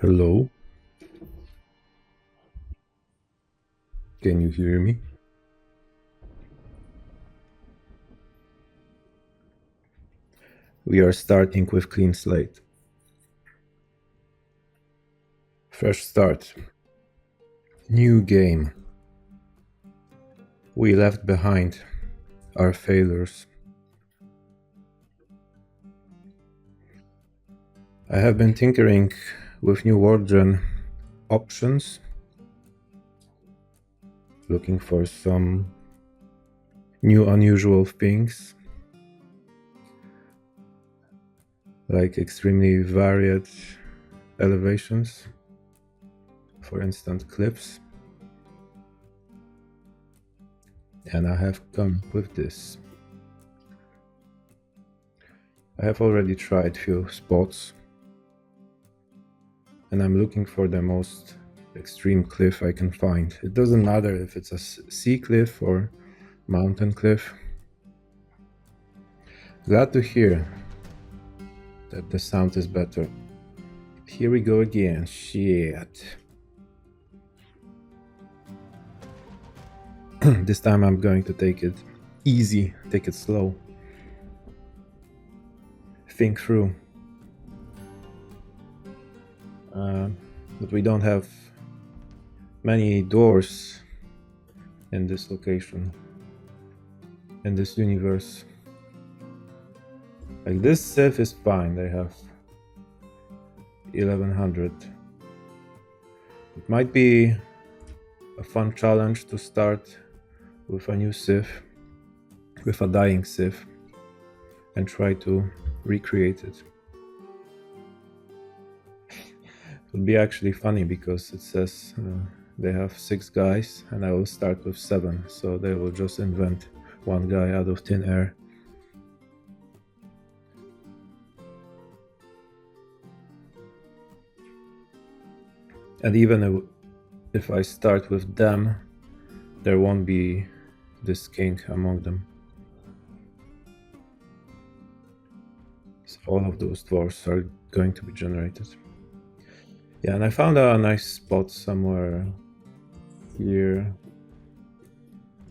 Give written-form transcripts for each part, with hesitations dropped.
Hello? Can you hear me? We are starting with clean slate. Fresh start. New game. We left behind our failures. I have been tinkering with new wardrobe options, looking for some new unusual things, like extremely varied elevations, for instance cliffs. And I have come with this. I have already tried few spots, and I'm looking for the most extreme cliff I can find. It doesn't matter if it's a sea cliff or mountain cliff. Glad to hear that the sound is better. Here we go again. Shit. This time I'm going to take it easy, take it slow. Think through. But we don't have many doors in this location, in this universe. Like this Civ is fine, they have 1100. It might be a fun challenge to start with a new Civ, with a dying Civ, and try to recreate it. It would be actually funny because it says they have 6 guys and I will start with 7, so they will just invent one guy out of thin air. And even if I start with them, there won't be this king among them. So all of those dwarves are going to be generated. Yeah, and I found a nice spot somewhere here.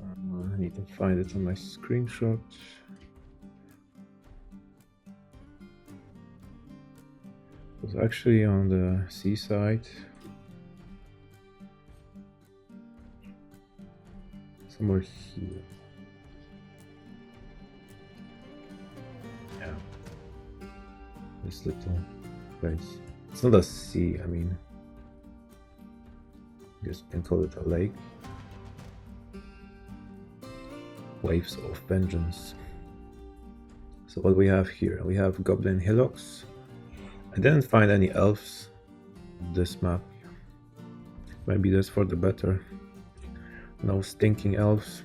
I need to find it on my screenshot. It was actually on the seaside. Somewhere here. Yeah. This little place. It's not a sea, I mean, I guess you can call it a lake. Waves of vengeance. So what we have here, we have goblin hillocks. I didn't find any elves on this map. Maybe that's for the better. No stinking elves.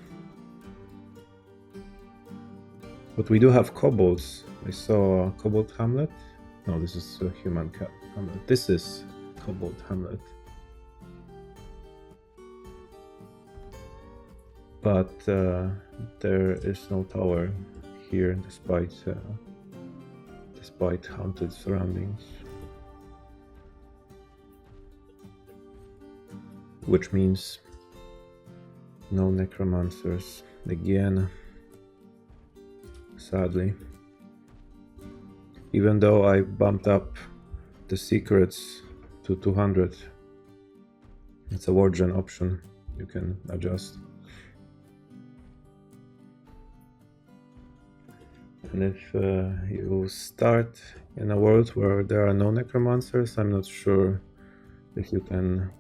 But we do have kobolds. I saw a kobold hamlet. No, this is a human hamlet. This is kobold hamlet. But there is no tower here, despite haunted surroundings. Which means no necromancers again, sadly. Even though I bumped up the secrets to 200, it's a word gen option, you can adjust. And if you start in a world where there are no necromancers, I'm not sure if you can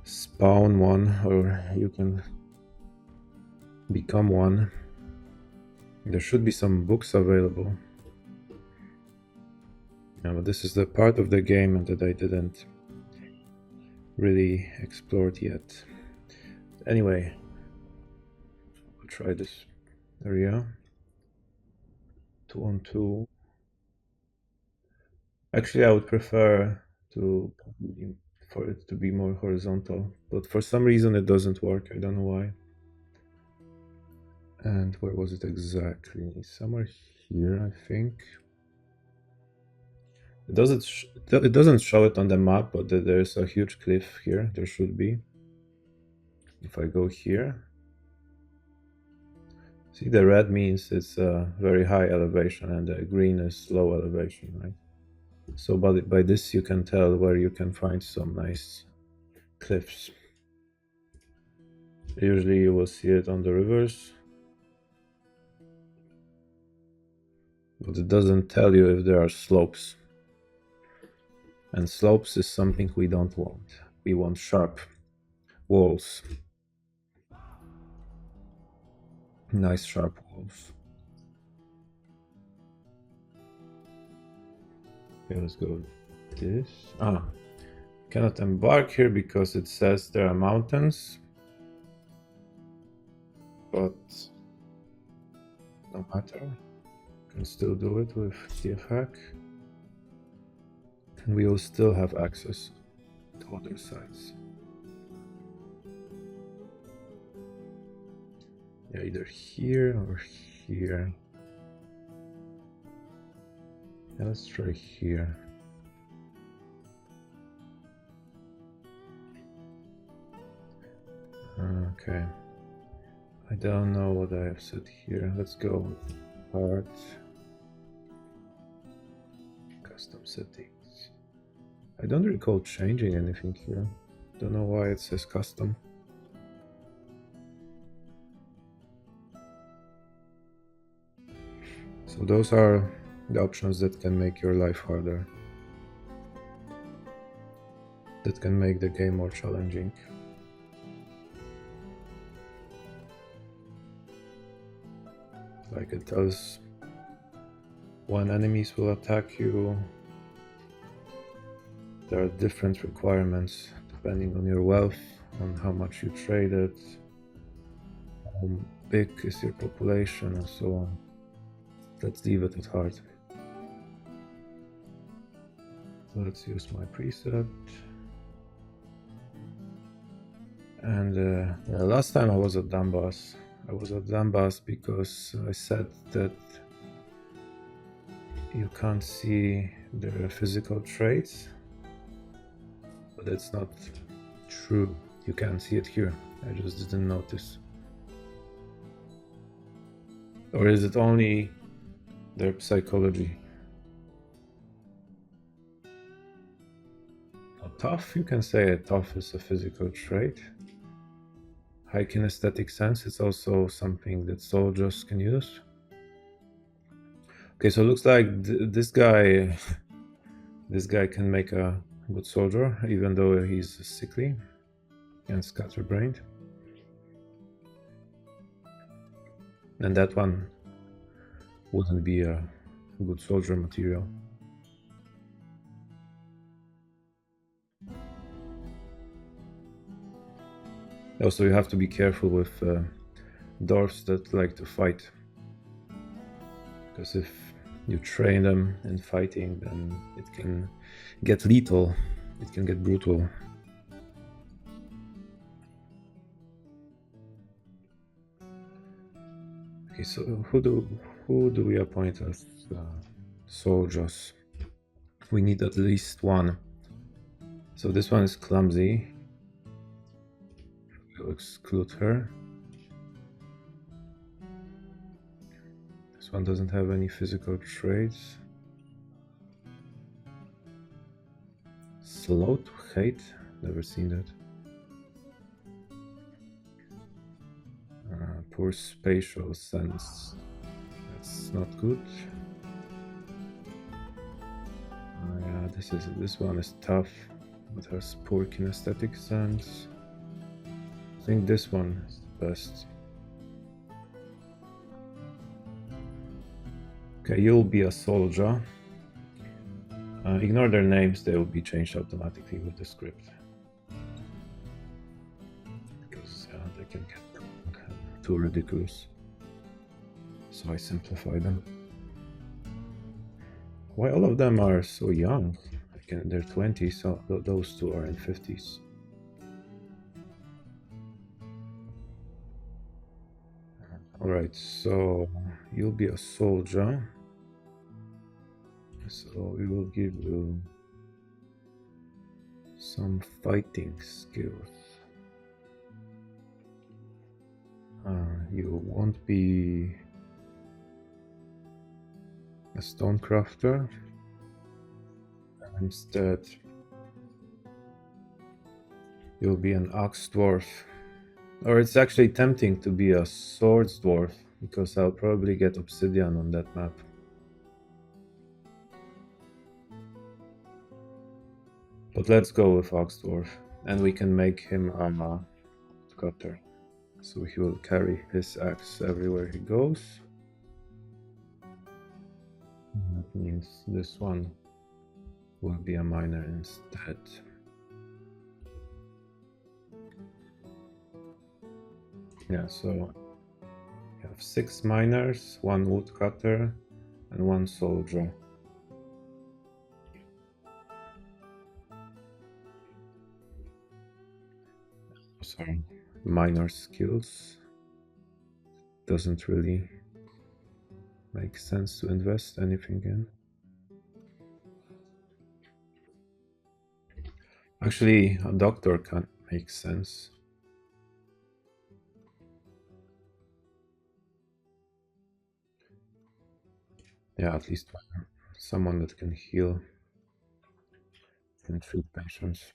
spawn one or you can become one. There should be some books available. Yeah, but this is the part of the game that I didn't really explore yet. Anyway, I'll try this area. 2 on 2. Actually, I would prefer for it to be more horizontal, but for some reason it doesn't work. I don't know why. And where was it exactly? Somewhere here, I think. It doesn't show it on the map, but there's a huge cliff here. There should be. If I go here, see, the red means it's a very high elevation, and the green is low elevation, right? So by this you can tell where you can find some nice cliffs. Usually you will see it on the rivers, but it doesn't tell you if there are slopes. And slopes is something we don't want. We want sharp walls. Nice sharp walls. Okay, let's go with this. Cannot embark here because it says there are mountains. But no matter. Can still do it with TF and we will still have access to other sides. Yeah, either here or here. Yeah, let's try here. Okay. I don't know what I have set here. Let's go with part. Custom settings. I don't recall changing anything here. Don't know why it says custom. So those are the options that can make your life harder. That can make the game more challenging. Like it tells when enemies will attack you. There are different requirements depending on your wealth, on how much you traded, how big is your population, and so on. Let's leave it at hard. So let's use my preset. And last time I was at Donbass. I was at Donbass because I said that you can't see their physical traits. But that's not true. You can see it here. I just didn't notice. Or is it only their psychology? Tough, you can say tough is a physical trait. High kinesthetic sense is also something that soldiers can use. Okay, so it looks like this guy can make a good soldier, even though he's sickly and scatterbrained. And that one wouldn't be a good soldier material. Also, you have to be careful with dwarves that like to fight, because if you train them in fighting, then it can get lethal, it can get brutal. Okay, so who do we appoint as soldiers? We need at least one. So this one is clumsy. We'll exclude her. This one doesn't have any physical traits. Slow to hate? Never seen that. Poor spatial sense. That's not good. Yeah, this one is tough, but has poor kinesthetic sense. I think this one is the best. Okay, you'll be a soldier. Ignore their names, they will be changed automatically with the script. Because they can get too ridiculous. So I simplify them. Why all of them are so young? They're 20, so those two are in 50s. Alright, so you'll be a soldier. So we will give you some fighting skills. You won't be a stone crafter. Instead, you'll be an axe dwarf. Or it's actually tempting to be a swords dwarf, because I'll probably get obsidian on that map. But let's go with axe dwarf, and we can make him a cutter. So he will carry his axe everywhere he goes. That means this one will be a miner instead. Yeah, so you have 6 miners, 1 woodcutter, and 1 soldier. Sorry, miner skills. Doesn't really make sense to invest anything in. Actually, a doctor can make sense. Yeah, at least someone that can heal and treat patients.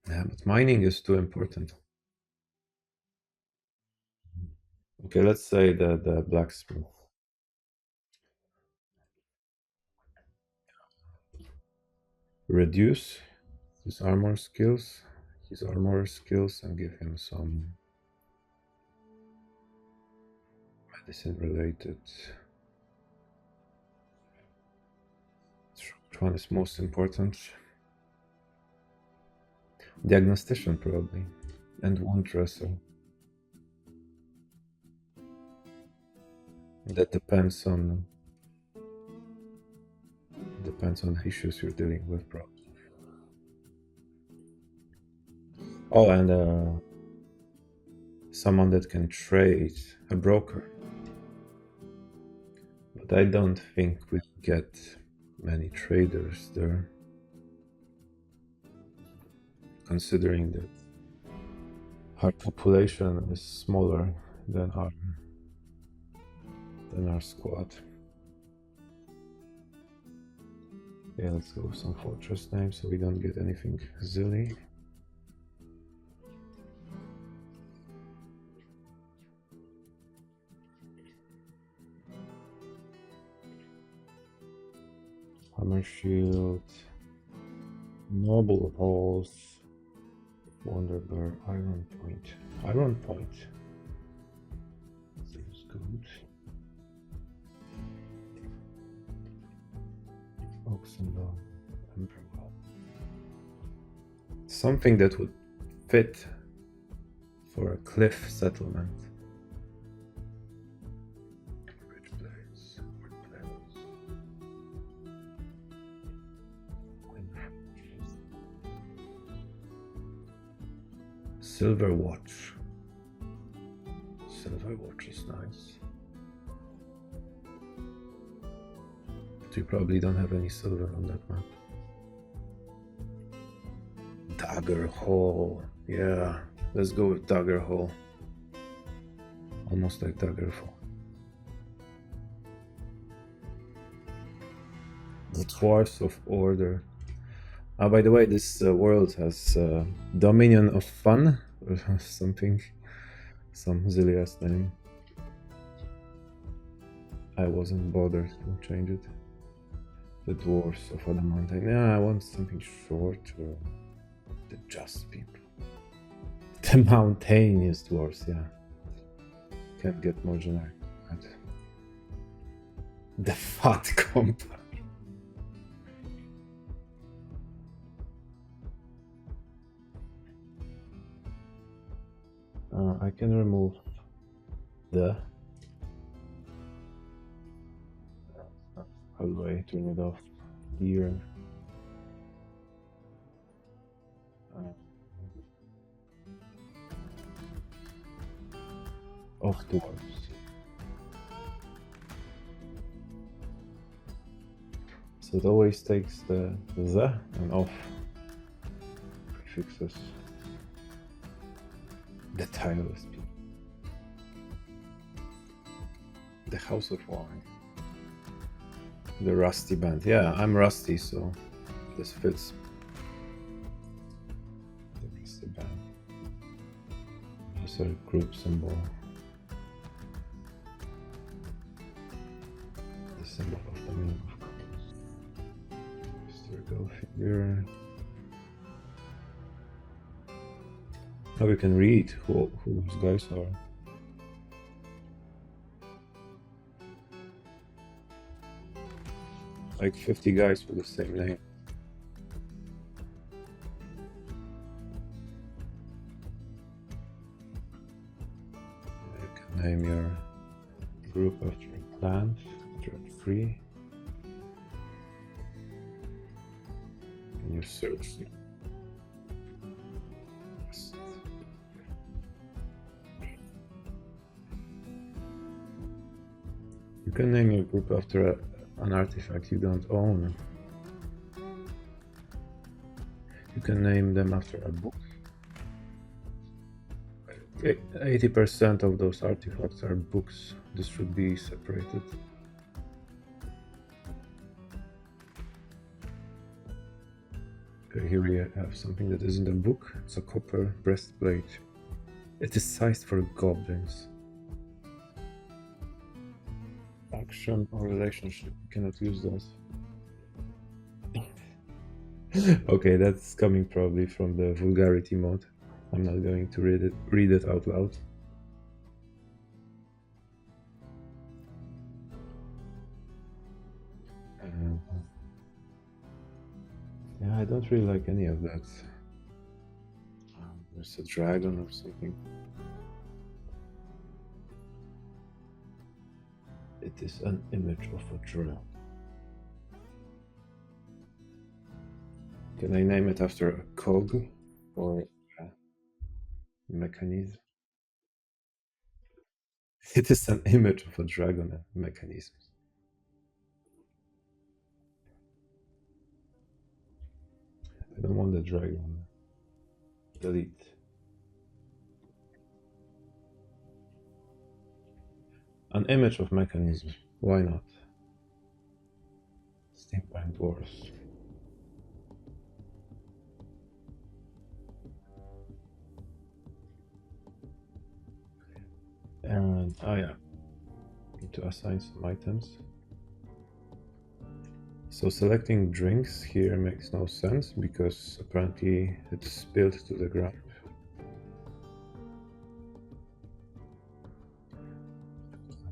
Yeah, but mining is too important. Okay, let's say the blacksmith. Reduce his armor skills, and give him some medicine related. Which one is most important? Diagnostician, probably, and wound dresser. That depends on the issues you're dealing with, probably. Oh, and someone that can trade, a broker. But I don't think we get many traders there, considering that our population is smaller than our squad. Yeah, let's go with some fortress names so we don't get anything silly. Hammer shield, noble halls, wonderbear, iron point. Iron point seems good. Oxendale, Emberwell. Something that would fit for a cliff settlement. Rich place, wood place. Silver watch. Silver watch is nice. But we probably don't have any silver on that map. Dagger hole. Yeah, let's go with dagger hole. Almost like daggerfall. The Dwarves of Order. By the way, this world has Dominion of Fun or something, some silly ass name. I wasn't bothered to change it. The Dwarves of Adamantine. Yeah, I want something shorter. The Just People. The Mountainous Dwarves, yeah. Can't get more generic. The Fat Company. I can remove the. How do I turn it off? Here. Of dwarves. So it always takes the and off prefixes. The tireless people. The House of Wine. The Rusty Band. Yeah, I'm rusty, so this fits. The Rusty Band. This is a group symbol. The symbol of the meaning of colors. Historical figure. Now we can read who those guys are. Like 50 guys with the same name. You can name your group after a plant, after a tree. And you search. You can name your group after an artifact you don't own. You can name them after a book. 80% of those artifacts are books. This should be separated. Okay, here we have something that isn't a book. It's a copper breastplate. It is sized for goblins. Action or relationship. You cannot use those. Okay, that's coming probably from the vulgarity mode. I'm not going to read it out loud. Yeah, I don't really like any of that. There's a dragon or something. It is an image of a dragon. Can I name it after a cog or a mechanism? It is an image of a dragon and mechanism. I don't want the dragon. Delete. An image of mechanism. Why not? Steampunk dwarves. And yeah, need to assign some items. So selecting drinks here makes no sense because apparently it's spilled to the ground.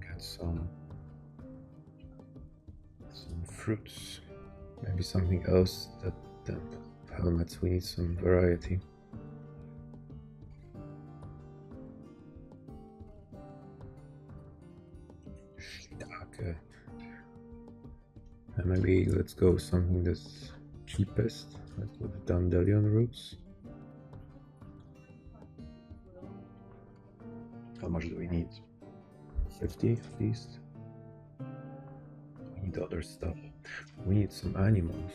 Get some fruits, maybe something else than helmets. We need some variety. Okay. And maybe let's go with something that's cheapest, like with dandelion roots. How much do we need? 50 at least. We need other stuff. We need some animals.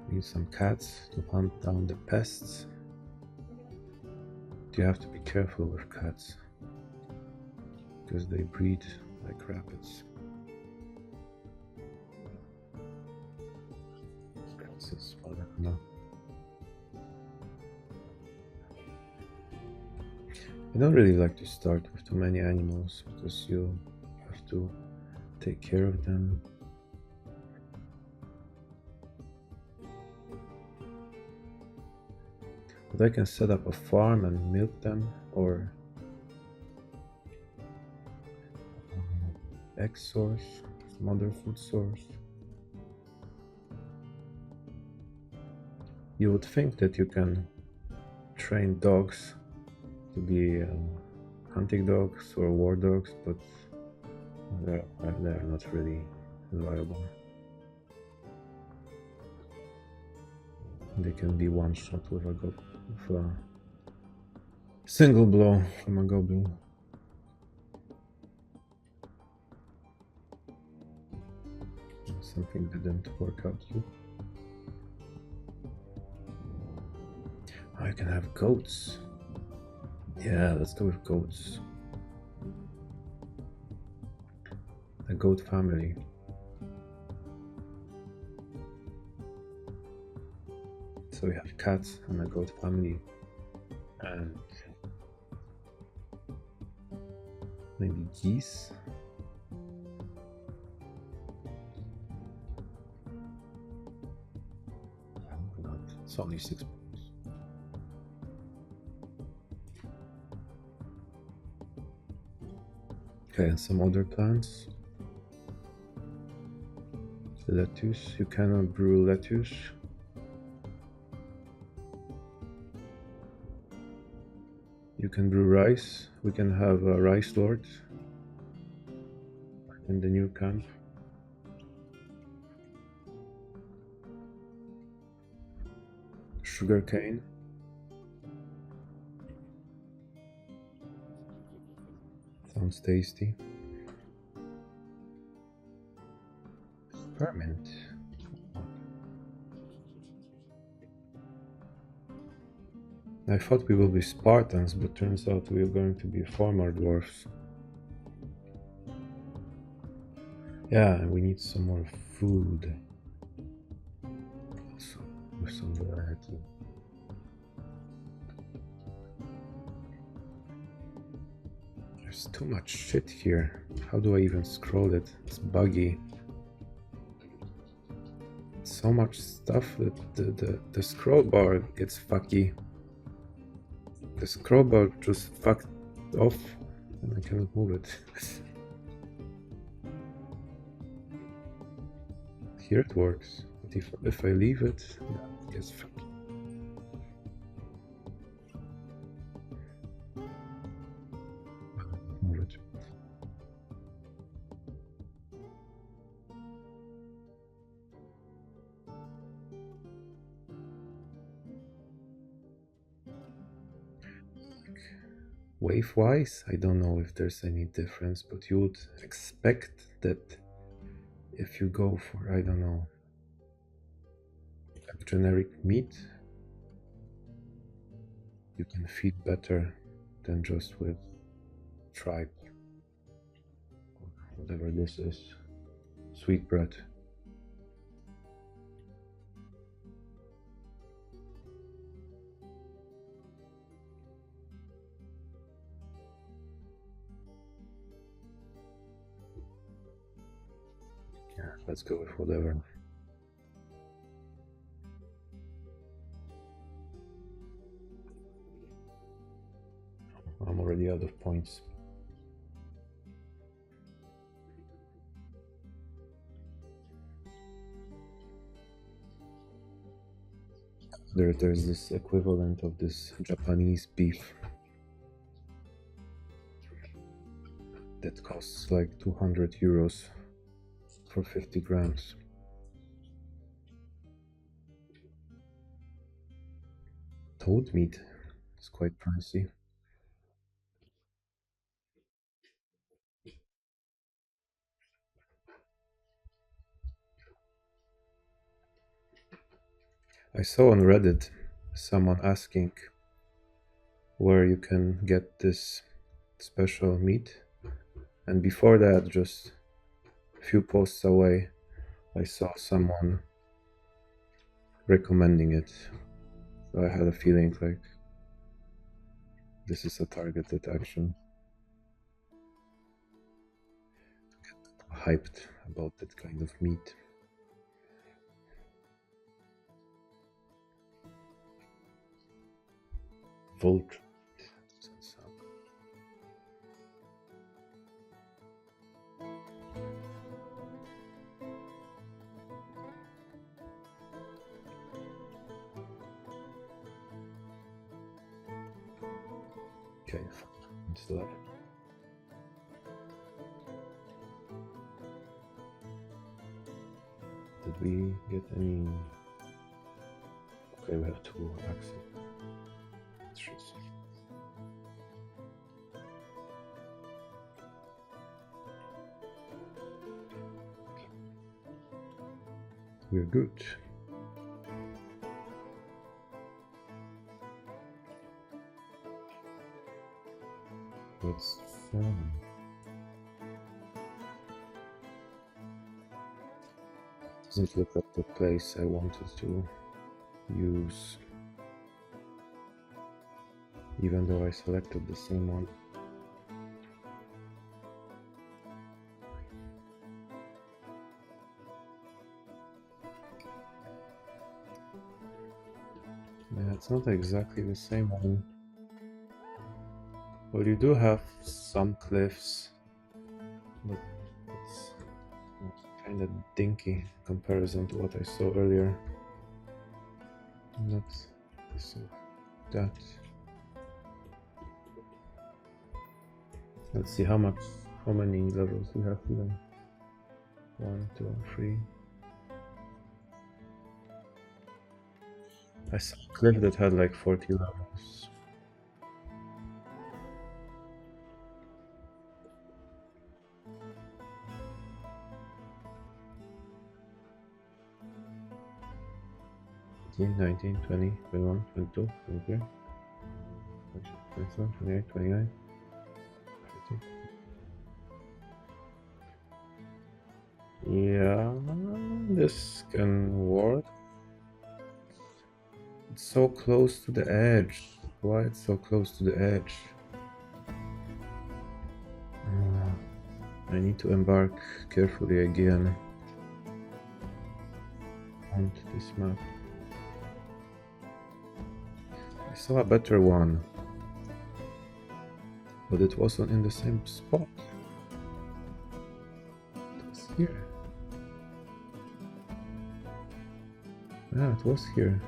We need some cats to hunt down the pests. You have to be careful with cats because they breed like rabbits. No. I don't really like to start with too many animals because you have to take care of them. But I can set up a farm and milk them, or egg source, some other food source. You would think that you can train dogs to be hunting dogs or war dogs, but they're not really reliable. They can be one shot with a single blow from a goblin. Something didn't work out here. I can have goats. Yeah, let's go with goats. The goat family. So we have cats and a goat family. And maybe geese. Oh my god, it's only 6 points. Okay, and some other plants. Lettuce, you cannot brew lettuce. You can brew rice. We can have a rice lord in the new camp. Sugarcane. Sounds tasty. Ferment. I thought we will be Spartans, but turns out we are going to be farmer dwarfs. Yeah, we need some more food. Also, with some variety. There's too much shit here. How do I even scroll it? It's buggy. So much stuff that the scroll bar gets fucky. The scroll bar just fucked off and I cannot move it. Here it works, but if I leave it, it gets fucky. Move it. Wave-wise, I don't know if there's any difference, but you would expect that if you go for, I don't know, like generic meat, you can feed better than just with tripe, or whatever this is, sweetbread. Yeah, let's go with whatever. I'm already out of points. There's this equivalent of this Japanese beef that costs like 200 euros for 50 grams. Toad meat is quite pricey. I saw on Reddit someone asking where you can get this special meat, and before that, just a few posts away, I saw someone recommending it. So I had a feeling like this is a targeted action. Get hyped about that kind of meat. Vulture. Okay, it's left. Did we get any? Okay, we have 2 axes. We're good. Let's doesn't look like the place I wanted to use, even though I selected the same one. Yeah, it's not exactly the same one. Well, you do have some cliffs, but it's kind of dinky in comparison to what I saw earlier. Not this or that. Let's see how many levels we have here. 1, 2, 3. I saw a cliff that had like 40 levels. Eighteen, 19, 20, 21, 22, 23, 27, 28, 29, 30. Yeah, this can work. It's so close to the edge. Why it's so close to the edge? I need to embark carefully again onto this map. I saw a better one, but it wasn't in the same spot. It was here. Ah, it was here.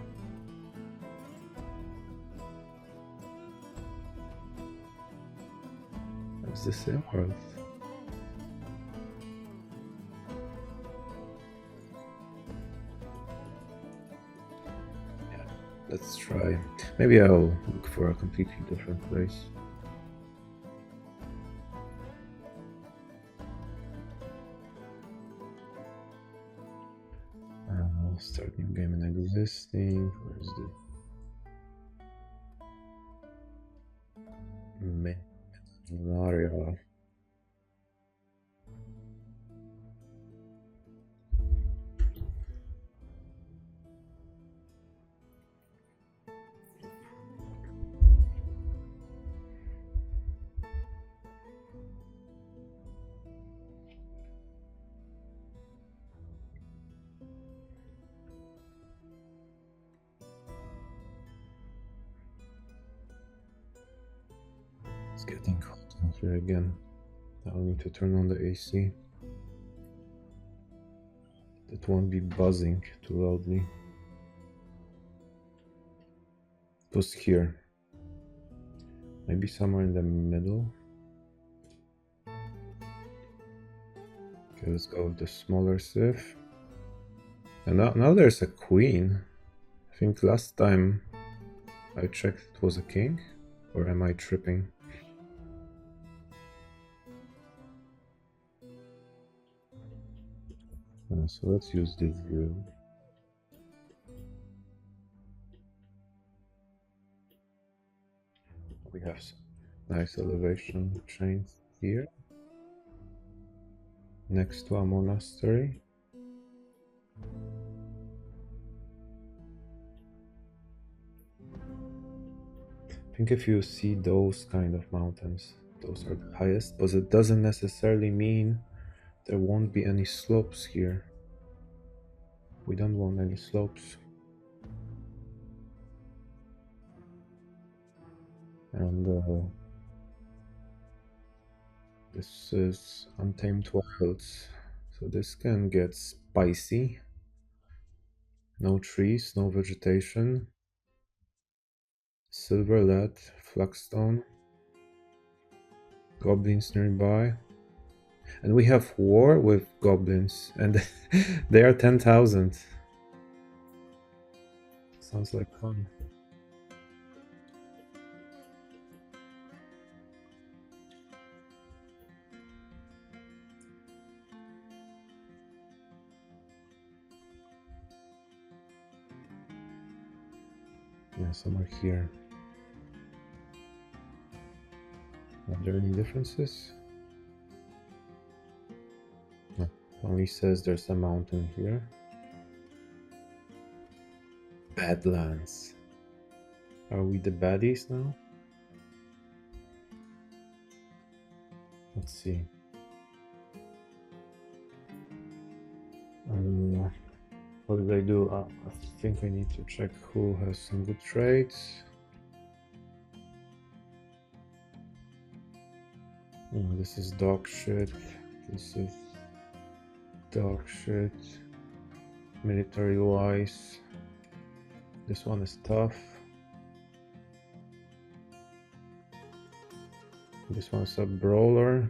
It's the same world. Yeah, let's try. Maybe I'll look for a completely different place. I'll start new game in existing. Where's the Mario? It's getting hot out here again. I'll need to turn on the AC. That won't be buzzing too loudly. It was here. Maybe somewhere in the middle. Okay, let's go with the smaller sieve. And now there's a queen. I think last time I checked it was a king. Or am I tripping? So let's use this view. We have some nice elevation chains here. Next to a monastery. I think if you see those kind of mountains, those are the highest, but it doesn't necessarily mean there won't be any slopes here. We don't want any slopes. And this is Untamed Wilds, so this can get spicy. No trees, no vegetation. Silver lead, flagstone. Goblins nearby. And we have war with goblins, and they are 10,000. Sounds like fun. Yeah, some are here. Are there any differences? No. Only says there's a mountain here. Badlands. Are we the baddies now? Let's see. What did I do? I think I need to check who has some good traits. This is dog shit. This is dog shit. Military wise. This one is tough. This one's a brawler.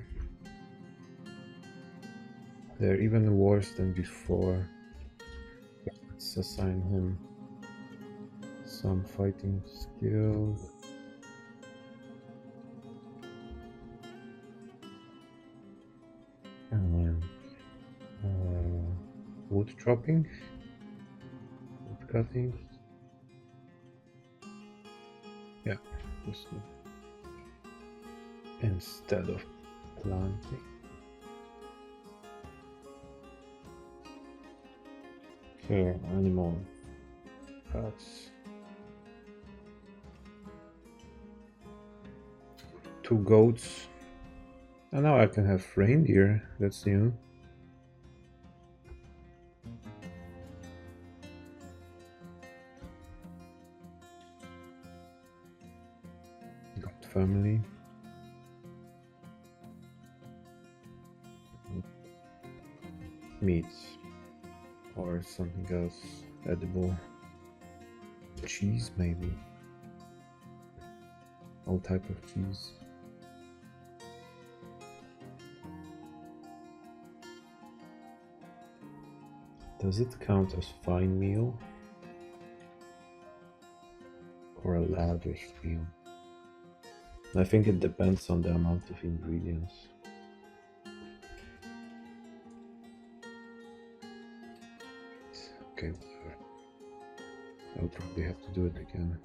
They're even worse than before. Let's assign him some fighting skills. And wood chopping, wood cutting. Yeah, this one. Instead of planting. Here, animal cuts. 2 goats. And now I can have reindeer. That's new. Goat family. Meats. Or something else edible. Cheese, maybe. All type of cheese. Does it count as fine meal? Or a lavish meal? I think it depends on the amount of ingredients. Okay, whatever. I'll probably have to do it again.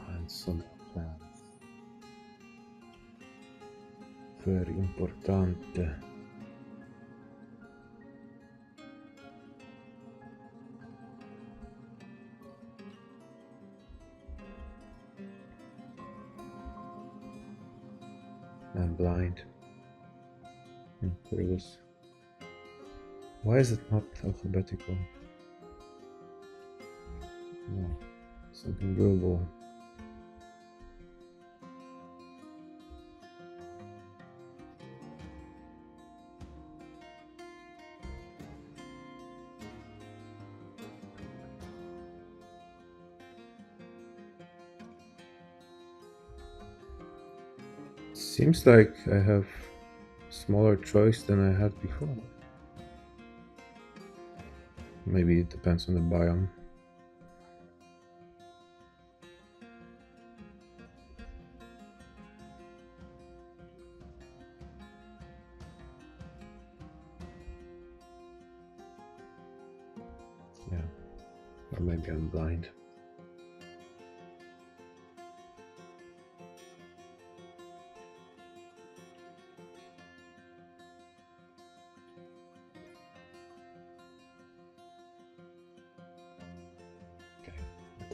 And some plants. Very importante. I'm blind. Curious. Why is it not alphabetical? No, something doable. Seems like I have smaller choice than I had before. Maybe it depends on the biome. Yeah, or maybe I'm blind.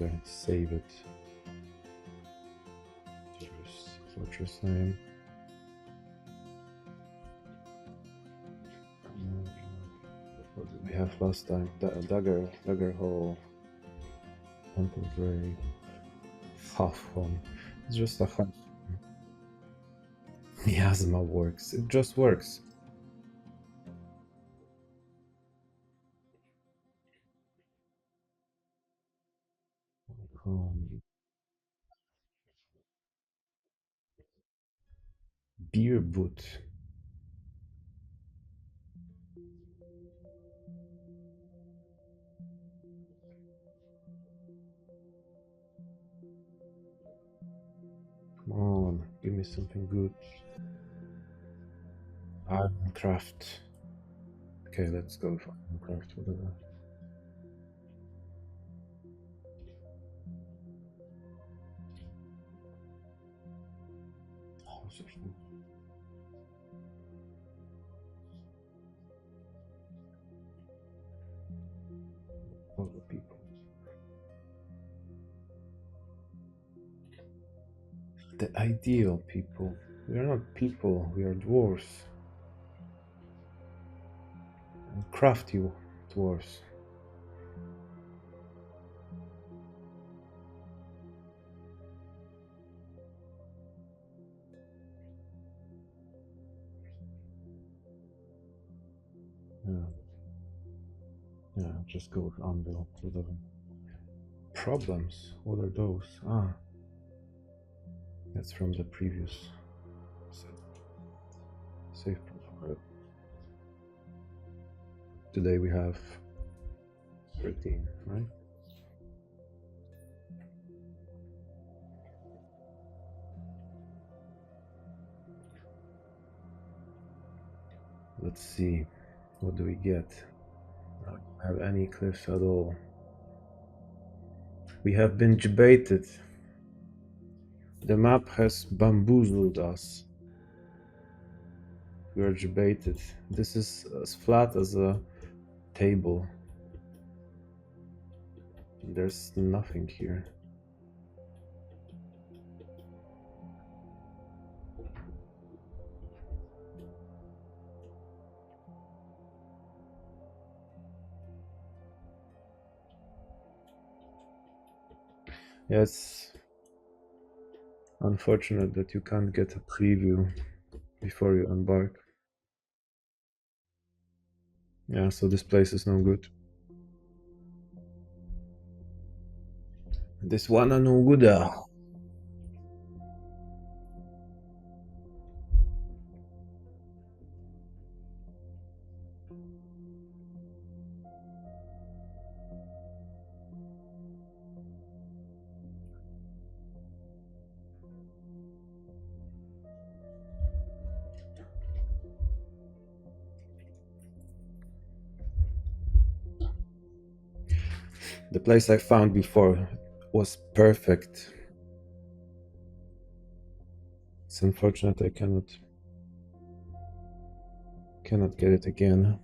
Okay, save it. Dwarf Fortress name. What did we have last time? Dagger hole. Temple grave. Half home. It's just a half. Miasma works. It just works. Beer boot. Give me something good. Iron craft. Okay, let's go for iron craft, whatever. All the people. The ideal people. We are not people, we are dwarves. And crafty dwarves. Yeah. Yeah, just go with anvil. Whatever. Problems? What are those? Ah. That's from the previous set. Save profile. Today we have 13, right? Let's see. What do we get? I don't have any cliffs at all. We have been debated. The map has bamboozled us. We are debated. This is as flat as a table. There's nothing here. Yeah, it's unfortunate that you can't get a preview before you embark. Yeah, so this place is no good. This one no good. The place I found before was perfect. It's unfortunate I cannot get it again.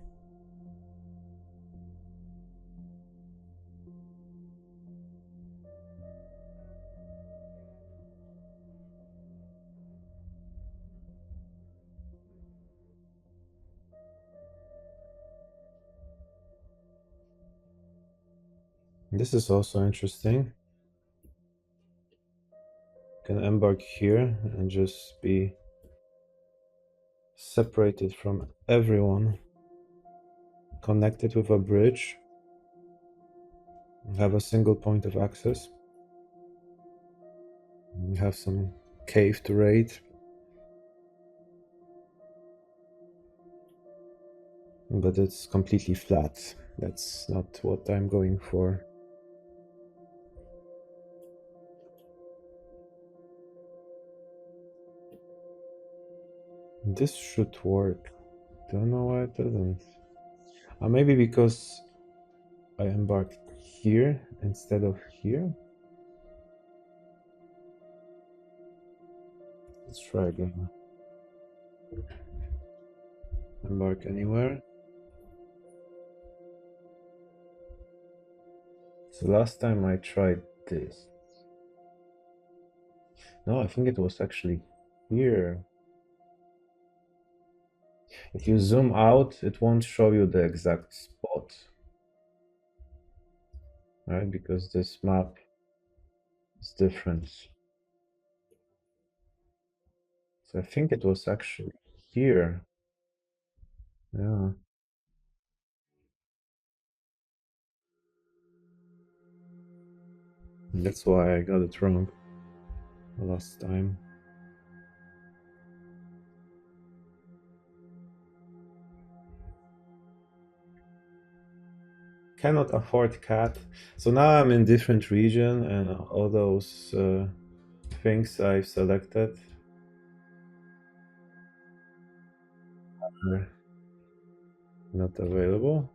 This is also interesting. Can embark here and just be separated from everyone, connected with a bridge, have a single point of access. We have some cave to raid. But it's completely flat. That's not what I'm going for. This should work. Don't know why it doesn't. Maybe because I embarked here instead of here. Let's try again. Embark anywhere. So last time I tried this. No, I think it was actually here. If you zoom out, it won't show you the exact spot. Right? Because this map is different. So I think it was actually here. Yeah. That's why I got it wrong last time. Cannot afford cat. So now I'm in different region and all those things I've selected Not available.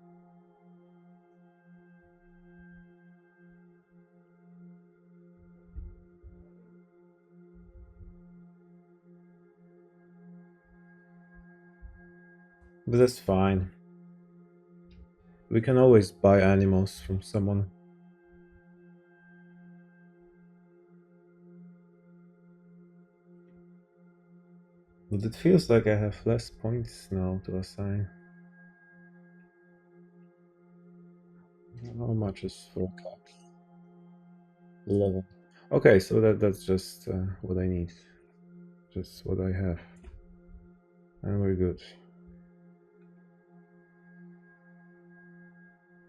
But that's fine. We can always buy animals from someone. But it feels like I have less points now to assign. How much is for a cat? 11. Okay, so that's just what I need. Just what I have. And we're good.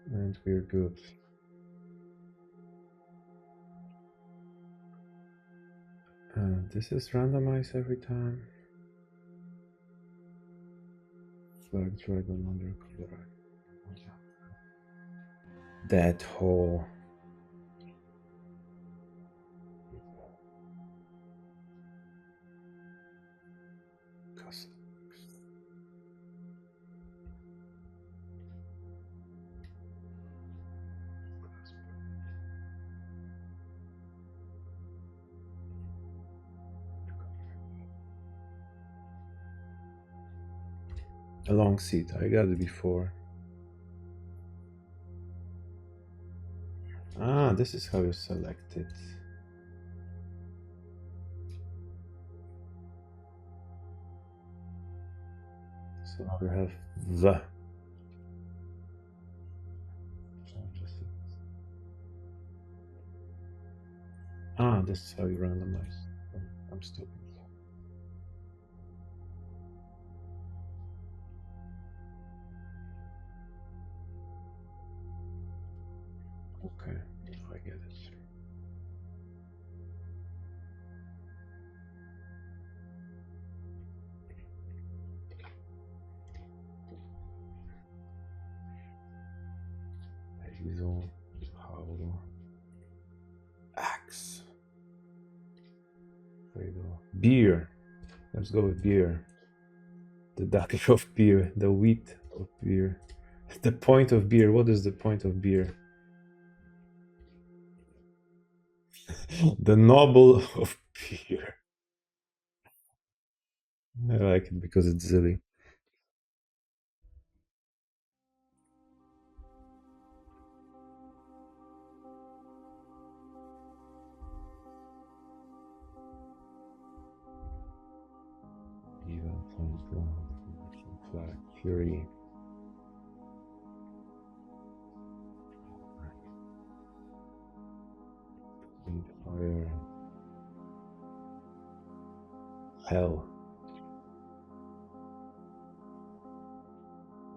And we're good. This is randomized every time. Flag dragon under color. That hole. A long seat. I got it before. Ah, this is how you select it. So now we have the. Ah, this is how you randomize. I'm stupid. Okay, I get it. Hazel, Paolo, Axe, Fredo. Beer. Let's go with beer. The dagger of beer, the wheat of beer. The point of beer. What is the point of beer? The noble of beer. I like it because it's silly. Even flag, fury. Fire. Hell.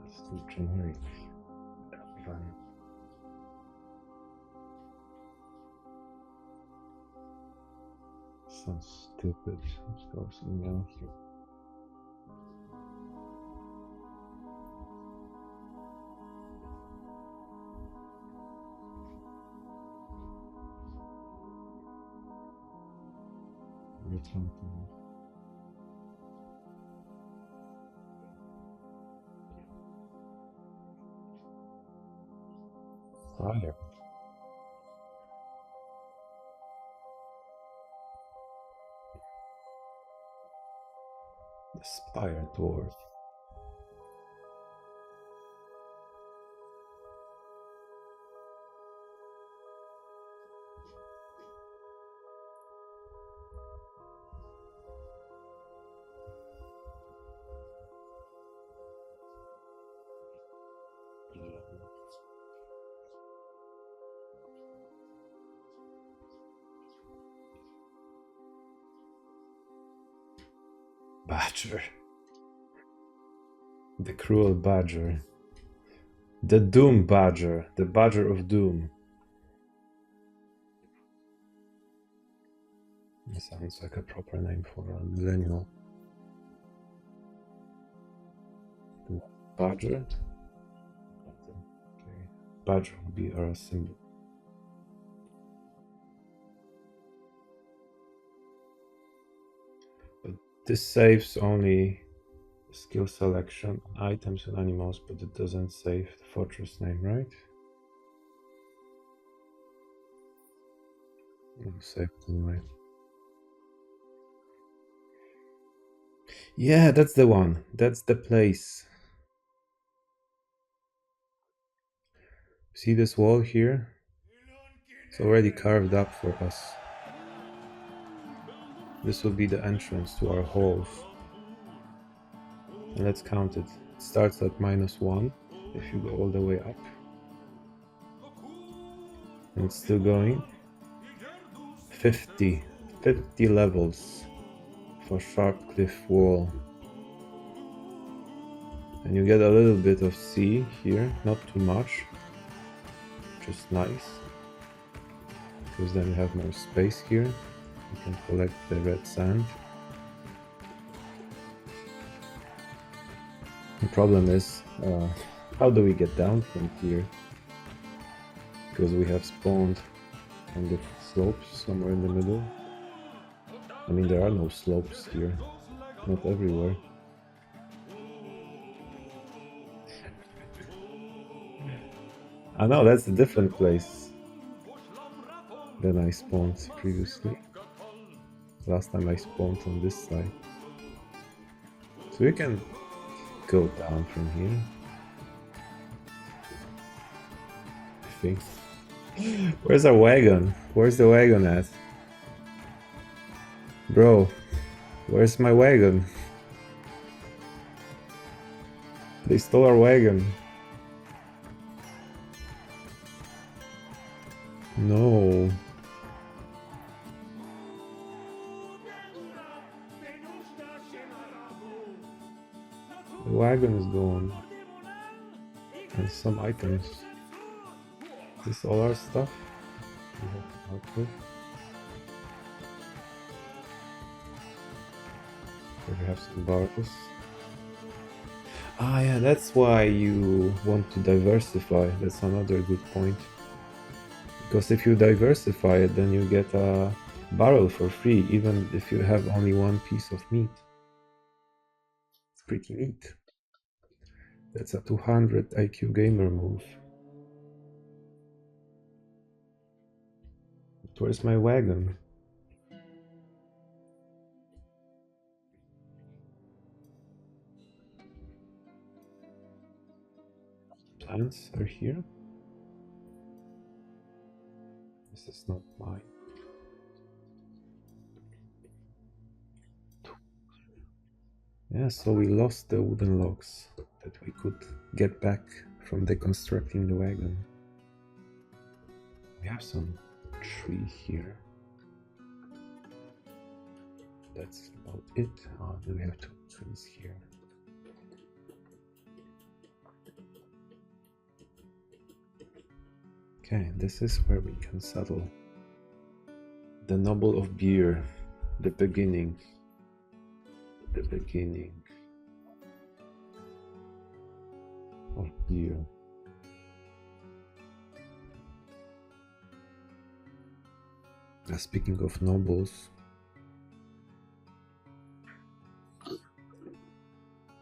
That's too generic. Fun. Sounds stupid. Let's go something else. Fire. The Spire Dwarf. Badger. The cruel badger. The Doom Badger. The Badger of Doom. It sounds like a proper name for a millennial. Badger? Okay. Badger would be our symbol. But this saves only skill selection, items and animals, but it doesn't save the fortress name, right? Save it anyway. Yeah, that's the one. That's the place. See this wall here? It's already carved up for us. This will be the entrance to our halls. And let's count it. It starts at -1 if you go all the way up. And it's still going. 50 levels for sharp cliff wall. And you get a little bit of sea here, not too much, just nice, because then you have more space here. You can collect the red sand. The problem is, how do we get down from here? Because we have spawned on the slopes somewhere in the middle. I mean, there are no slopes here, not everywhere. I know, that's a different place than I spawned previously. Last time I spawned on this side. So we can go down from here, I think. Where's our wagon? Where's the wagon at? Bro, where's my wagon? They stole our wagon. No. The wagon is gone. And some items. Is this all our stuff? We have to help with. We have some barrels. Ah yeah, that's why you want to diversify. That's another good point. Because if you diversify it, then you get a barrel for free, even if you have only one piece of meat. It's pretty neat. That's a 200 IQ gamer move. But where's my wagon? Plants are here. This is not mine. Yeah, so we lost the wooden logs that we could get back from deconstructing the wagon. We have some tree here. That's about it. Oh, then we have 2 trees here. Okay, this is where we can settle. The Noble of Beer, the beginning. The beginning of beer. Speaking of nobles,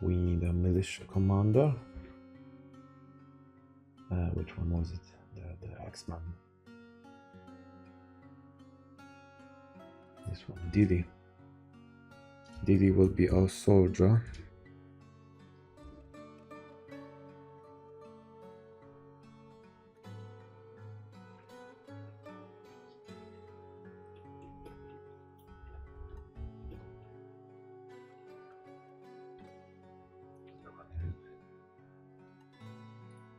we need a militia commander. Which one was it? The Axeman. This one, Didi. Didi will be our soldier.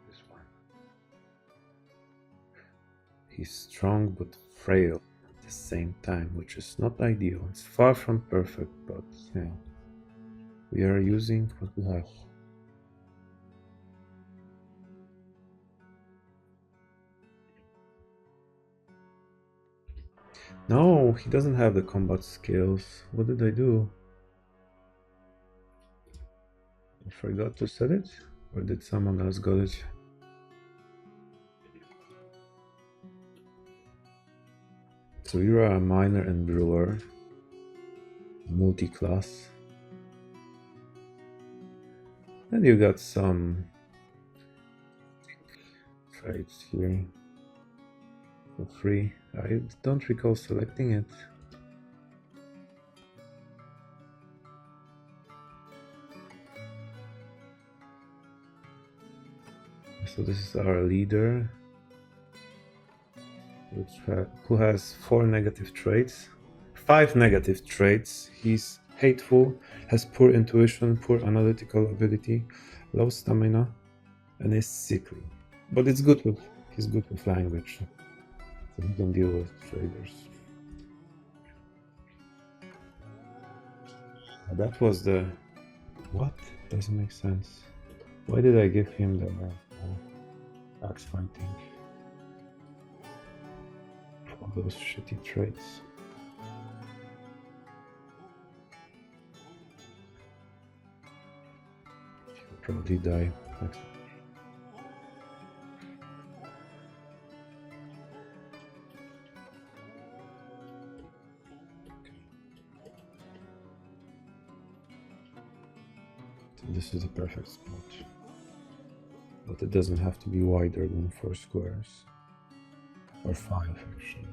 This one. He's strong but frail at the same time, which is not ideal. It's far from perfect, but yeah, we are using what we have. No, he doesn't have the combat skills. What did I do? I forgot to set it? Or did someone else got it? So you are a miner and brewer, multi-class. And you got some trades here for free. I don't recall selecting it. So this is our leader, who has 4 negative traits. 5 negative traits. He's hateful, has poor intuition, poor analytical ability, low stamina, and is sickly. But it's good with he's good with language, so he can deal with traders. That was the what? Doesn't make sense. Why did I give him the axe fighting? For those shitty traits. He'll probably die next. This is the perfect spot. But it doesn't have to be wider than 4 squares. Or 5 actually.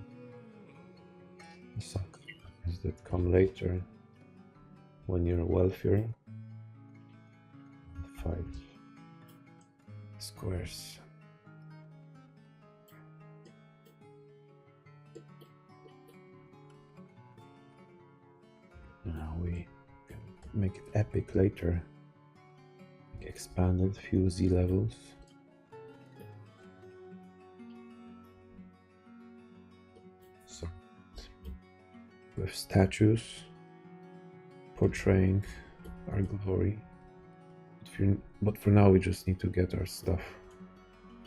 The suckers that come later when you're wealthier. 5 squares. Now we can make it epic later. Expanded few Z levels. So with statues portraying our glory. But for now we just need to get our stuff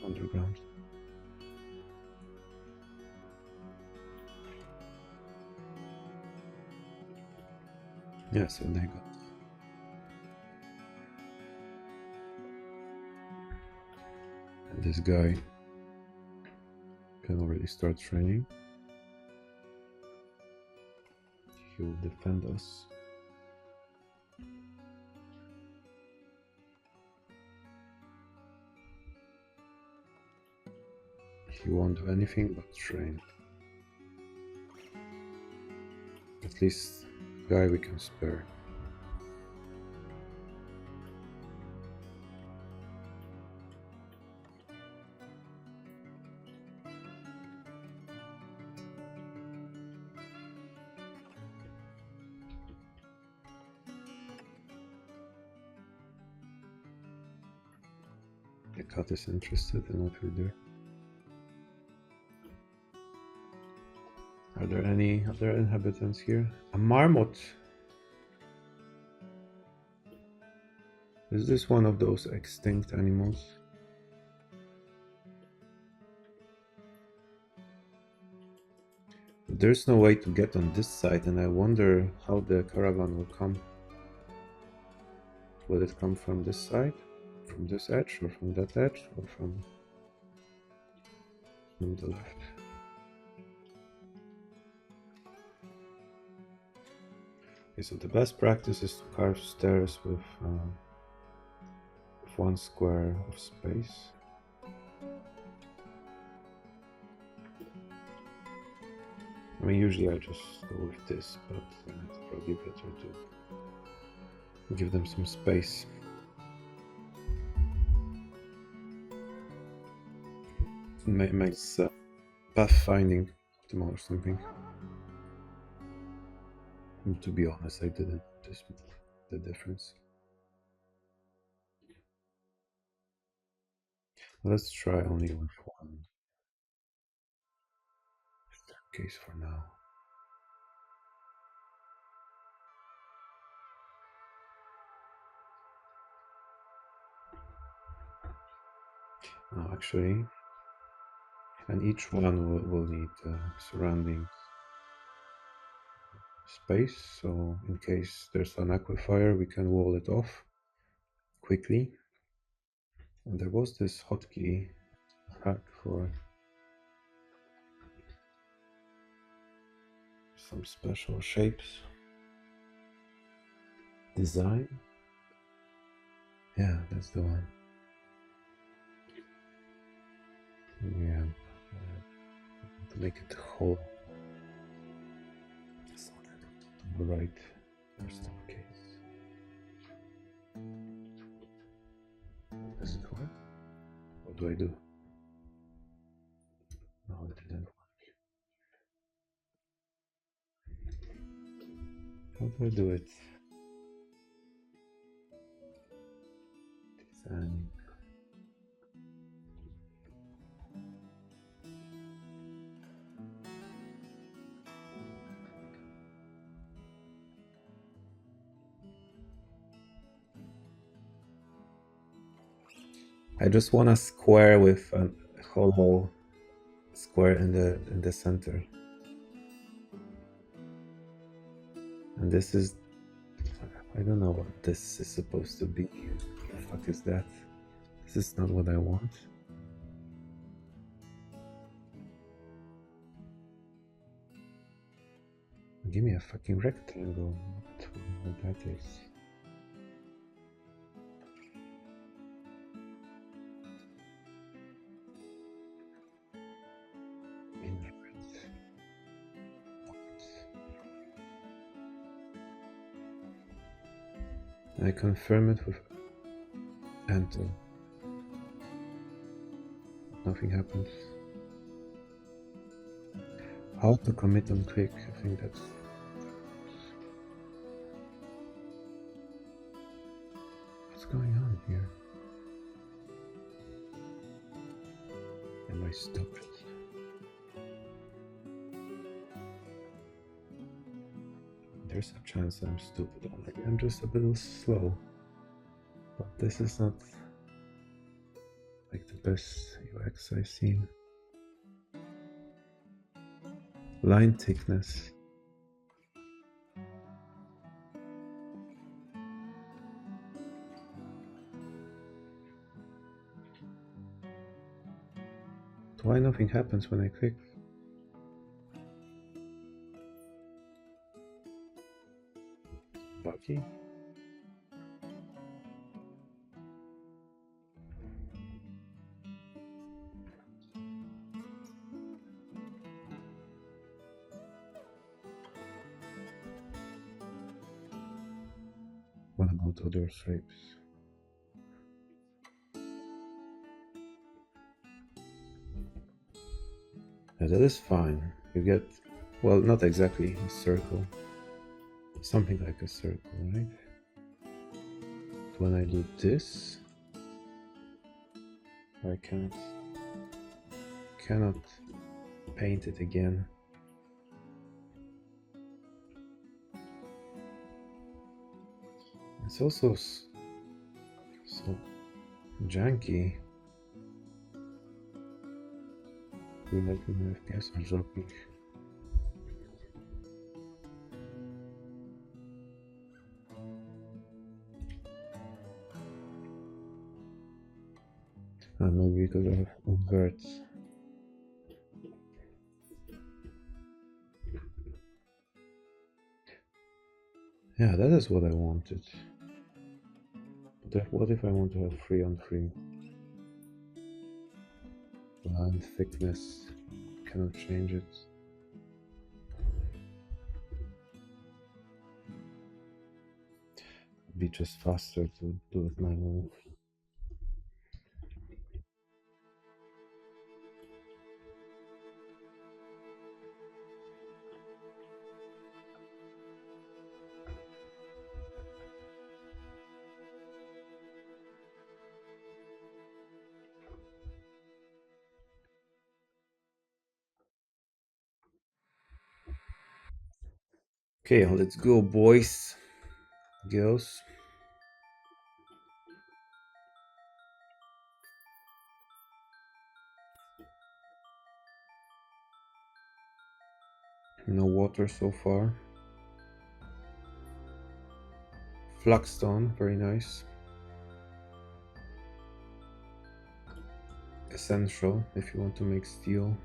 underground. Yeah, so they got and this guy can already start training. He will defend us. He won't do anything but train. At least guy we can spare. The cat is interested in what we do. Are there any other inhabitants here? A marmot! Is this one of those extinct animals? There's no way to get on this side, and I wonder how the caravan will come. Will it come from this side? From this edge, or from that edge, or from the left? Okay, so the best practice is to carve stairs with 1 square of space. I mean, usually I just go with this, but it's probably better to give them some space. It makes pathfinding optimal or something. And to be honest, I didn't notice the difference. Let's try only with 1 staircase for now. Actually, and each one will need surrounding space, so in case there's an aquifer we can wall it off quickly. And there was this hotkey hack for some special shapes. Design, Yeah, that's the one. Yeah, to make it whole. Right, first case. Does it work? What do I do? No, it didn't work. How do I do it? Design. I just want a square with a hollow square in the center. And this is, I don't know what this is supposed to be. What the fuck is that? This is not what I want. Give me a fucking rectangle. What that is. I confirm it with enter. Nothing happens. How to commit on quick? I think that's. What's going on here? Am I stupid? There's a chance I'm stupid. Maybe I'm just a little slow. But this is not like the best UX I've seen. Line thickness. Why nothing happens when I click? Buggy? What about other shapes? Yeah, that is fine. You get, well, not exactly a circle. Something like a circle, right? But when I do this, I cannot paint it again. It's also so janky. My FPS are dropping. Maybe because I have inverts. Yeah, that is what I wanted. But what if I want to have 3 on 3? Line thickness, cannot change it. It'd be just faster to do it manually. Okay, let's go, boys, girls. No water so far. Flagstone, very nice. Essential if you want to make steel.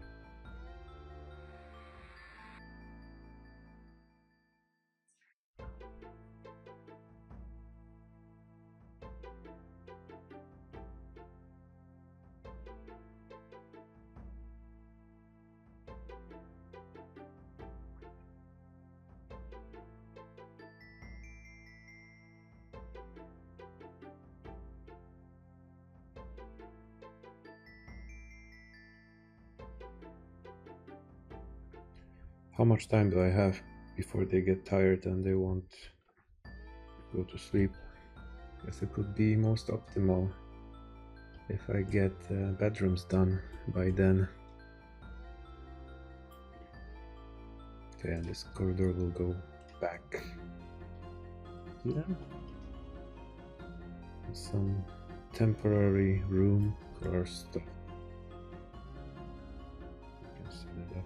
How much time do I have before they get tired and they won't go to sleep? Guess it could be most optimal if I get bedrooms done by then. Okay, and this corridor will go back here. Some temporary room for our stuff. You can set it up.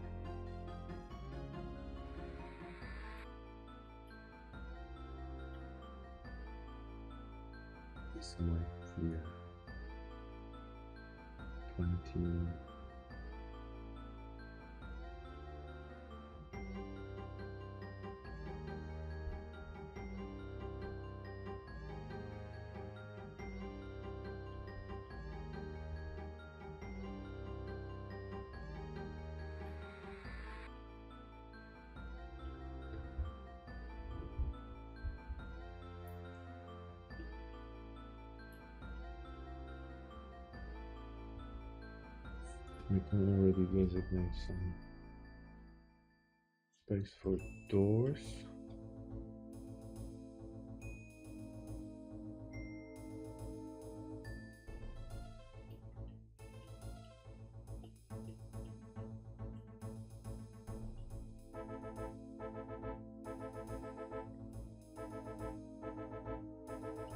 Somewhere here. 20. We can already designate some space for doors.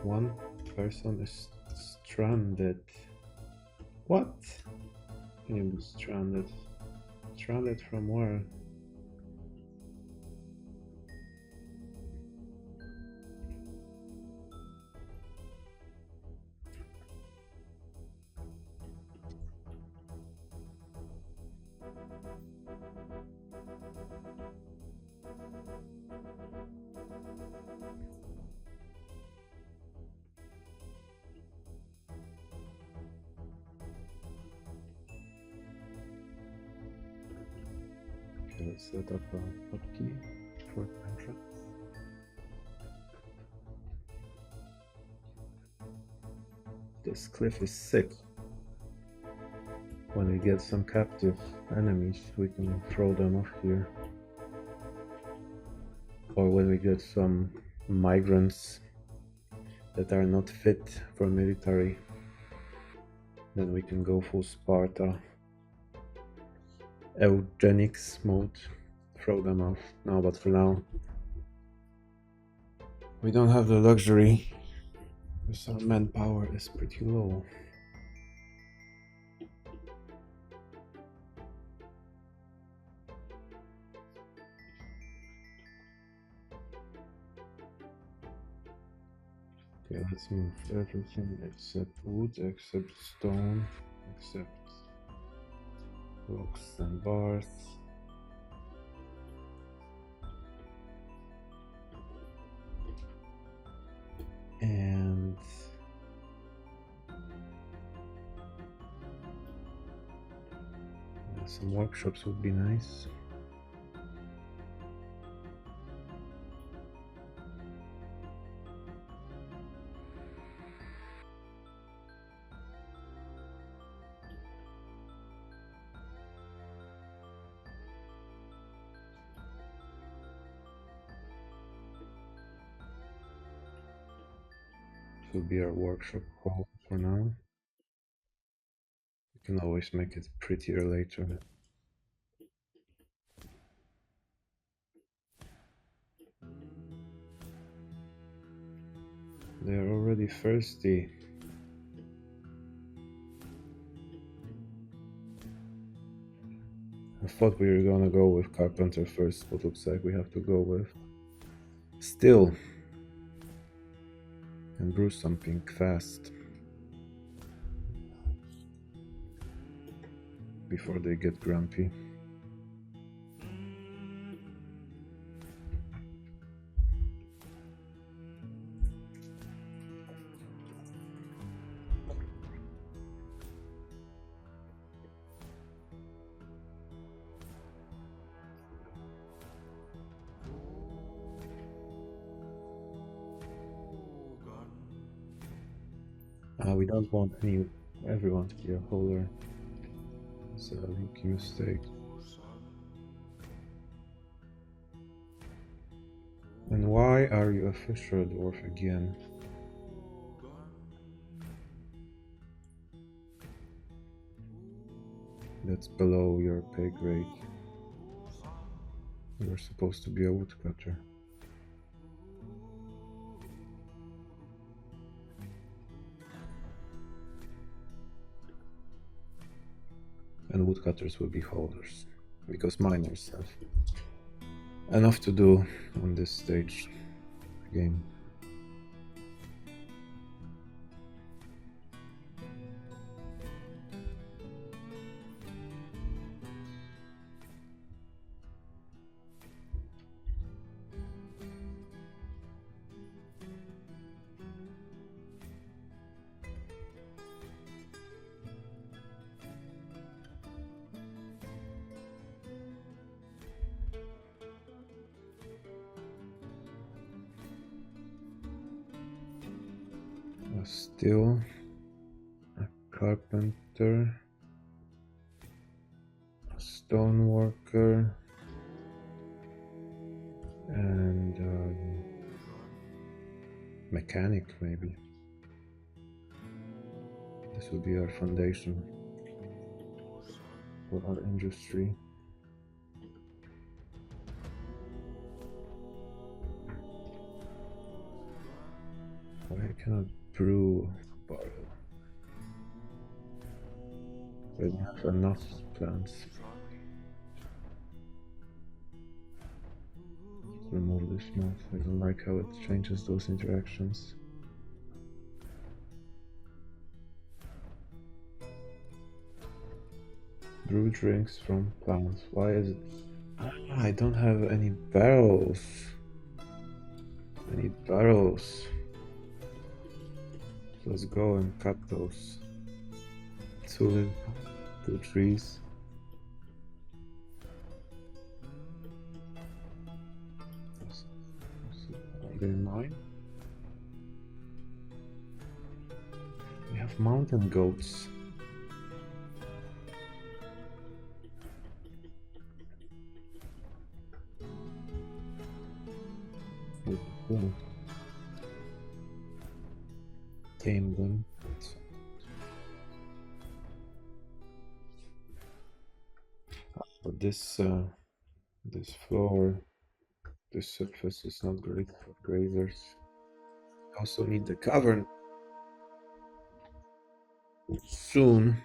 One person is stranded. What? Can you be stranded? Stranded from where? Okay, let's set up a hotkey for entrance. This cliff is sick. When we get some captive enemies, we can throw them off here. Or when we get some migrants that are not fit for military, then we can go full Sparta. Eugenics mode, throw them off. No, but for now, we don't have the luxury because our manpower is pretty low. Okay, let's move everything except wood, except stone, except blocks and bars. And some workshops would be nice. This will be our workshop hall for now. We can always make it prettier later. They're already thirsty. I thought we were gonna go with carpenter first, but looks like we have to go with still and brew something fast before they get grumpy. We don't want everyone to be a holder. It's a rookie mistake. Why are you a fisher dwarf again? That's below your pay grade. You're supposed to be a woodcutter. And woodcutters will be holders, because miners have enough to do on this stage of the game. A steel, a carpenter, a stoneworker, and mechanic maybe. This will be our foundation for our industry. I cannot brew a barrel. I don't have enough plants. Remove this mod. I don't like how it changes those interactions. Brew drinks from plants. Why is it? I don't have any barrels. I need barrels. Let's go and cut those. Two trees. Are they mine? We have mountain goats. Ooh. Tame them. But this floor, this surface is not great for grazers. Also need the cavern soon.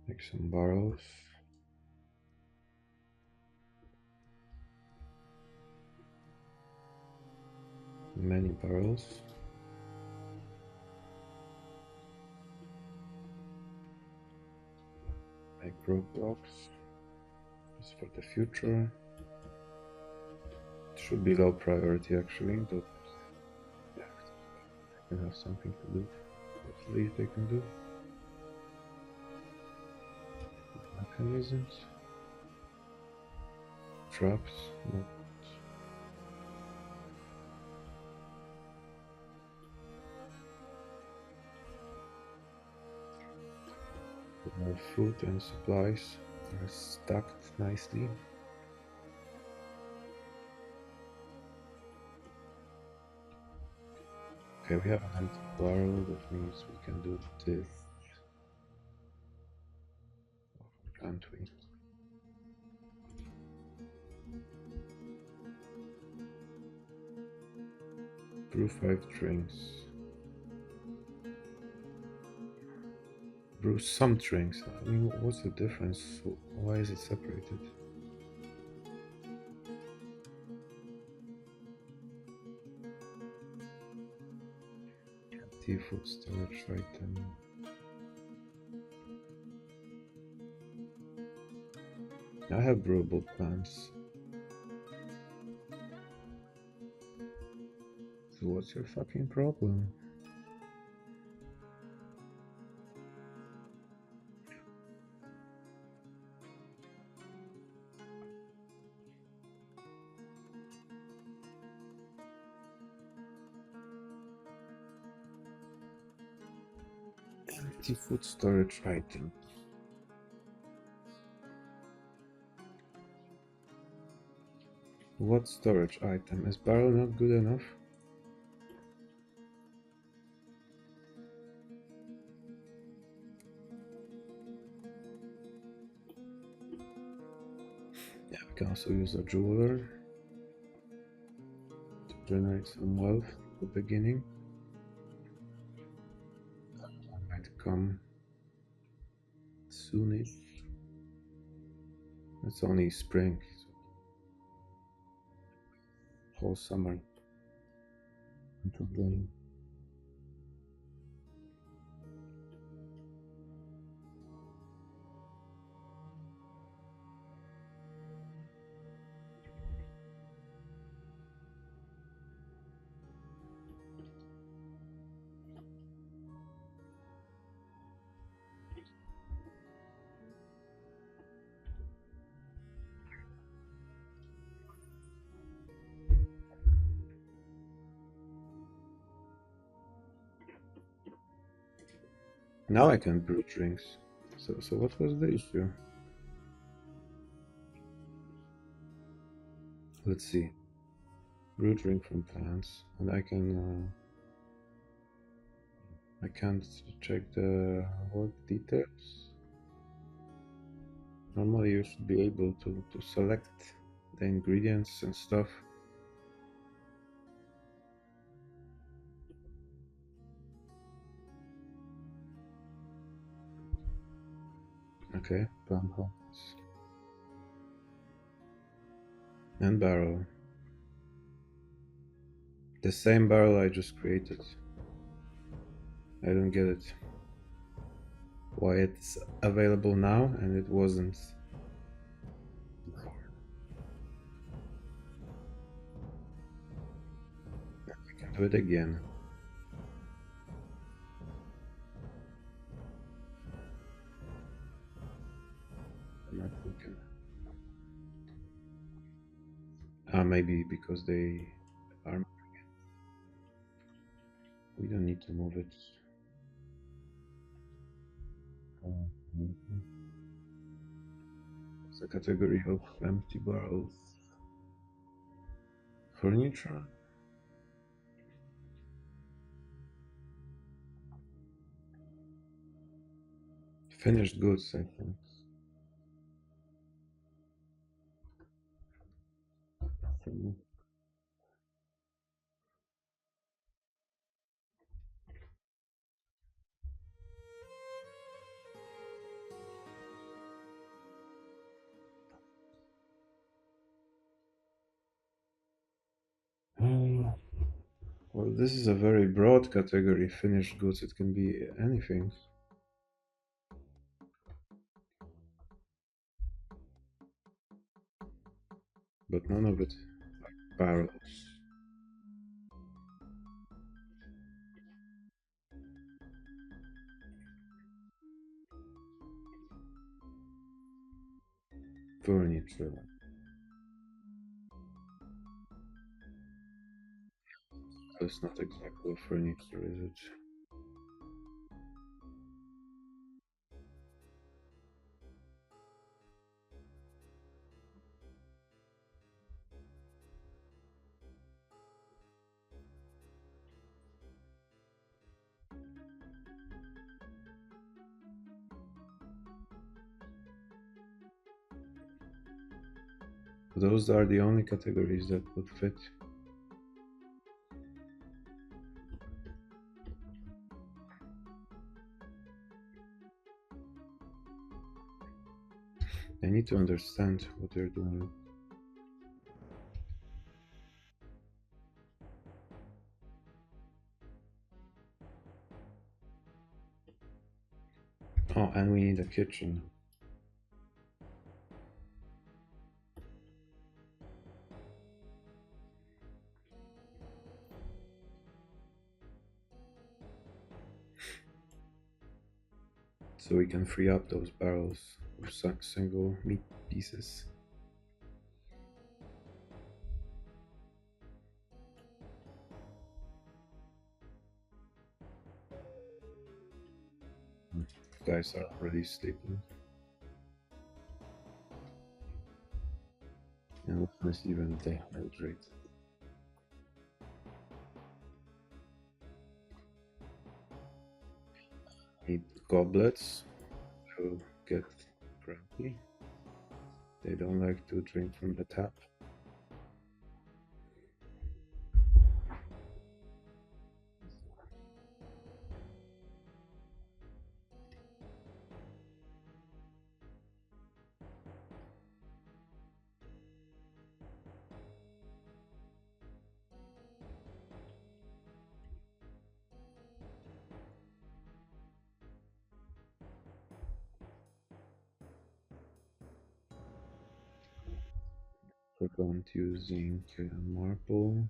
Make some barrels. Many barrels. Make roadblocks. This for the future. It should be low priority actually, but yeah, they can have something to do. What's the least they can do? Mechanisms. Traps. Not. Our food and supplies are stacked nicely. Okay, we have an empty barrel, that means we can do this. Can't we? Brew 5 drinks. Brew some drinks. I mean, what's the difference? Why is it separated? Empty food storage item. I have brewable plants. So what's your fucking problem? Empty food storage item. What storage item? Is barrel not good enough? Yeah, we can also use a jeweler to generate some wealth at the beginning. That might come soonish. It's only spring, so whole summer until then. Now I can brew drinks. So what was the issue? Let's see. Brew drink from plants, and I can't check the work details. Normally you should be able to select the ingredients and stuff. Okay, plant hops. And barrel. The same barrel I just created. I don't get it. Why it's available now and it wasn't before. We can do it again. Maybe because they are. We don't need to move it. It's a category of empty barrels. Furniture. Finished goods, I think. Well, this is a very broad category, finished goods. It can be anything. But none of it are barrels. Furniture. That's not exactly furniture, is it? Those are the only categories that would fit. I need to understand what they're doing. Oh, and we need a kitchen. So we can free up those barrels with single meat pieces. guys are already sleeping. And one is even dehydrated. Need goblets to get grumpy. They don't like to drink from the tap. Forgot using marble.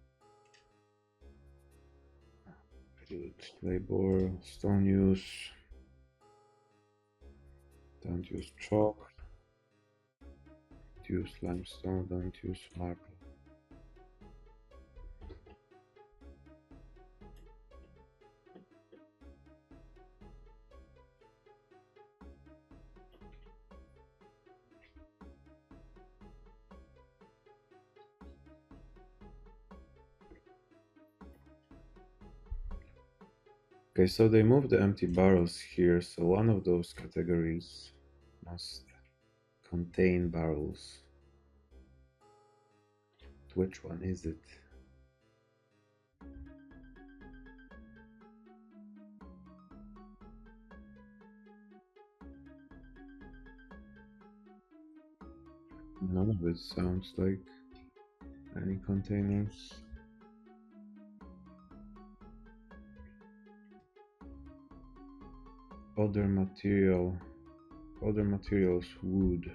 Good labor, stone use. Don't use chalk. Use limestone, don't use marble. Okay, so they moved the empty barrels here, so one of those categories must contain barrels. Which one is it? None of it sounds like any containers. Other materials, wood.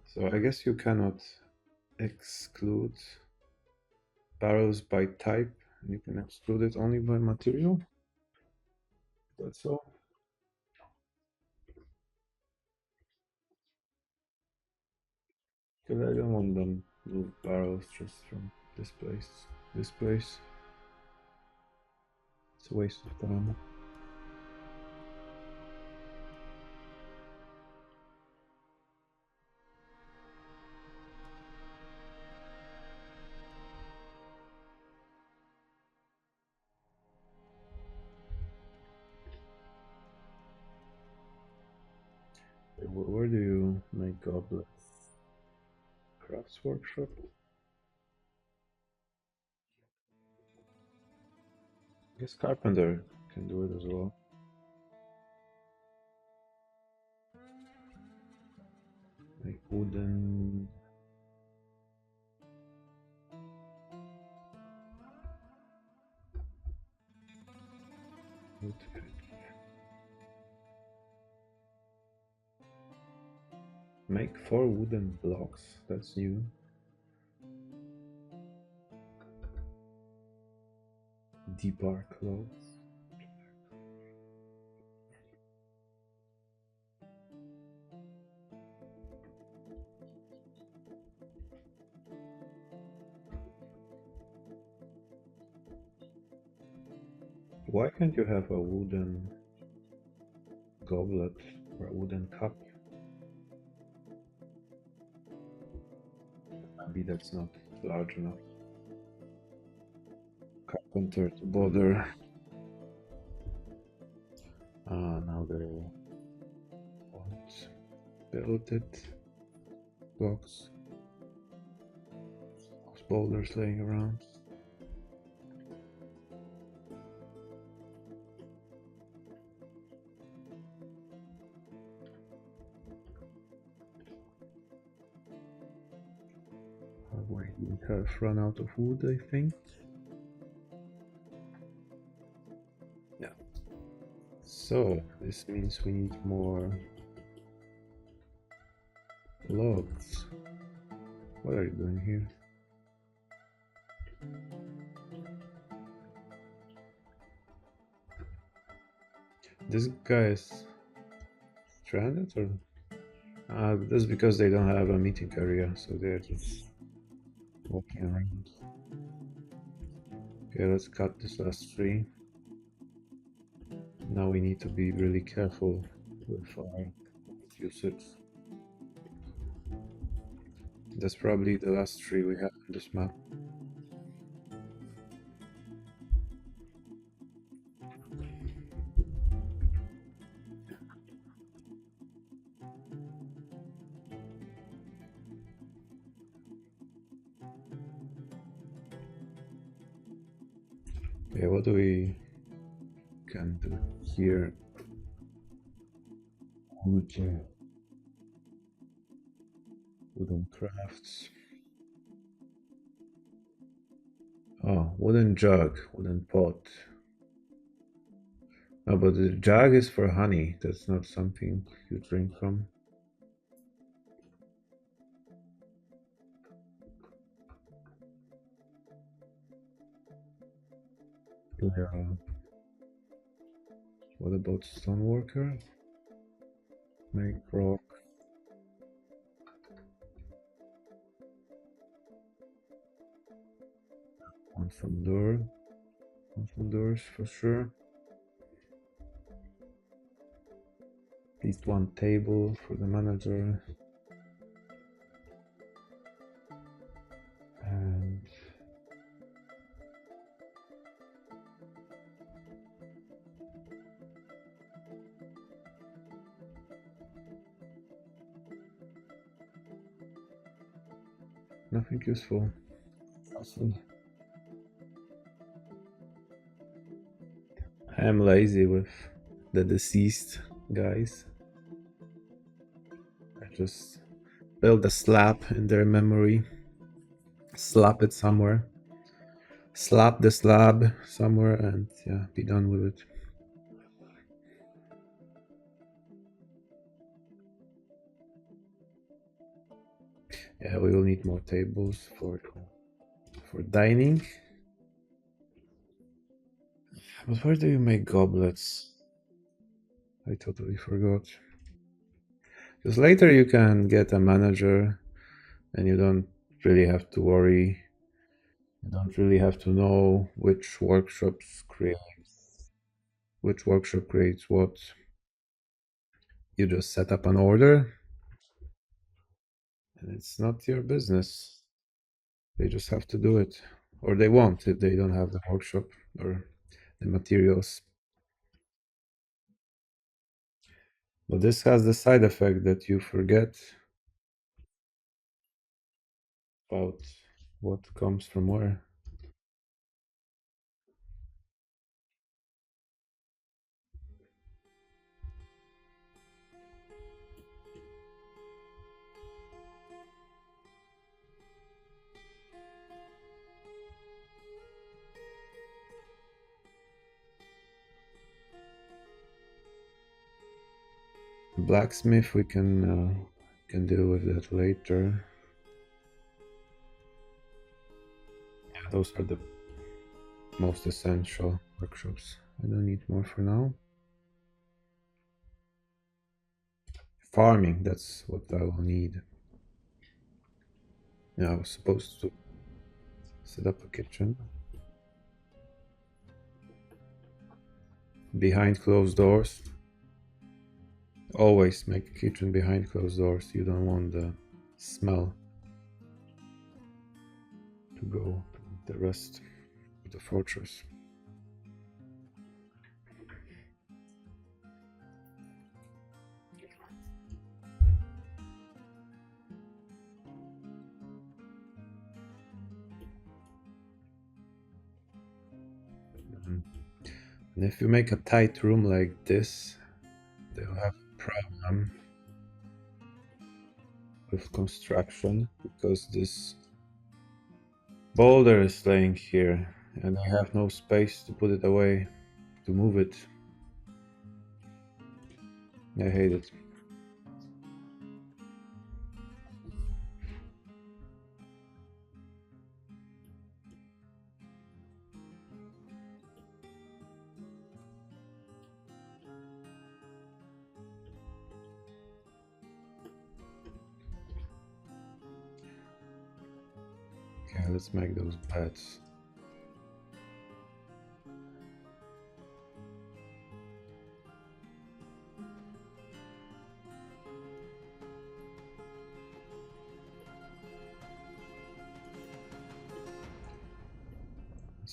So I guess you cannot exclude barrels by type. You can exclude it only by material. That's all. Because I don't want them move barrels just from this place. This place. It's a waste of time. Where do you make goblets? Crafts workshop? I guess carpenter can do it as well. Like wooden. Wood. Make 4 wooden blocks. That's new. Debark clothes. Why can't you have a wooden goblet or a wooden cup? Maybe that's not large enough. Carpenter to bother. Now they won't build it. Blocks. Those boulders laying around. Wait, we have run out of wood, I think. Yeah. So, this means we need more logs. What are you doing here? This guy is stranded, or? That's because they don't have a meeting area, so they're just walking around. Okay, let's cut this last tree. Now we need to be really careful with our usage. That's probably the last tree we have on this map. Okay, what do we can do here? Wooden crafts. Oh, wooden jug, wooden pot. No, but the jug is for honey. That's not something you drink from. Yeah. What about stoneworker? Make rock. One from door. One from doors for sure. At least one table for the manager. And nothing useful. Awesome. I am lazy with the deceased guys. I just build a slab in their memory, slap it somewhere, slap the slab somewhere, and yeah, be done with it. Yeah, we will need more tables for dining. But where do you make goblets? I totally forgot. Because later you can get a manager and you don't really have to worry. You don't really have to know which workshop creates what. You just set up an order and it's not your business. They just have to do it. Or they won't if they don't have the workshop or the materials. But this has the side effect that you forget about what comes from where. Blacksmith, we can deal with that later. Yeah, those are the most essential workshops. I don't need more for now. Farming, that's what I will need. Yeah, I was supposed to set up a kitchen behind closed doors. Always make a kitchen behind closed doors. You don't want the smell to go to the rest of the fortress. And if you make a tight room like this, they'll have a problem with construction because this boulder is laying here and I have no space to put it away, to move it. I hate it. Okay, let's make those beds.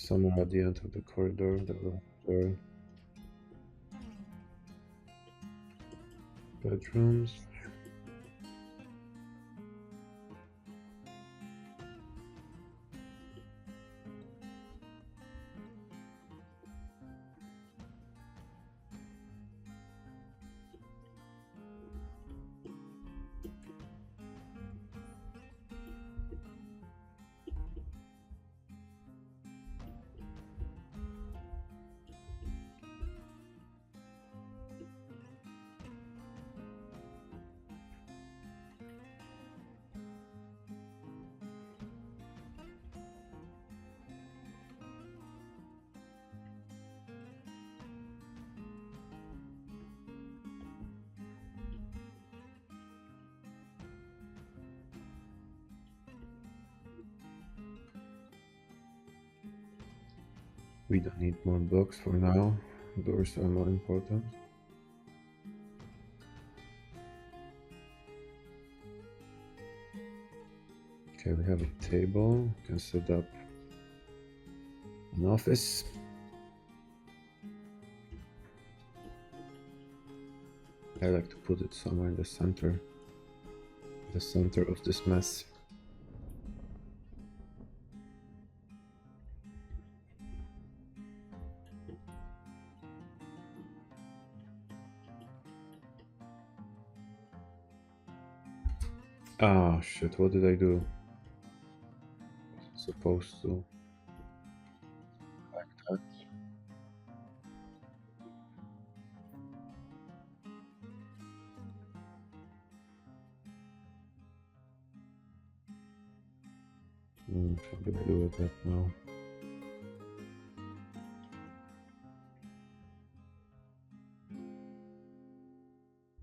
somewhere at the end of the corridor that will turn. Bedrooms. We don't need more blocks for now. Doors are more important. Okay, we have a table. We can set up an office. I like to put it somewhere in the center of this mess. Ah, shit, what did I do? Supposed to. Like that. How do I do with that now?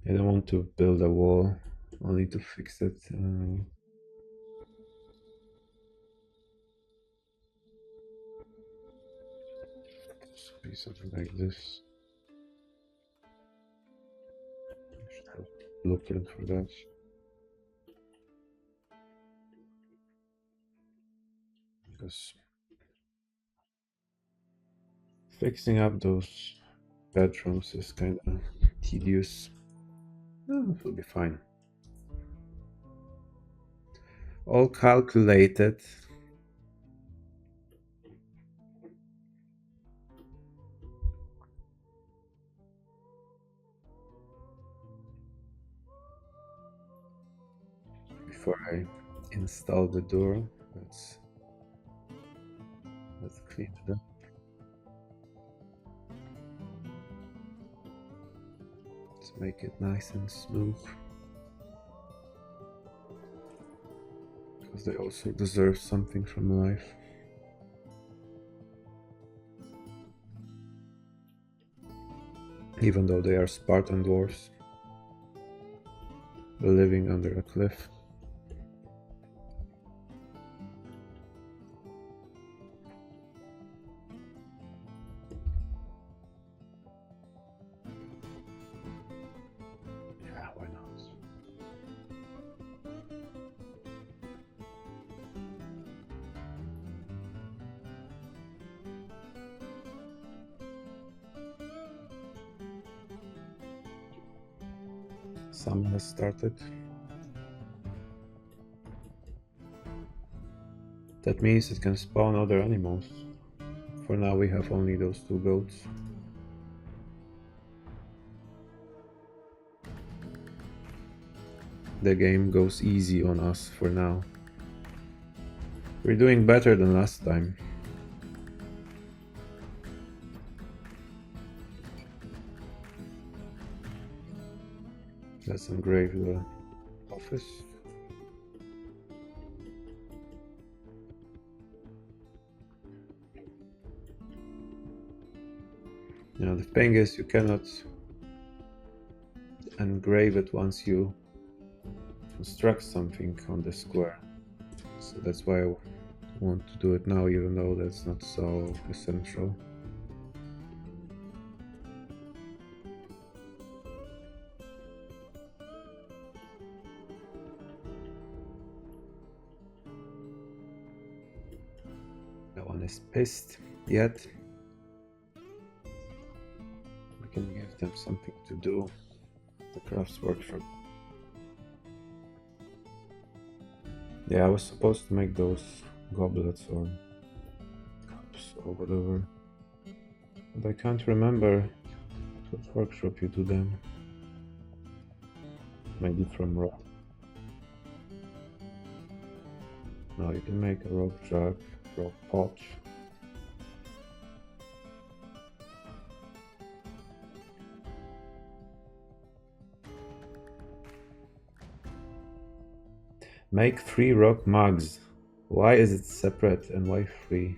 I don't want to build a wall, only to fix it. Be something like this. I should have a blueprint for that. Because fixing up those bedrooms is kind of tedious. No, it will be fine. All calculated. Before I install the door, let's clean it up. Let's make it nice and smooth. Because they also deserve something from life. Even though they are Spartan dwarves living under a cliff. Yeah, why not? Summer has started. That means it can spawn other animals. For now we have only those two goats. The game goes easy on us for now. We're doing better than last time. Let's engrave the office. Now the thing is, you cannot engrave it once you construct something on the square. So that's why I want to do it now, even though that's not so essential. No one is pissed. yet. We can give them something to do. The crafts workshop. Yeah, I was supposed to make those goblets or cups or whatever, but I can't remember what workshop you do them. Maybe from rock. No, you can make a rock jug, rock pot. Make 3 rock mugs. Why is it separate and why 3?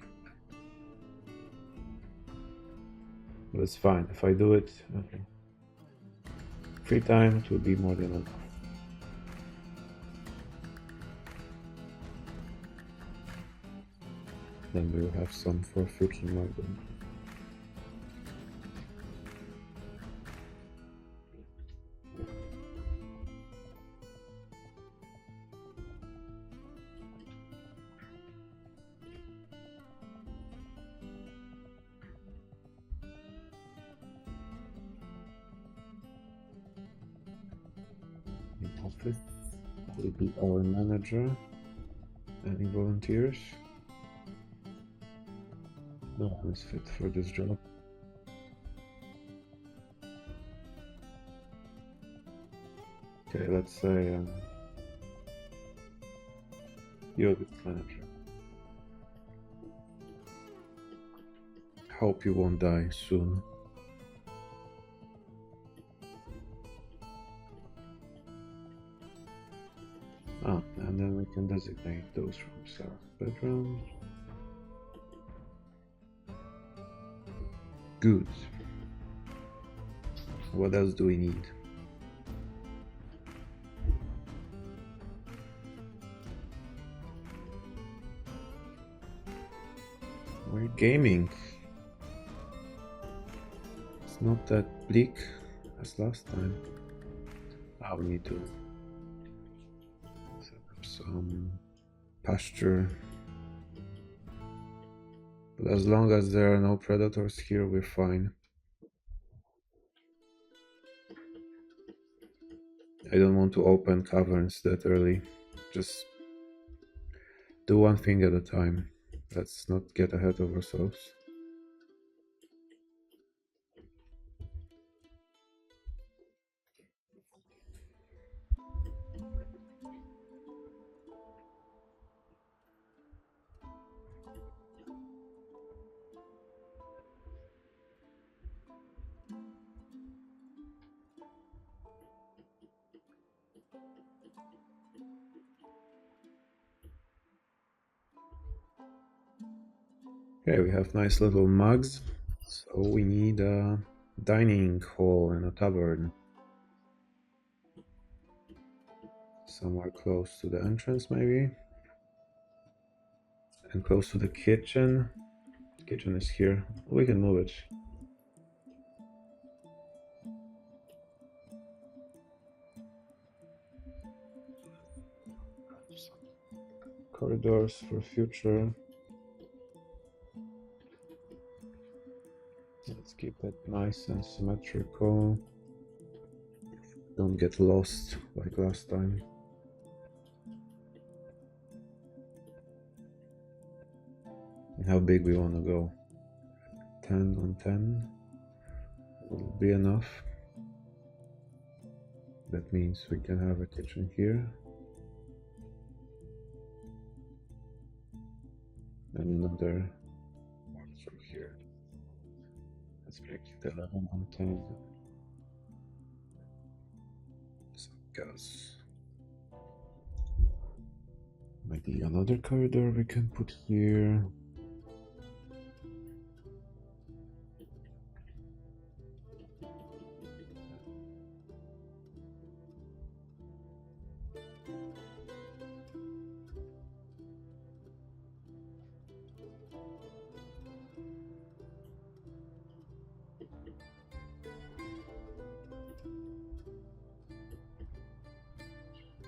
But it's fine. If I do it 3 times, it will be more than enough. Then we'll have some for future wagon. Office will be our manager. Any volunteers? No one is fit for this job. Okay, let's say you're the manager. Hope you won't die soon. And then we can designate those rooms as bedrooms. Good. What else do we need? We're gaming. It's not that bleak as last time. We need to set up some pasture. But as long as there are no predators here, we're fine. I don't want to open caverns that early. Just do one thing at a time. Let's not get ahead of ourselves. Okay, we have nice little mugs. So we need a dining hall and a tavern. Somewhere close to the entrance, maybe. And close to the kitchen. The kitchen is here. We can move it. Corridors for future. Let's keep it nice and symmetrical. Don't get lost like last time. And how big we want to go? 10 on 10 will be enough. That means we can have a kitchen here. And another one from here. Let's make it 11 on 10. Some gas. Maybe another corridor we can put here.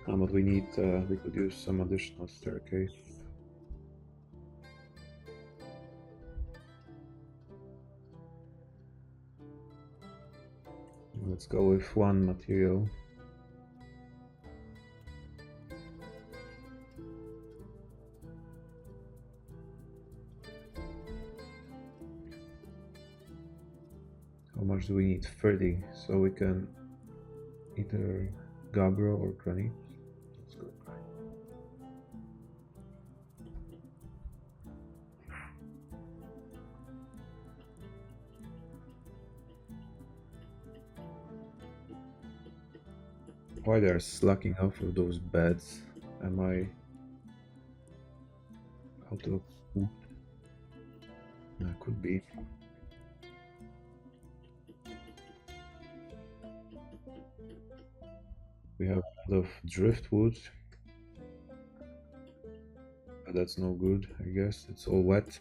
But we need, we could use some additional staircase. let's go with one material. How much do we need? 30, so we can either Gabbro or granite. Let's go granite. Why they're slacking off of those beds? Am I out of food? That could be. We have a lot of driftwood, but that's no good, I guess. It's all wet.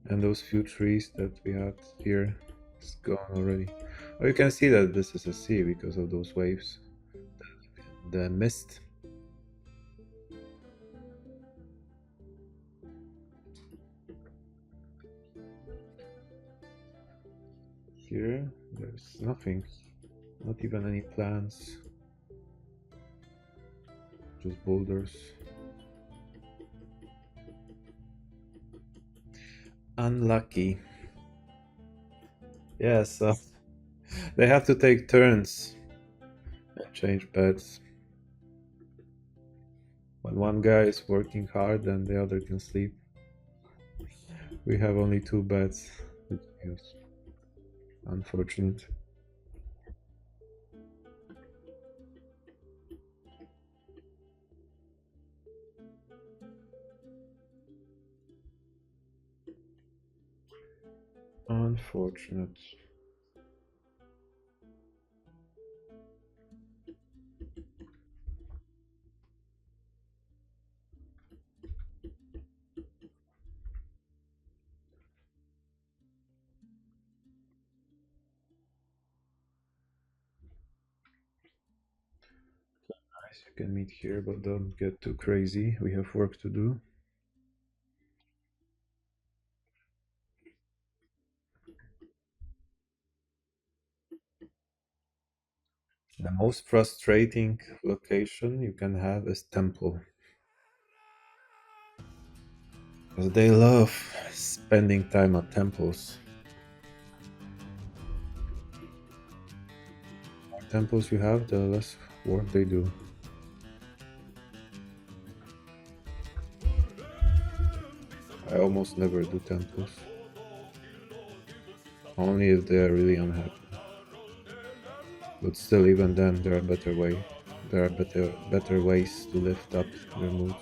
And those few trees that we had here is gone already. Oh, you can see that this is a sea because of those waves. The mist. Here, there's nothing. Not even any plants. Just boulders. Unlucky. Yeah, so they have to take turns and change beds. When one guy is working hard, then the other can sleep. We have only 2 beds, which is unfortunate. Unfortunate. Nice, you can meet here, but don't get too crazy. We have work to do. The most frustrating location you can have is temple. Because they love spending time at temples. The more temples you have, the less work they do. I almost never do temples. Only if they are really unhappy. But still, even then, there are better ways to lift up their mood.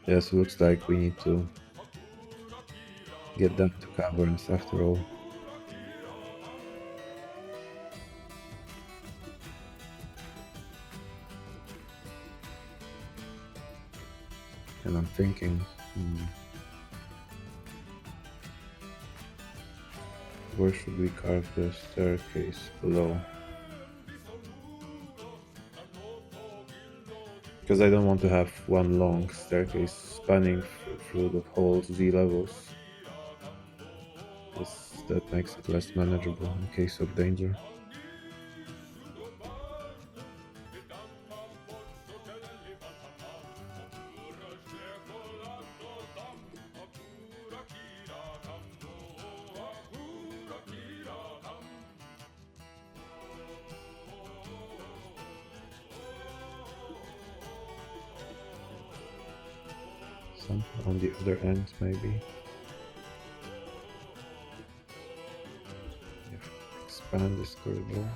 Yes, looks like we need to get them to caverns after all. And I'm thinking, where should we carve the staircase below? Because I don't want to have one long staircase spanning through the whole Z levels. That makes it less manageable in case of danger. Something on the other end, maybe. Expand this corridor.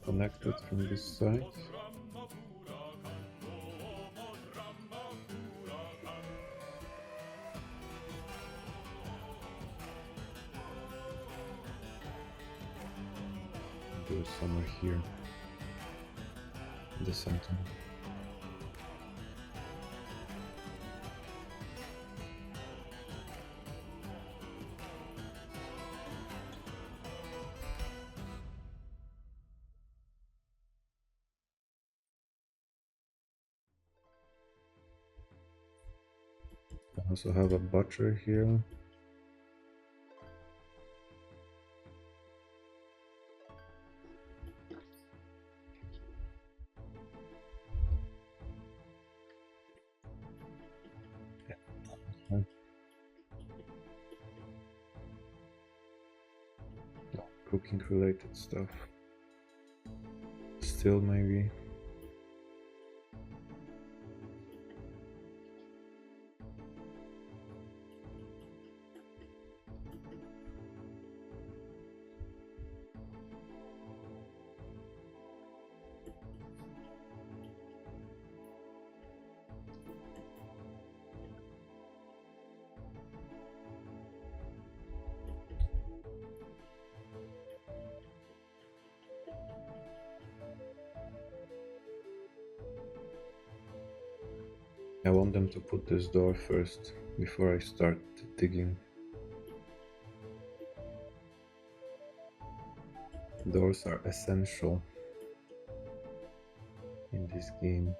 Connected from this side. do it somewhere here in the center. I also have a butcher here. Cooking related stuff. Still maybe. I want them to put this door first before I start digging. Doors are essential in this game.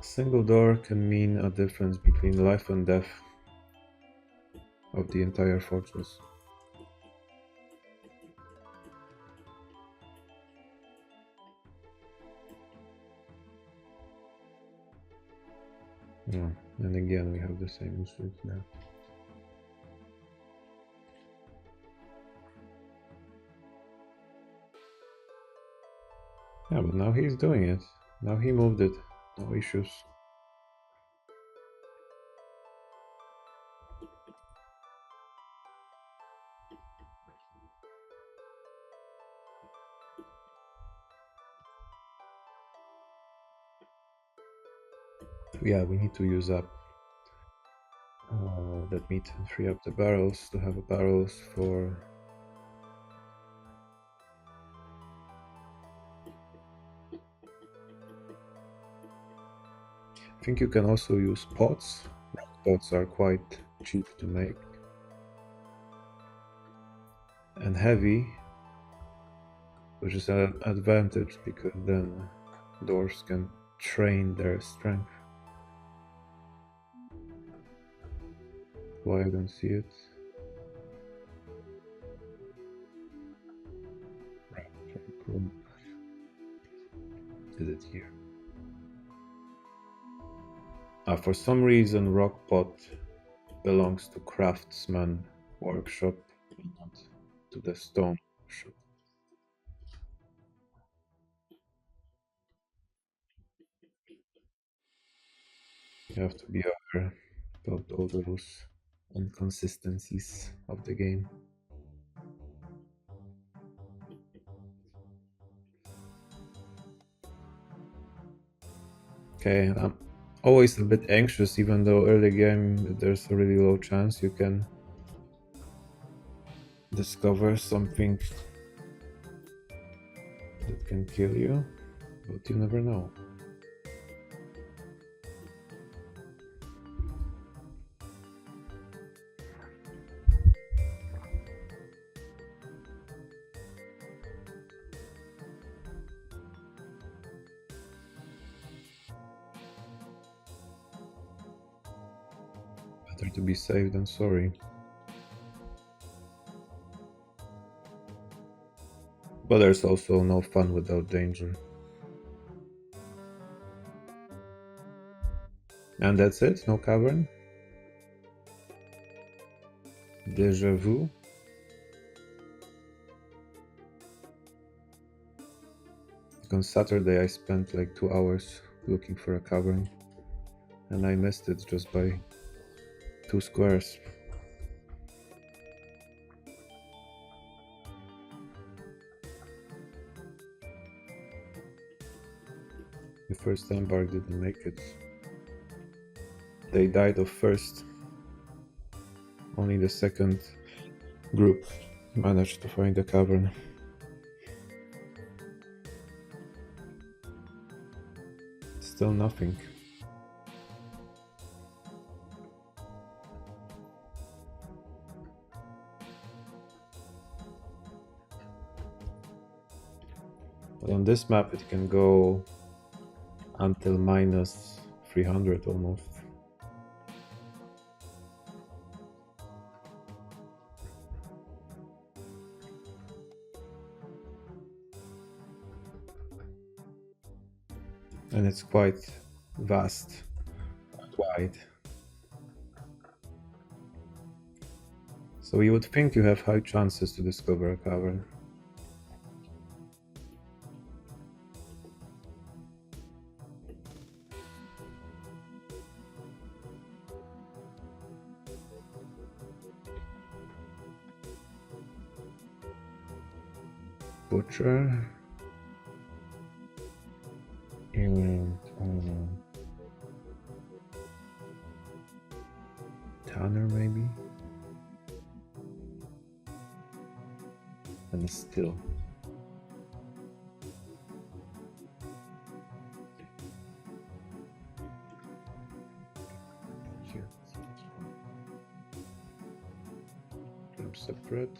A single door can mean a difference between life and death of the entire fortress. Oh, and again we have the same issues now. Yeah, but now he's doing it. Now he moved it. No issues. Yeah, we need to use up that meat and free up the barrels to have barrels for I think you can also use pots. Pots are quite cheap to make. And heavy, which is an advantage because then dwarves can train their strength. Why I don't see it? Right, cool. Is it here? For some reason, rock pot belongs to craftsman workshop, not to the stone workshop. You have to be aware about all those inconsistencies of the game. Okay, I'm always a bit anxious, even though early game there's a really low chance you can discover something that can kill you, but you never know. Better to be safe than sorry. But there's also no fun without danger. And that's it? No cavern? Deja vu? On Saturday I spent like 2 hours looking for a cavern, and I missed it just by 2 squares. The first embark didn't make it. They died of thirst Only the second group managed to find a cavern. Still nothing. But on this map it can go until minus 300 almost. And it's quite vast, quite wide. So you would think you have high chances to discover a cavern. Butcher. And I don't know. Tanner maybe? And still. I'm separate.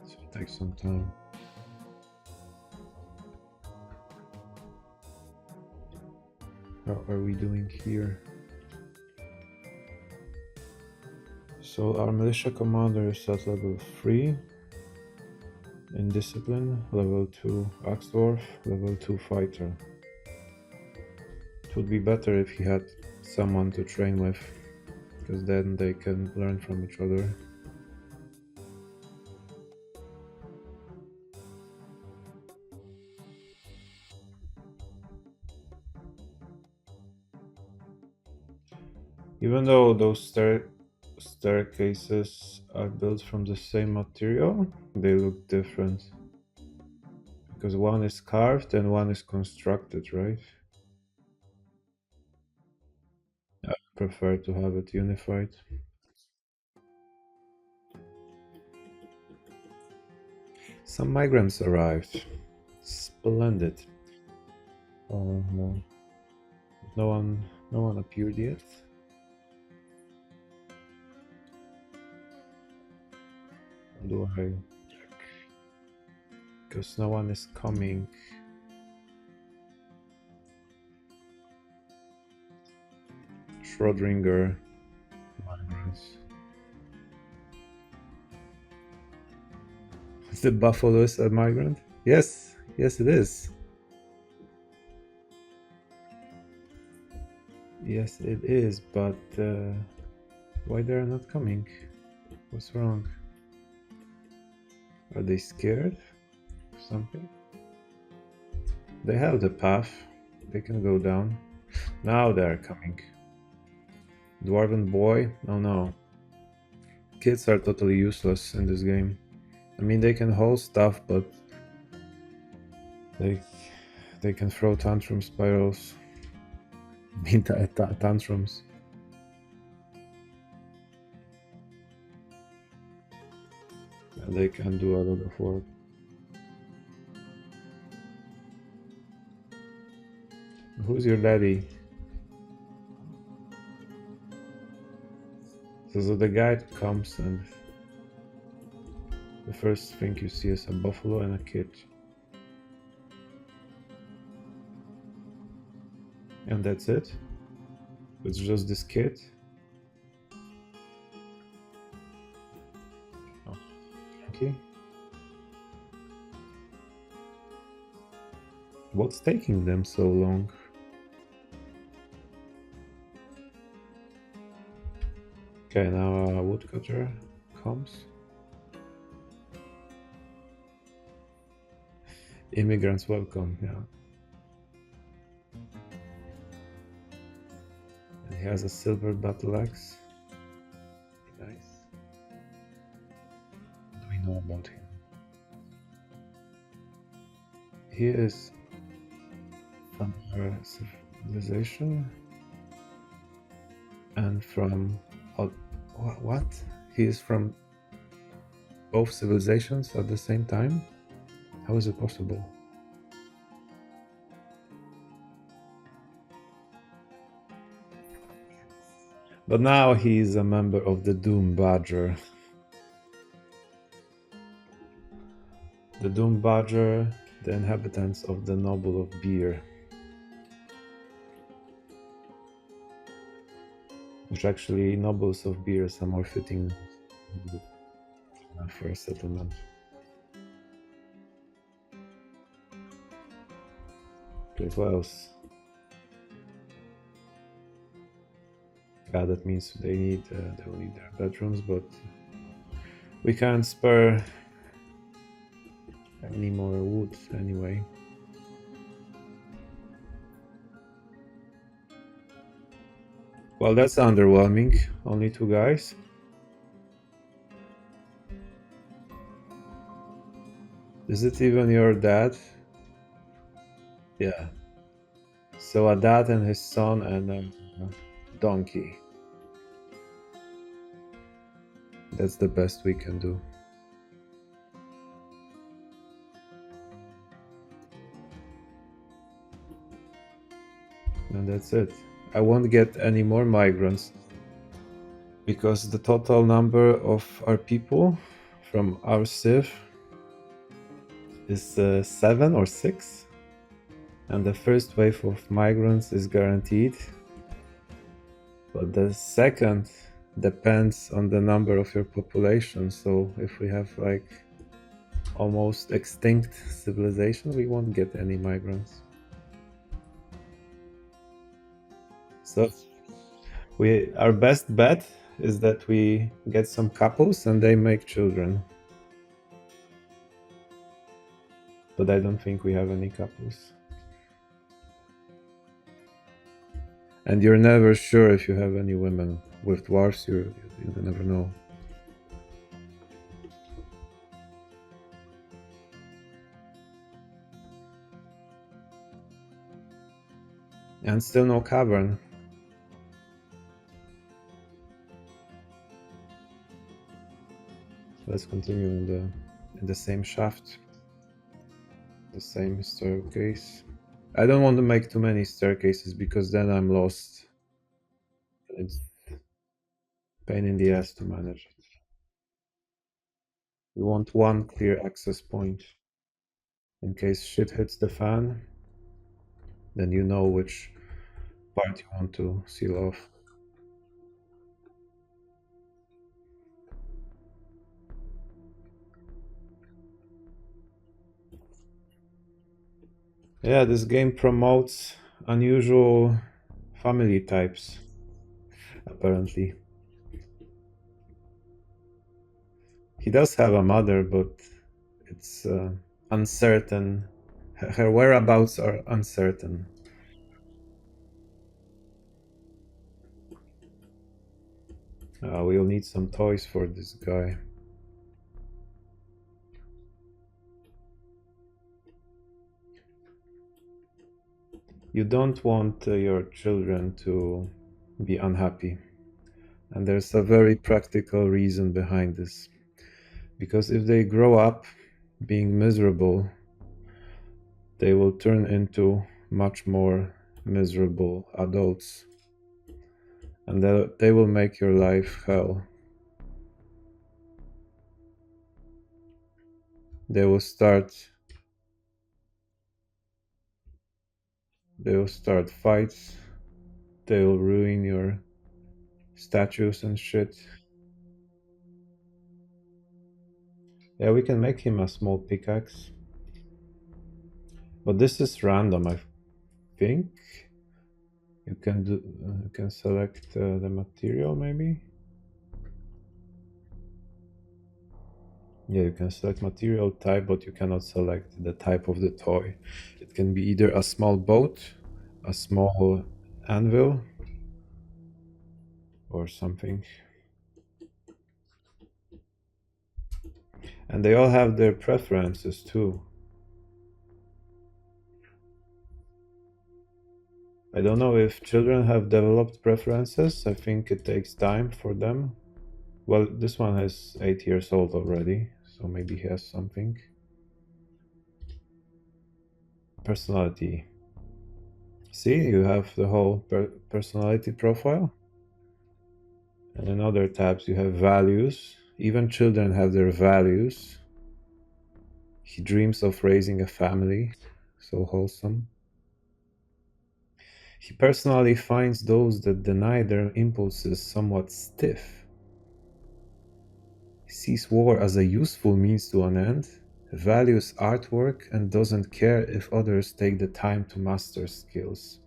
So it takes some time. How are we doing here? So our militia commander is at level 3 in discipline, level 2 axe dwarf, level 2 fighter. It would be better if he had someone to train with, because then they can learn from each other. Even though those staircases are built from the same material, they look different. Because one is carved and one is constructed, right? I prefer to have it unified. Some migrants arrived. Splendid. No. No one appeared yet. How do I check? Because no one is coming. Schrödinger migrants. Is the buffalo a migrant? Yes, yes it is. Yes it is, but why they're not coming? What's wrong? Are they scared of something? They have the path. They can go down. Now they're coming. Dwarven boy? Oh no. Kids are totally useless in this game. I mean, they can hold stuff, but they can throw tantrum spirals. I mean, tantrums. And they can do a lot of work. Who's your daddy? So the guide comes and the first thing you see is a buffalo and a kid. And that's it? It's just this kid? Oh, okay. What's taking them so long? Okay, now a woodcutter comes. Immigrants welcome, yeah. And he has a silver battle axe. Nice. What do we know about him? He is from our civilization and from what? He is from both civilizations at the same time? How is it possible? But now he is a member of the Doom Badger. The Doom Badger, the inhabitants of the Noble of Beer. Which actually, Nobles of Beer is a more fitting for a settlement. Okay, what else? Yeah, that means they will need their bedrooms, but we can't spare any more wood anyway. Well, that's underwhelming. Only 2 guys. Is it even your dad? Yeah. So a dad and his son and a donkey. That's the best we can do. And that's it. I won't get any more migrants because the total number of our people from our civ is 7 or 6, and the first wave of migrants is guaranteed, but the second depends on the number of your population. So if we have like almost extinct civilization, we won't get any migrants. So our best bet is that we get some couples and they make children. But I don't think we have any couples. And you're never sure if you have any women. With dwarves, you never know. And still no cavern. Let's continue in the same shaft. The same staircase. I don't want to make too many staircases because then I'm lost. It's pain in the ass to manage it. We want one clear access point. In case shit hits the fan, then you know which part you want to seal off. Yeah, this game promotes unusual family types, apparently. He does have a mother, but it's uncertain. Her whereabouts are uncertain. We'll need some toys for this guy. You don't want your children to be unhappy. And there's a very practical reason behind this. Because if they grow up being miserable, they will turn into much more miserable adults. And they will make your life hell. They will start fights. They will ruin your statues and shit. Yeah, we can make him a small pickaxe. But this is random, I think. You can select the material maybe. Yeah, you can select material type, but you cannot select the type of the toy. It can be either a small boat, a small anvil, or something. And they all have their preferences too. I don't know if children have developed preferences. I think it takes time for them. Well, this one is 8 years old already, so maybe he has something. Personality. See, you have the whole personality profile. And in other tabs, you have values. Even children have their values. He dreams of raising a family. So wholesome. He personally finds those that deny their impulses somewhat stiff. He sees war as a useful means to an end, values artwork, and doesn't care if others take the time to master skills.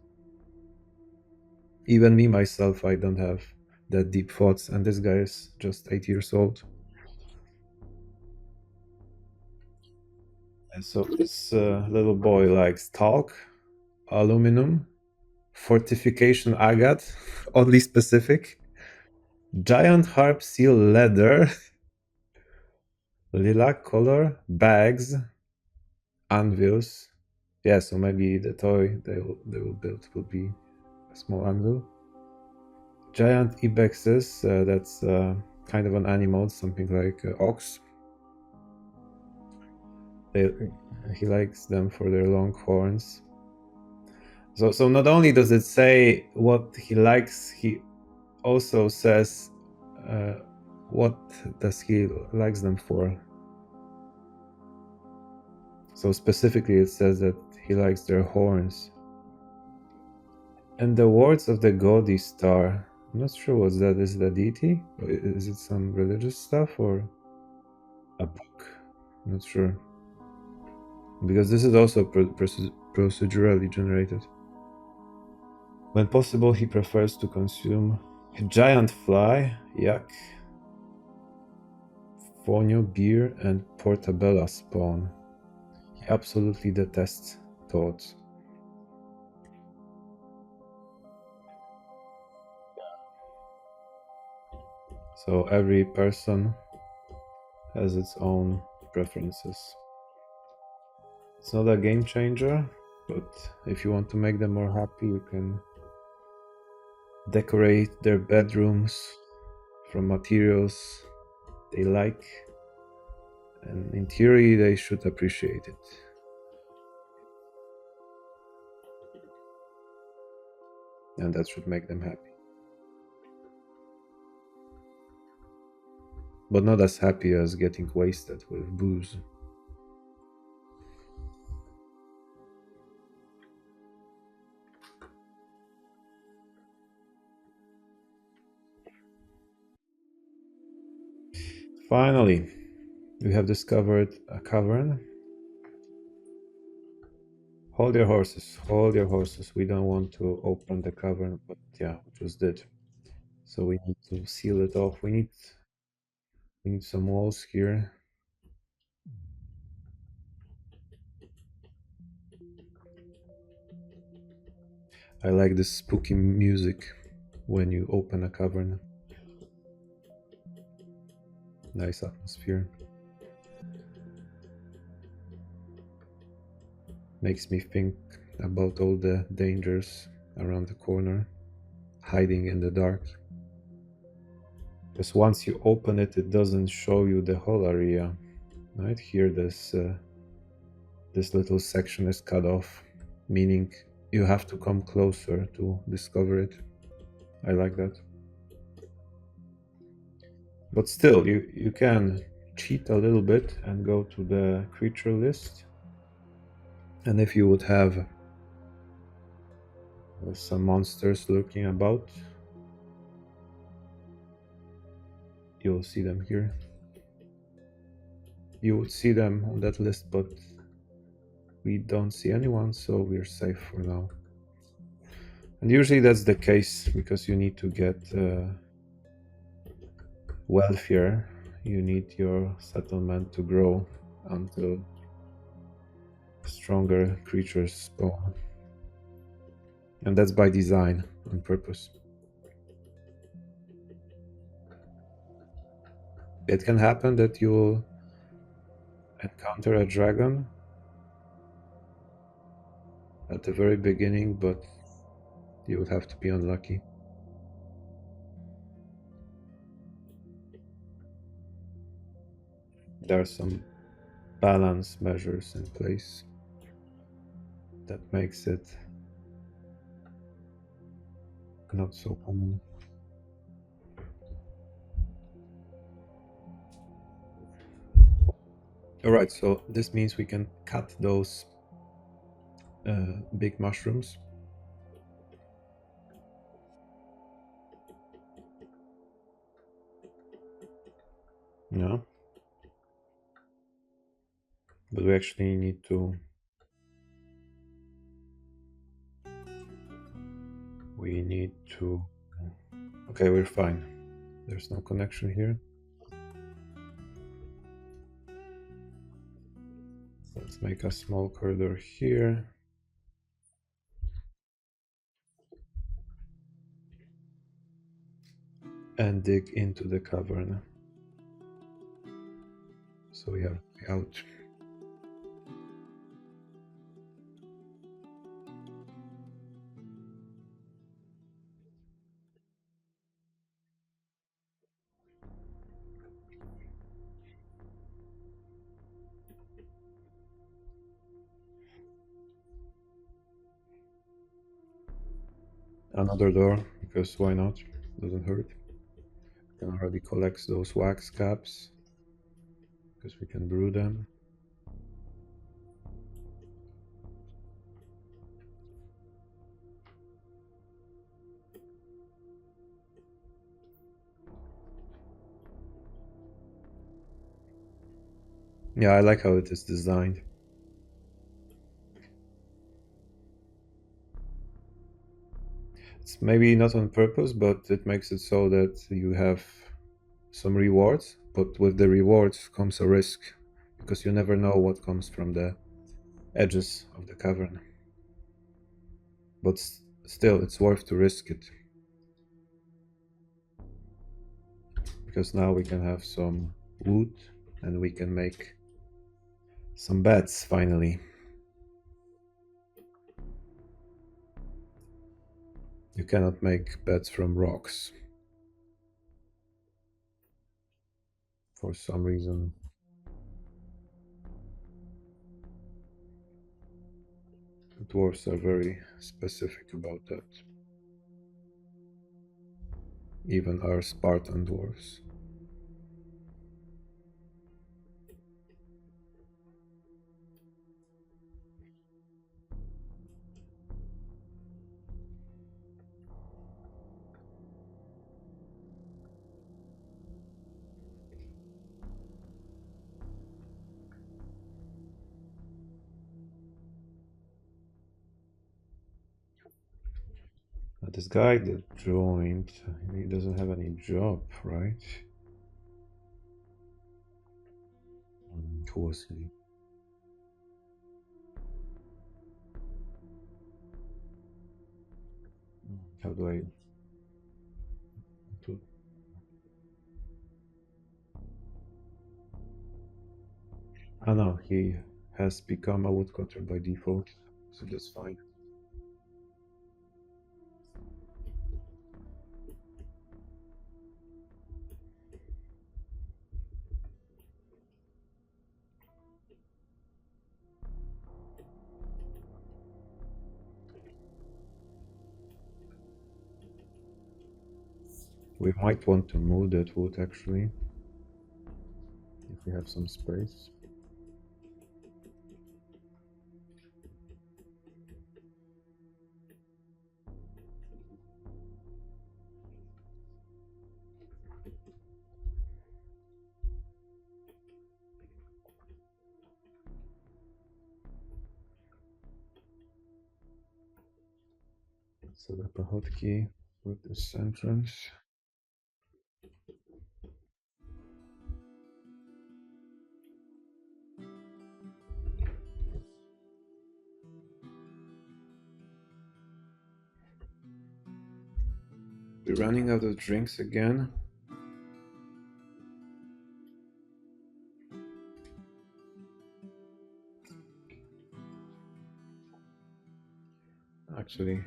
Even me, myself, I don't have that deep thoughts, and this guy is just 8 years old. And so this little boy likes talc, aluminum, fortification agate, oddly specific, giant harp seal leather, lilac color, bags, anvils. Yeah, so maybe the toy they will build will be a small anvil. Giant ibexes, that's kind of an animal, something like ox. He likes them for their long horns. So not only does it say what he likes, he also says what does he likes them for. So specifically it says that he likes their horns. And the words of the Gaudi star, I'm not sure what that is. The deity? Is it some religious stuff or a book? I'm not sure. Because this is also procedurally generated. When possible, he prefers to consume a giant fly, yak, fonio beer, and portabella spawn. He absolutely detests thoughts. So every person has its own preferences. It's not a game changer, but if you want to make them more happy, you can decorate their bedrooms from materials they like, and in theory they should appreciate it. And that should make them happy. But not as happy as getting wasted with booze. Finally, we have discovered a cavern. Hold your horses, hold your horses. We don't want to open the cavern, but yeah, we just did. So we need to seal it off. We need some walls here. I like this spooky music when you open a cavern. Nice atmosphere. Makes me think about all the dangers around the corner, hiding in the dark. Because once you open it, it doesn't show you the whole area. Right here, this little section is cut off, meaning you have to come closer to discover it. I like that. But still, you can cheat a little bit and go to the creature list. And if you would have some monsters lurking about, you'll see them here. You would see them on that list, but we don't see anyone, so we're safe for now. And usually that's the case because you need to get wealthier. you need your settlement to grow until stronger creatures spawn. And that's by design, on purpose. It can happen that you will encounter a dragon at the very beginning, but you would have to be unlucky. There are some balance measures in place that makes it not so common. Alright, so this means we can cut those big mushrooms. Yeah. But we actually need to... We need to... Okay, we're fine. There's no connection here. Let's make a small corridor here. And dig into the cavern. So we have out. Another door, because why not? Doesn't hurt. We can already collect those wax caps, because we can brew them. Yeah, I like how it is designed. It's maybe not on purpose, but it makes it so that you have some rewards, but with the rewards comes a risk, because you never know what comes from the edges of the cavern. But still, it's worth to risk it. Because now we can have some wood, and we can make some beds, finally. You cannot make beds from rocks. For some reason. The dwarves are very specific about that. Even our Spartan dwarves. This guy that joined, he doesn't have any job, right? Who was he? How do I... Ah no, he has become a woodcutter by default, so that's fine. We might want to move that wood actually, if we have some space. Set up a hotkey for this entrance. We're running out of drinks again. Actually,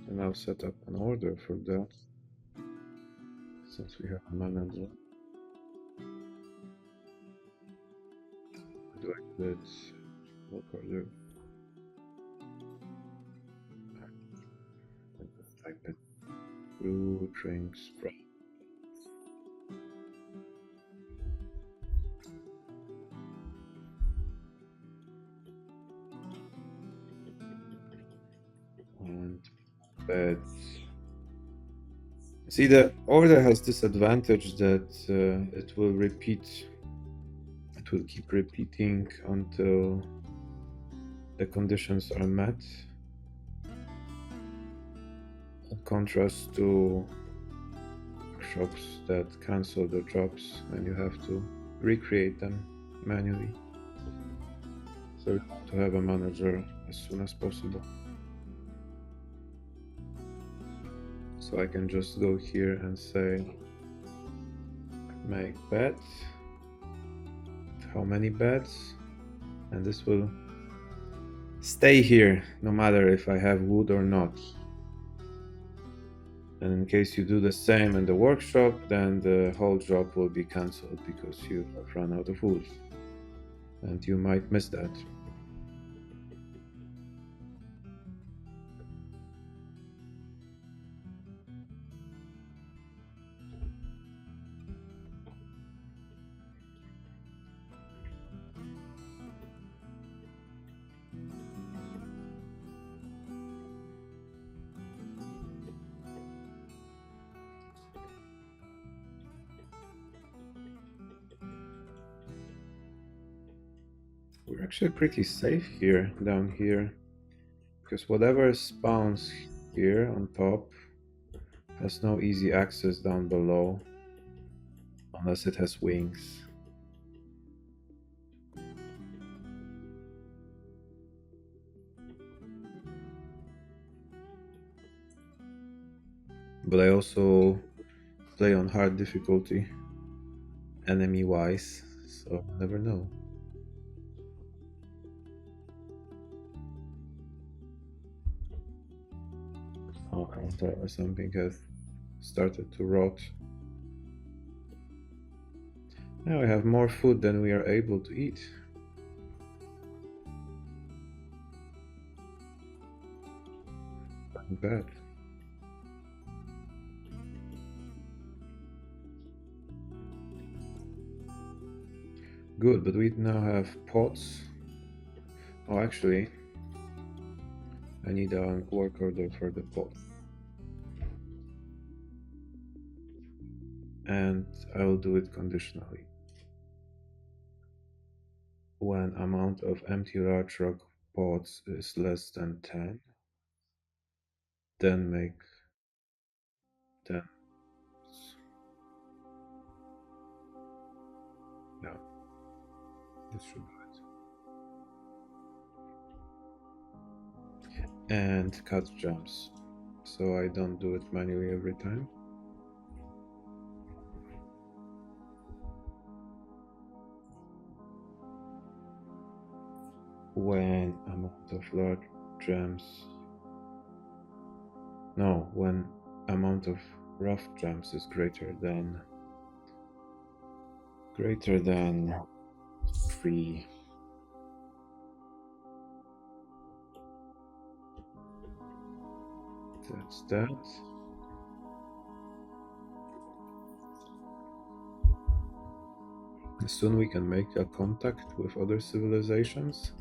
I now set up an order for that, since we have a manager. Do I do it? Work order. Just type it. Brew drinks from. And beds. See, the order has this advantage that it will repeat. It will keep repeating until the conditions are met. In contrast to shops that cancel the drops and you have to recreate them manually. So we want to have a manager as soon as possible. So I can just go here and say make bed. How many beds? And this will stay here no matter if I have wood or not. And in case you do the same in the workshop, then the whole job will be cancelled because you have run out of wood. And you might miss that. We're actually pretty safe here, down here, because whatever spawns here on top has no easy access down below, unless it has wings. But I also play on hard difficulty, enemy-wise, so I never know. Oh, counter or something has started to rot. Now we have more food than we are able to eat. Not bad. Good, but we now have pots. Oh, actually, I need a work order for the pot. And I will do it conditionally. When amount of empty large rock pots is less than 10, then make 10. Yeah, this should do it. And cut jumps, so I don't do it manually every time. When amount of large gems, no, when amount of rough gems is greater than 3. That's that. Soon we can make a contact with other civilizations,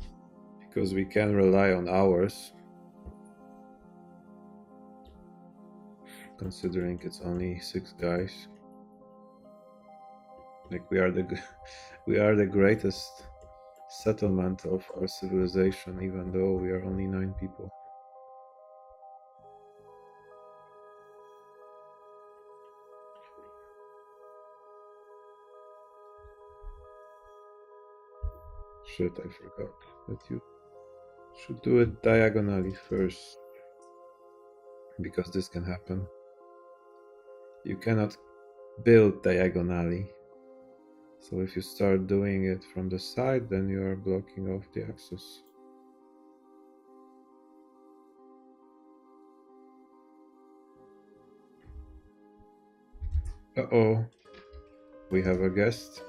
because we can rely on ours, considering it's only 6 guys. Like we are the greatest settlement of our civilization, even though we are only 9 people. Shit, I forgot that you should do it diagonally first, because this can happen. You cannot build diagonally. So if you start doing it from the side, then you are blocking off the axis. Uh-oh. We have a guest.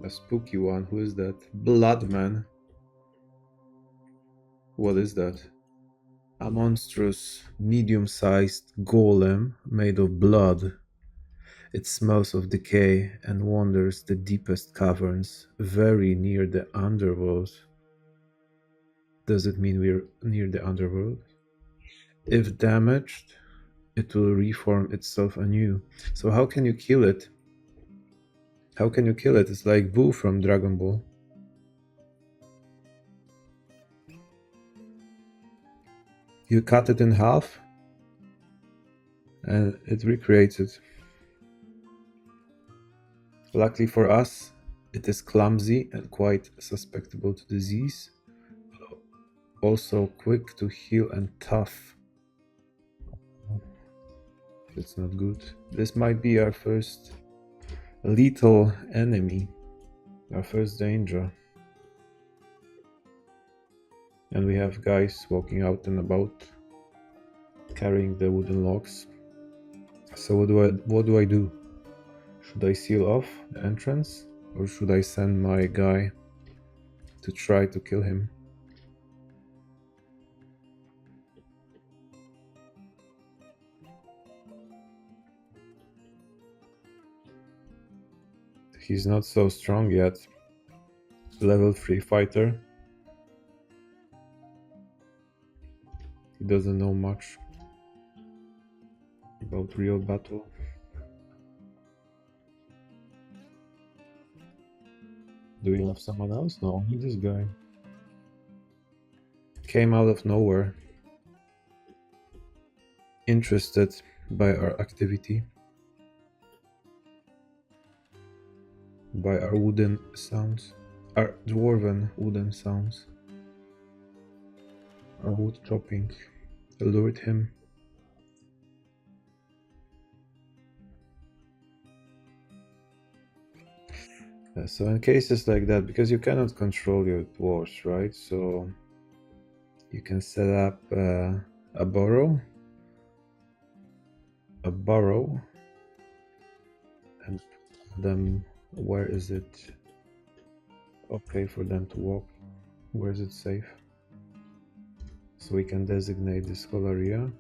A spooky one. Who is that? Bloodman. What is that? A monstrous, medium-sized golem made of blood. It smells of decay and wanders the deepest caverns, very near the underworld. Does it mean we're near the underworld? If damaged, it will reform itself anew. So how can you kill it? How can you kill it? It's like Boo from Dragon Ball. You cut it in half and it recreates it. Luckily for us, it is clumsy and quite susceptible to disease. Also quick to heal and tough. That's not good. This might be our first lethal enemy. Our first danger. And we have guys walking out and about, carrying the wooden logs. So what do I do? Should I seal off the entrance? Or should I send my guy to try to kill him? He's not so strong yet. Level 3 fighter. He doesn't know much about real battle. Do we have someone else? No, only this guy. Came out of nowhere. Interested by our activity. By our wooden sounds. Our dwarven wooden sounds. Our wood chopping allured him. So in cases like that, because you cannot control your dwarves, right? So you can set up a burrow, and them. Where is it okay for them to walk? Where is it safe? So we can designate this whole area.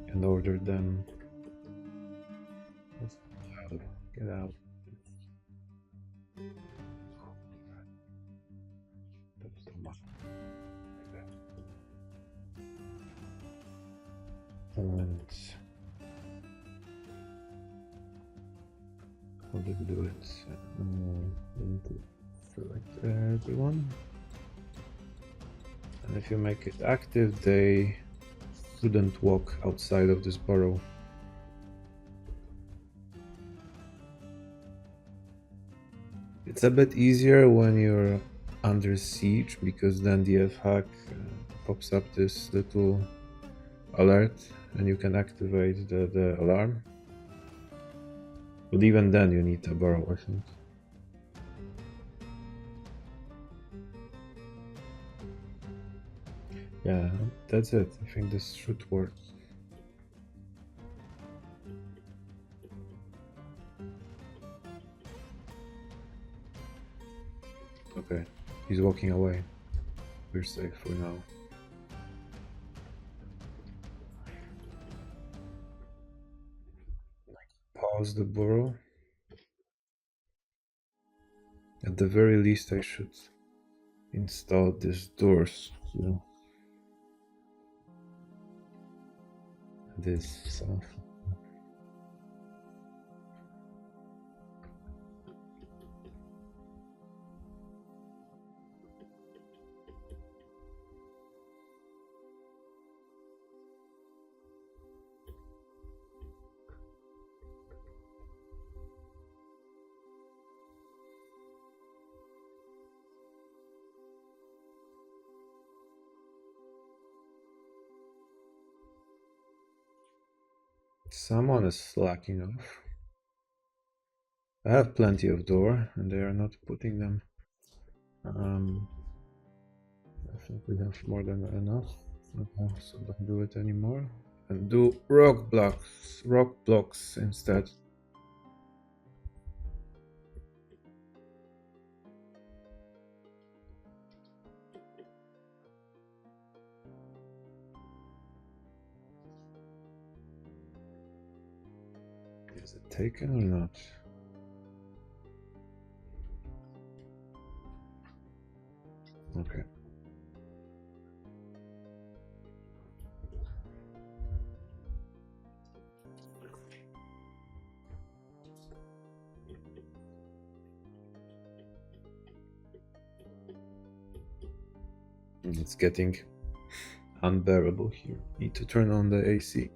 And order them. Get out. That's too much. And how do we do it? We need to select everyone. And if you make it active, they shouldn't walk outside of this burrow. It's a bit easier when you're under siege, because then the FHAC pops up this little alert and you can activate the alarm. But even then you need a burrow, I think. Yeah, that's it. I think this should work. Okay, he's walking away. We're safe for now. Pause the burrow. At the very least, I should install these doors here. This stuff. Someone is slacking off. I have plenty of door, and they are not putting them. I think we have more than enough. Okay, so don't do it anymore. And do rock blocks instead. Is it taken or not? Okay. It's getting unbearable here. Need to turn on the AC.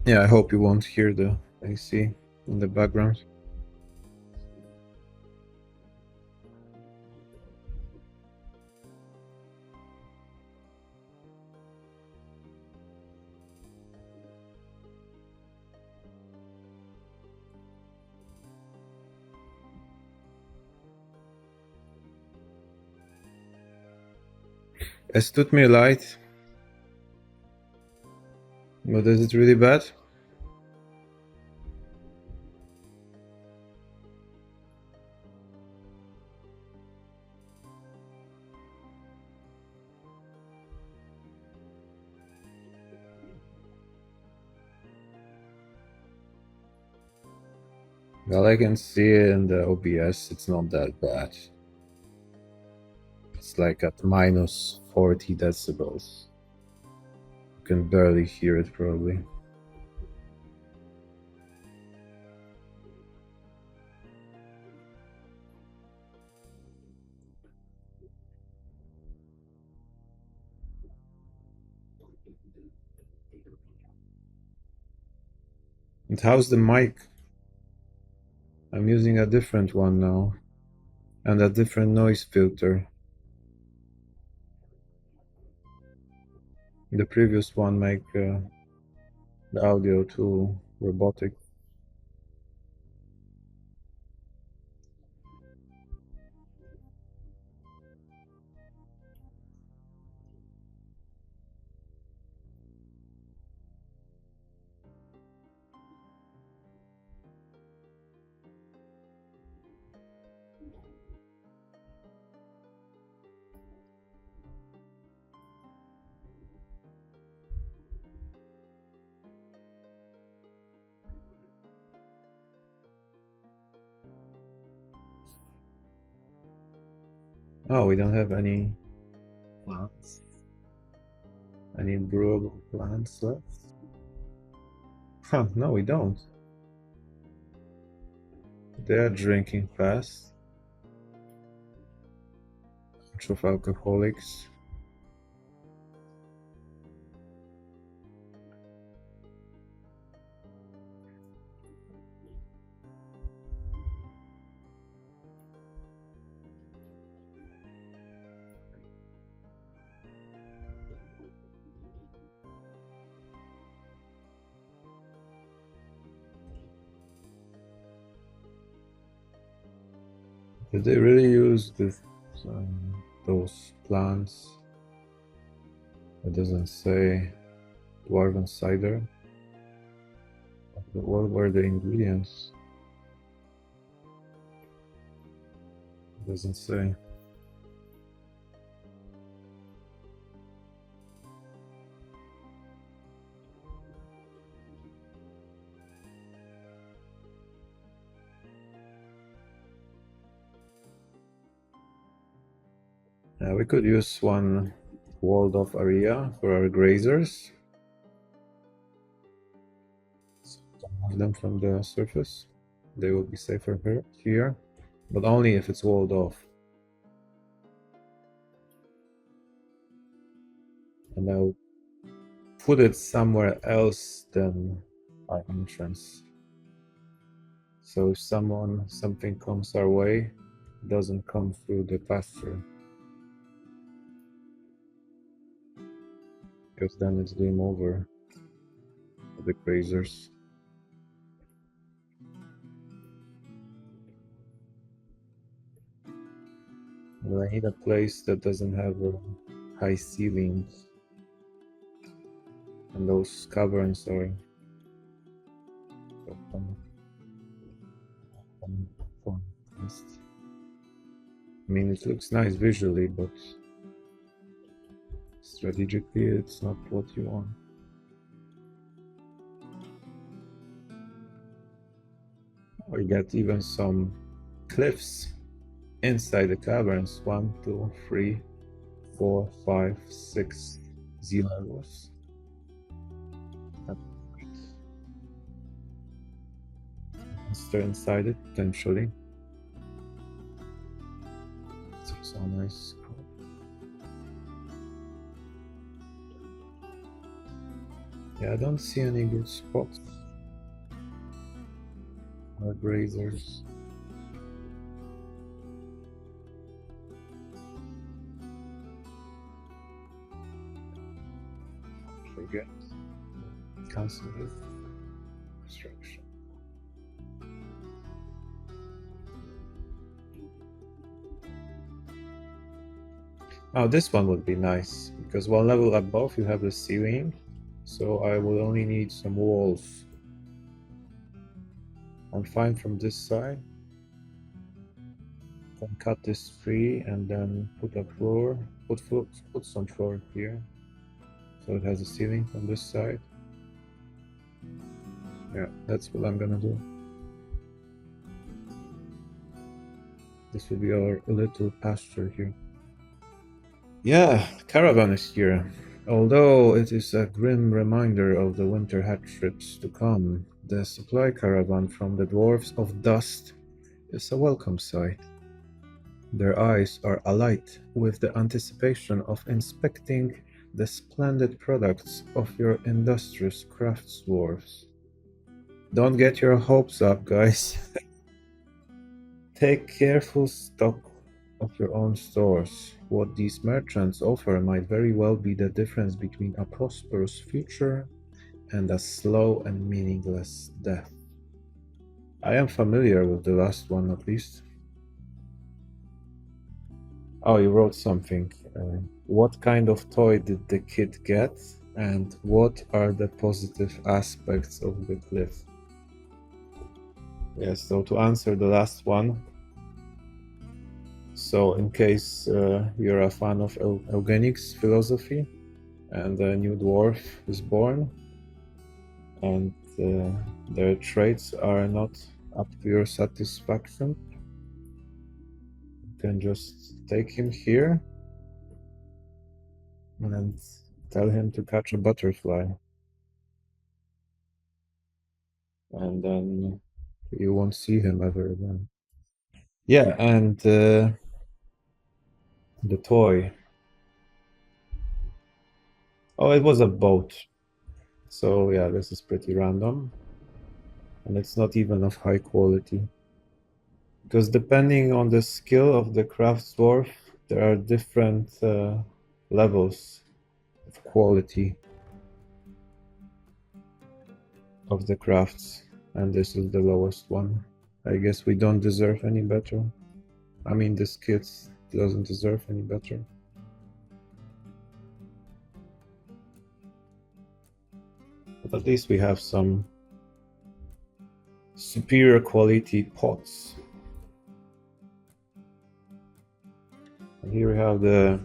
Yeah, I hope you won't hear the AC in the background. Es tut mir leid. But is it really bad? Well, I can see it in the OBS. It's not that bad. It's like at minus 40 decibels. You can barely hear it, probably. And how's the mic? I'm using a different one now. And a different noise filter. The previous one make the audio too robotic. Oh, we don't have any plants. Any brewable plants left? Huh, no, we don't. They are drinking fast. Bunch of alcoholics. Did they really use those plants? It doesn't say dwarven cider. But what were the ingredients? It doesn't say. We could use one walled off area for our grazers. So don't have them from the surface. They will be safer here, but only if it's walled off. And I'll put it somewhere else than our entrance. So if something comes our way, it doesn't come through the pasture. Because then it's game over for the grazers. Well, I need a place that doesn't have high ceilings. And those caverns are fun. I mean, it looks nice visually, but strategically, it's not what you want. We get even some cliffs inside the caverns. 1, 2, 3, 4, 5, 6 Z-levels. Monster inside it, potentially. It's so nice. Yeah, I don't see any good spots. Or grazers. Forget. Cancel it. Construction. Oh, this one would be nice, because one level above you have the ceiling, so I will only need some walls. I'm fine from this side. Can cut this tree and then put a floor, put some floor here, so it has a ceiling from this side. Yeah, that's what I'm gonna do. This will be our little pasture here. Yeah, caravan is here. Although it is a grim reminder of the winter hardships to come, the supply caravan from the Dwarves of Dust is a welcome sight. Their eyes are alight with the anticipation of inspecting the splendid products of your industrious crafts dwarves. Don't get your hopes up, guys. Take careful stock of your own stores. What these merchants offer might very well be the difference between a prosperous future and a slow and meaningless death. I am familiar with the last one, at least. Oh, you wrote something. What kind of toy did the kid get? And what are the positive aspects of the cliff? Yes, so to answer the last one, so in case you're a fan of eugenics philosophy and a new dwarf is born and their traits are not up to your satisfaction, you can just take him here and tell him to catch a butterfly. And then you won't see him ever again. Yeah, and the toy. Oh, it was a boat. So yeah, this is pretty random. And it's not even of high quality. Because depending on the skill of the craft dwarf, there are different levels of quality of the crafts. And this is the lowest one. I guess we don't deserve any better. I mean, this kit doesn't deserve any better. But at least we have some superior quality pots. And here we have the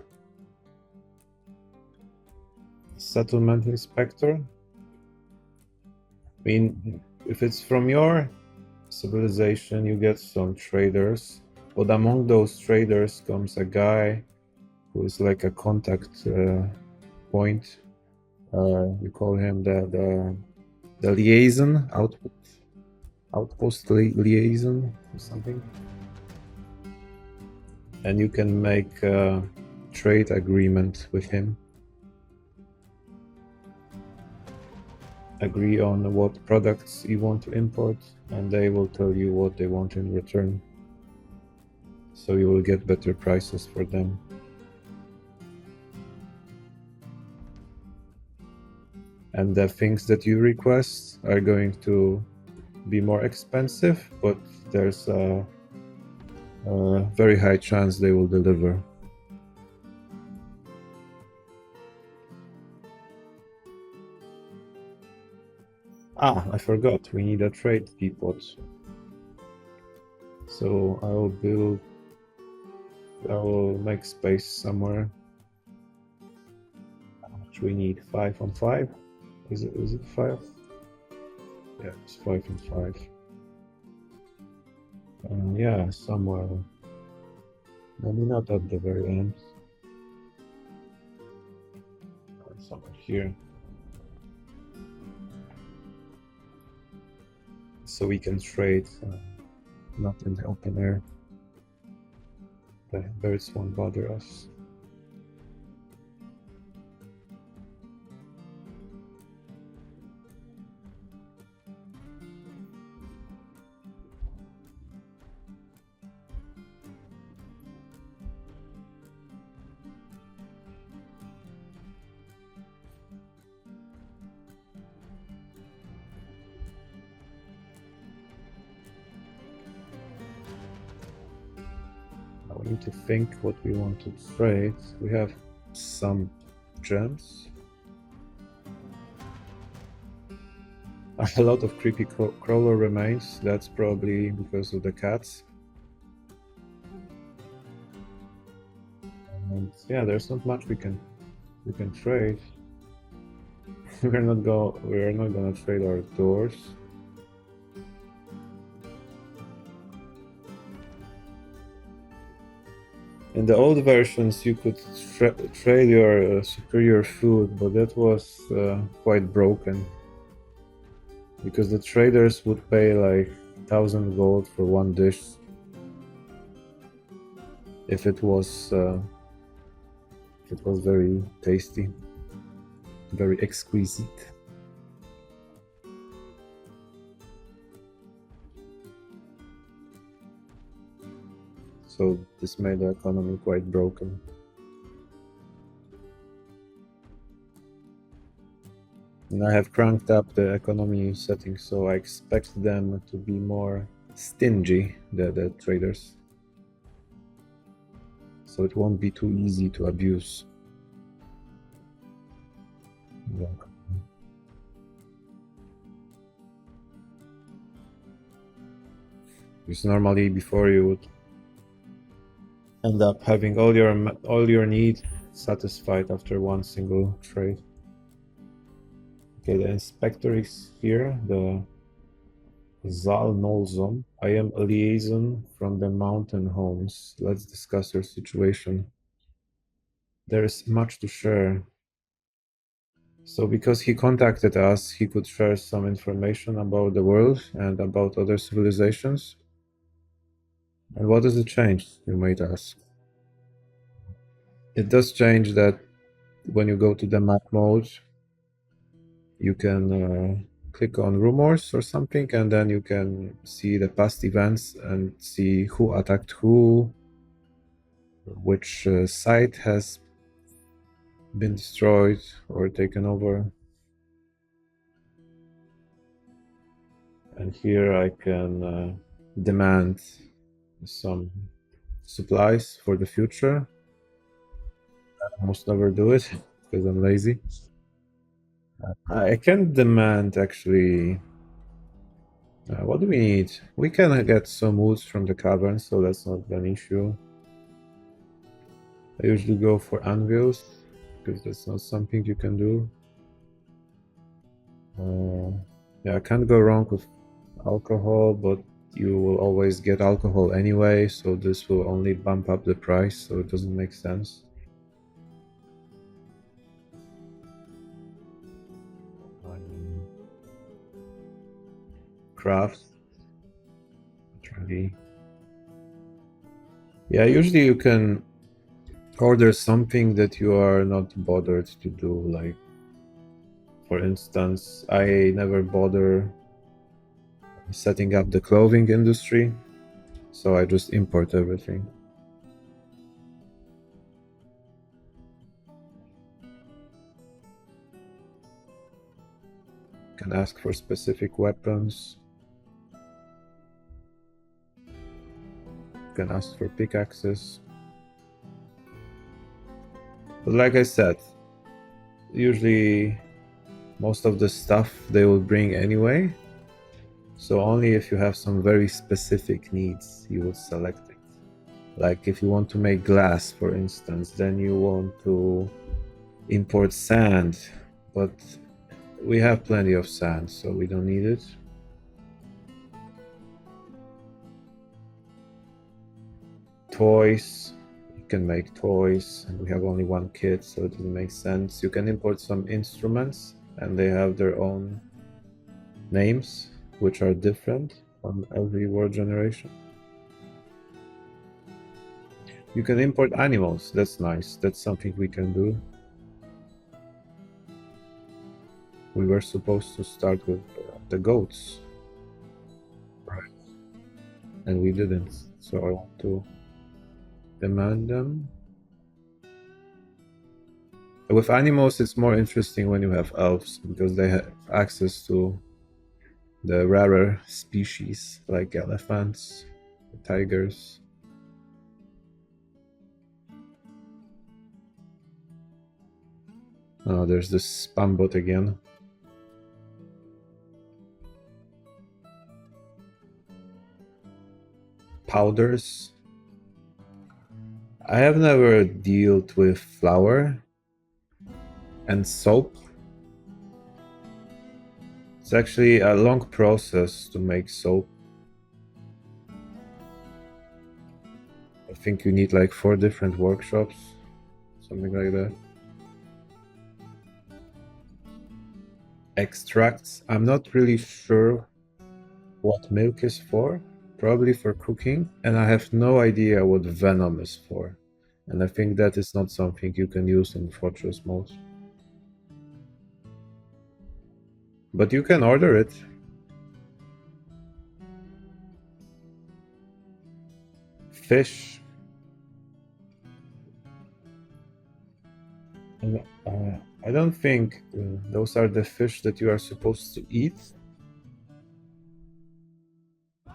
settlement inspector. I mean, if it's from your civilization, you get some traders, but among those traders comes a guy who is like a contact point. You call him the liaison, outpost liaison or something. And you can make a trade agreement with him. agree on what products you want to import, and they will tell you what they want in return. So you will get better prices for them. And the things that you request are going to be more expensive, but there's a very high chance they will deliver. I forgot, we need a trade depot. So I will make space somewhere. How much we need? 5 on 5? Is it 5? Yeah, it's 5 and 5. Yeah, somewhere. Maybe not at the very end. Or somewhere here. So we can trade, not in the open air. The birds won't bother us. Now we need to think what we want to trade. We have some gems. A lot of creepy crawler remains. That's probably because of the cats. And yeah, there's not much we can trade. We're not gonna trade our doors. In the old versions, you could trade your superior food, but that was quite broken. Because the traders would pay like 1,000 gold for one dish. If it was very tasty, very exquisite. So this made the economy quite broken. And I have cranked up the economy settings, so I expect them to be more stingy, the traders. So it won't be too easy to abuse. Yeah. Because normally before you would end up having all your needs satisfied after one single trade. Okay, the inspector is here, the Zal Nolzom. I am a liaison from the mountain homes. Let's discuss your situation. There is much to share. So because he contacted us, he could share some information about the world and about other civilizations. And what does it change, you might ask? It does change that when you go to the map mode, you can click on rumors or something, and then you can see the past events and see who attacked who, which site has been destroyed or taken over. And here I can demand some supplies for the future. I almost never do it because I'm lazy. I can demand actually. What do we need? We can get some woods from the cavern, so that's not an issue. I usually go for anvils because that's not something you can do. Yeah, I can't go wrong with alcohol, but you will always get alcohol anyway, so this will only bump up the price, so it doesn't make sense. Craft. Really. Yeah, usually you can order something that you are not bothered to do, like For instance, I never bother setting up the clothing industry, so I just import everything. Can ask for specific weapons. Can ask for pickaxes. But like I said, usually most of the stuff they will bring anyway. So only if you have some very specific needs, you will select it. Like if you want to make glass, for instance, then you want to import sand, but we have plenty of sand, so we don't need it. Toys, you can make toys, and we have only one kit, so it doesn't make sense. You can import some instruments, and they have their own names, which are different on every word generation. You can import animals, that's nice, that's something we can do. We were supposed to start with the goats, right? And we didn't, so I want to demand them. With animals, it's more interesting when you have elves, because they have access to the rarer species, like elephants, tigers. Oh, there's this spam bot again. Powders. I have never dealt with flour and soap. It's actually a long process to make soap. I think you need like 4 different workshops, something like that. Extracts. I'm not really sure what milk is for. Probably for cooking, and I have no idea what venom is for. And I think that is not something you can use in Fortress mode. But you can order it. Fish. And, I don't think those are the fish that you are supposed to eat.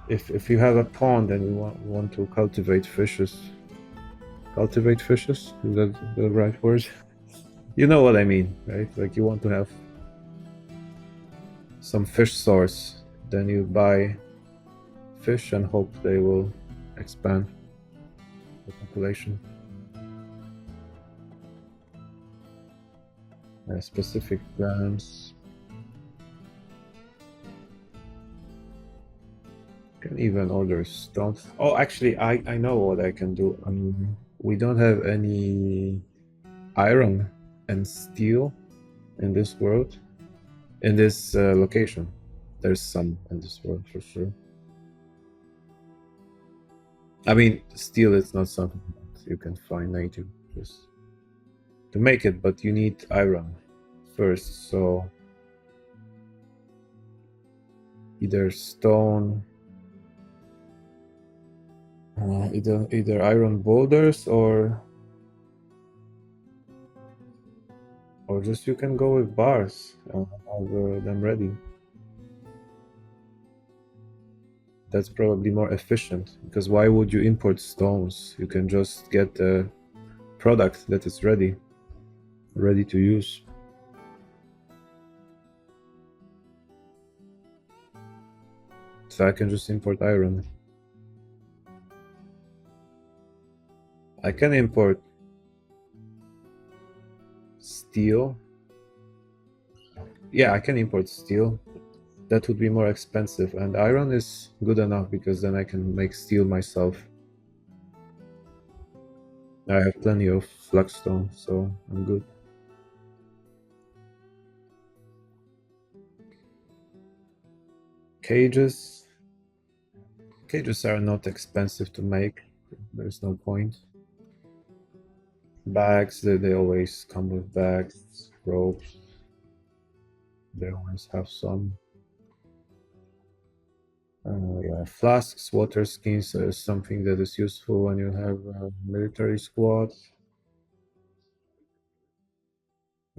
If you have a pond and you want to cultivate fishes. Cultivate fishes? Is that the right word? You know what I mean, right? Like you want to have some fish source, then you buy fish and hope they will expand the population. Specific plans. Can even order stones. Oh, actually, I know what I can do. We don't have any iron and steel in this world. In this location. There's some in this world for sure. I mean, steel is not something that you can find native just to make it, but you need iron first, so either stone, either iron boulders or just you can go with bars and have them ready. That's probably more efficient, because why would you import stones? You can just get a product that is ready to use. So I can just import iron. I can import steel. Yeah, I can import steel. That would be more expensive, and iron is good enough because then I can make steel myself. I have plenty of flagstone, so I'm good. Cages. Cages are not expensive to make. There's no point. Bags, they always come with bags, ropes. They always have some. Yeah, flasks, water skins is something that is useful when you have a military squad.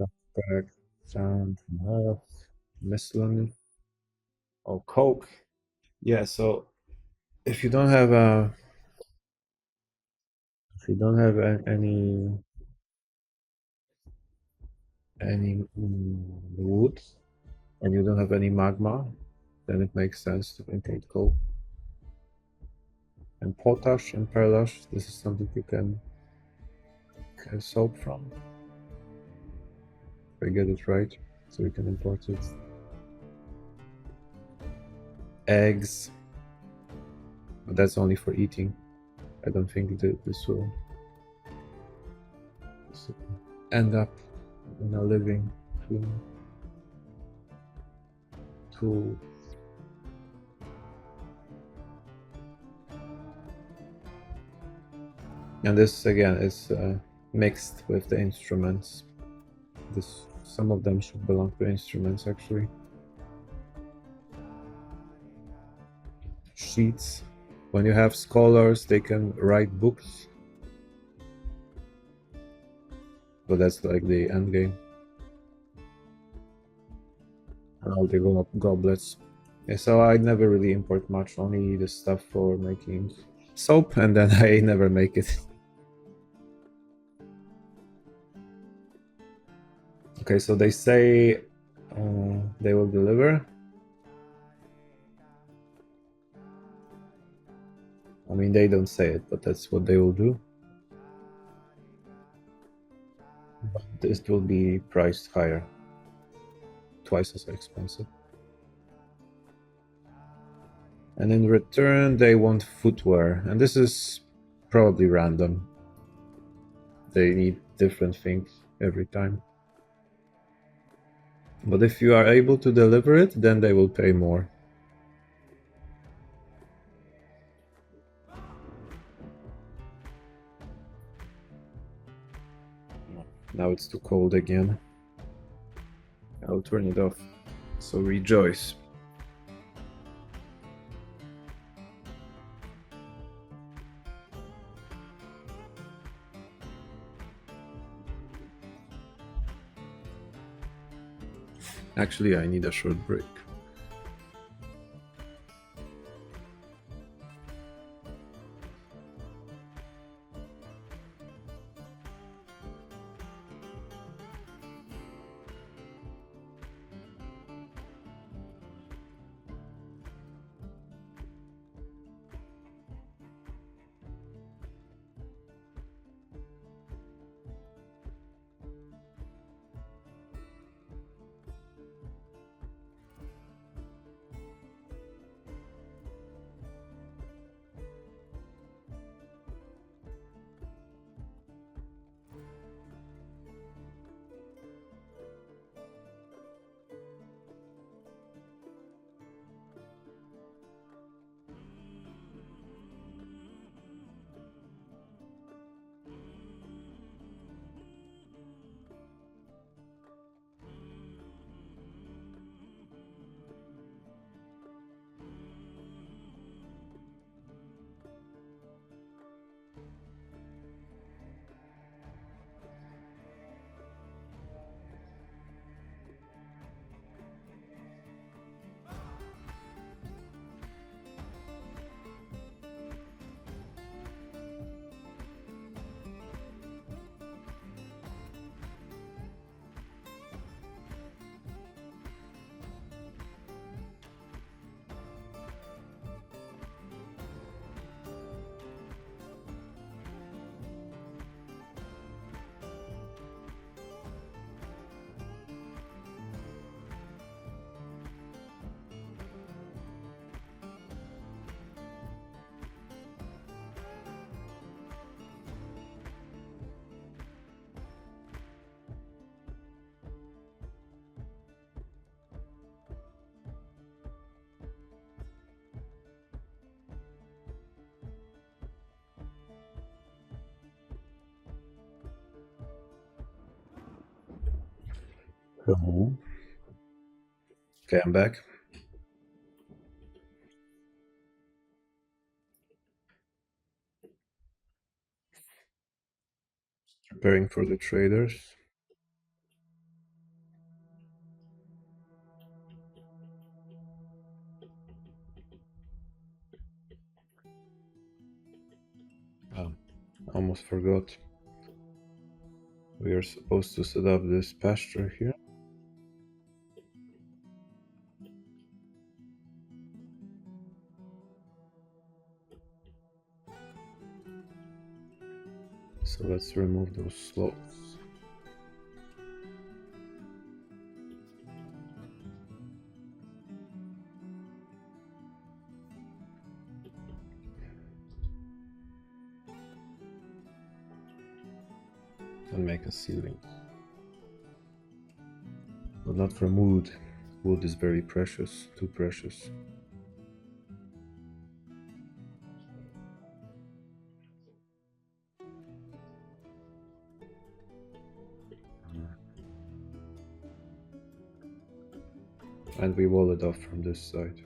Backpack, sound, health, miscellany, or coke. Yeah, so if you don't have any wood and you don't have any magma, then it makes sense to import coke. And potash and perlash, this is something you can soap from. If I get it right, so we can import it. Eggs, but that's only for eating. I don't think that this will end up in a living tool. And this again is mixed with the instruments. Some of them should belong to instruments actually. Sheets. When you have scholars, they can write books. But that's like the end game. And all the goblets. Yeah, so I never really import much, only the stuff for making soap, and then I never make it. Okay, so they say they will deliver. I mean, they don't say it, but that's what they will do. But this will be priced higher, twice as expensive. And in return, they want footwear, and this is probably random. They need different things every time. But if you are able to deliver it, then they will pay more. Now it's too cold again. I'll turn it off. So rejoice. Actually, I need a short break. Hello. Okay, I'm back. Preparing for the traders. Oh, almost forgot. We are supposed to set up this pasture here. So let's remove those slopes. And make a ceiling. But not from wood. Wood is very precious, too precious. And we wall it off from this side.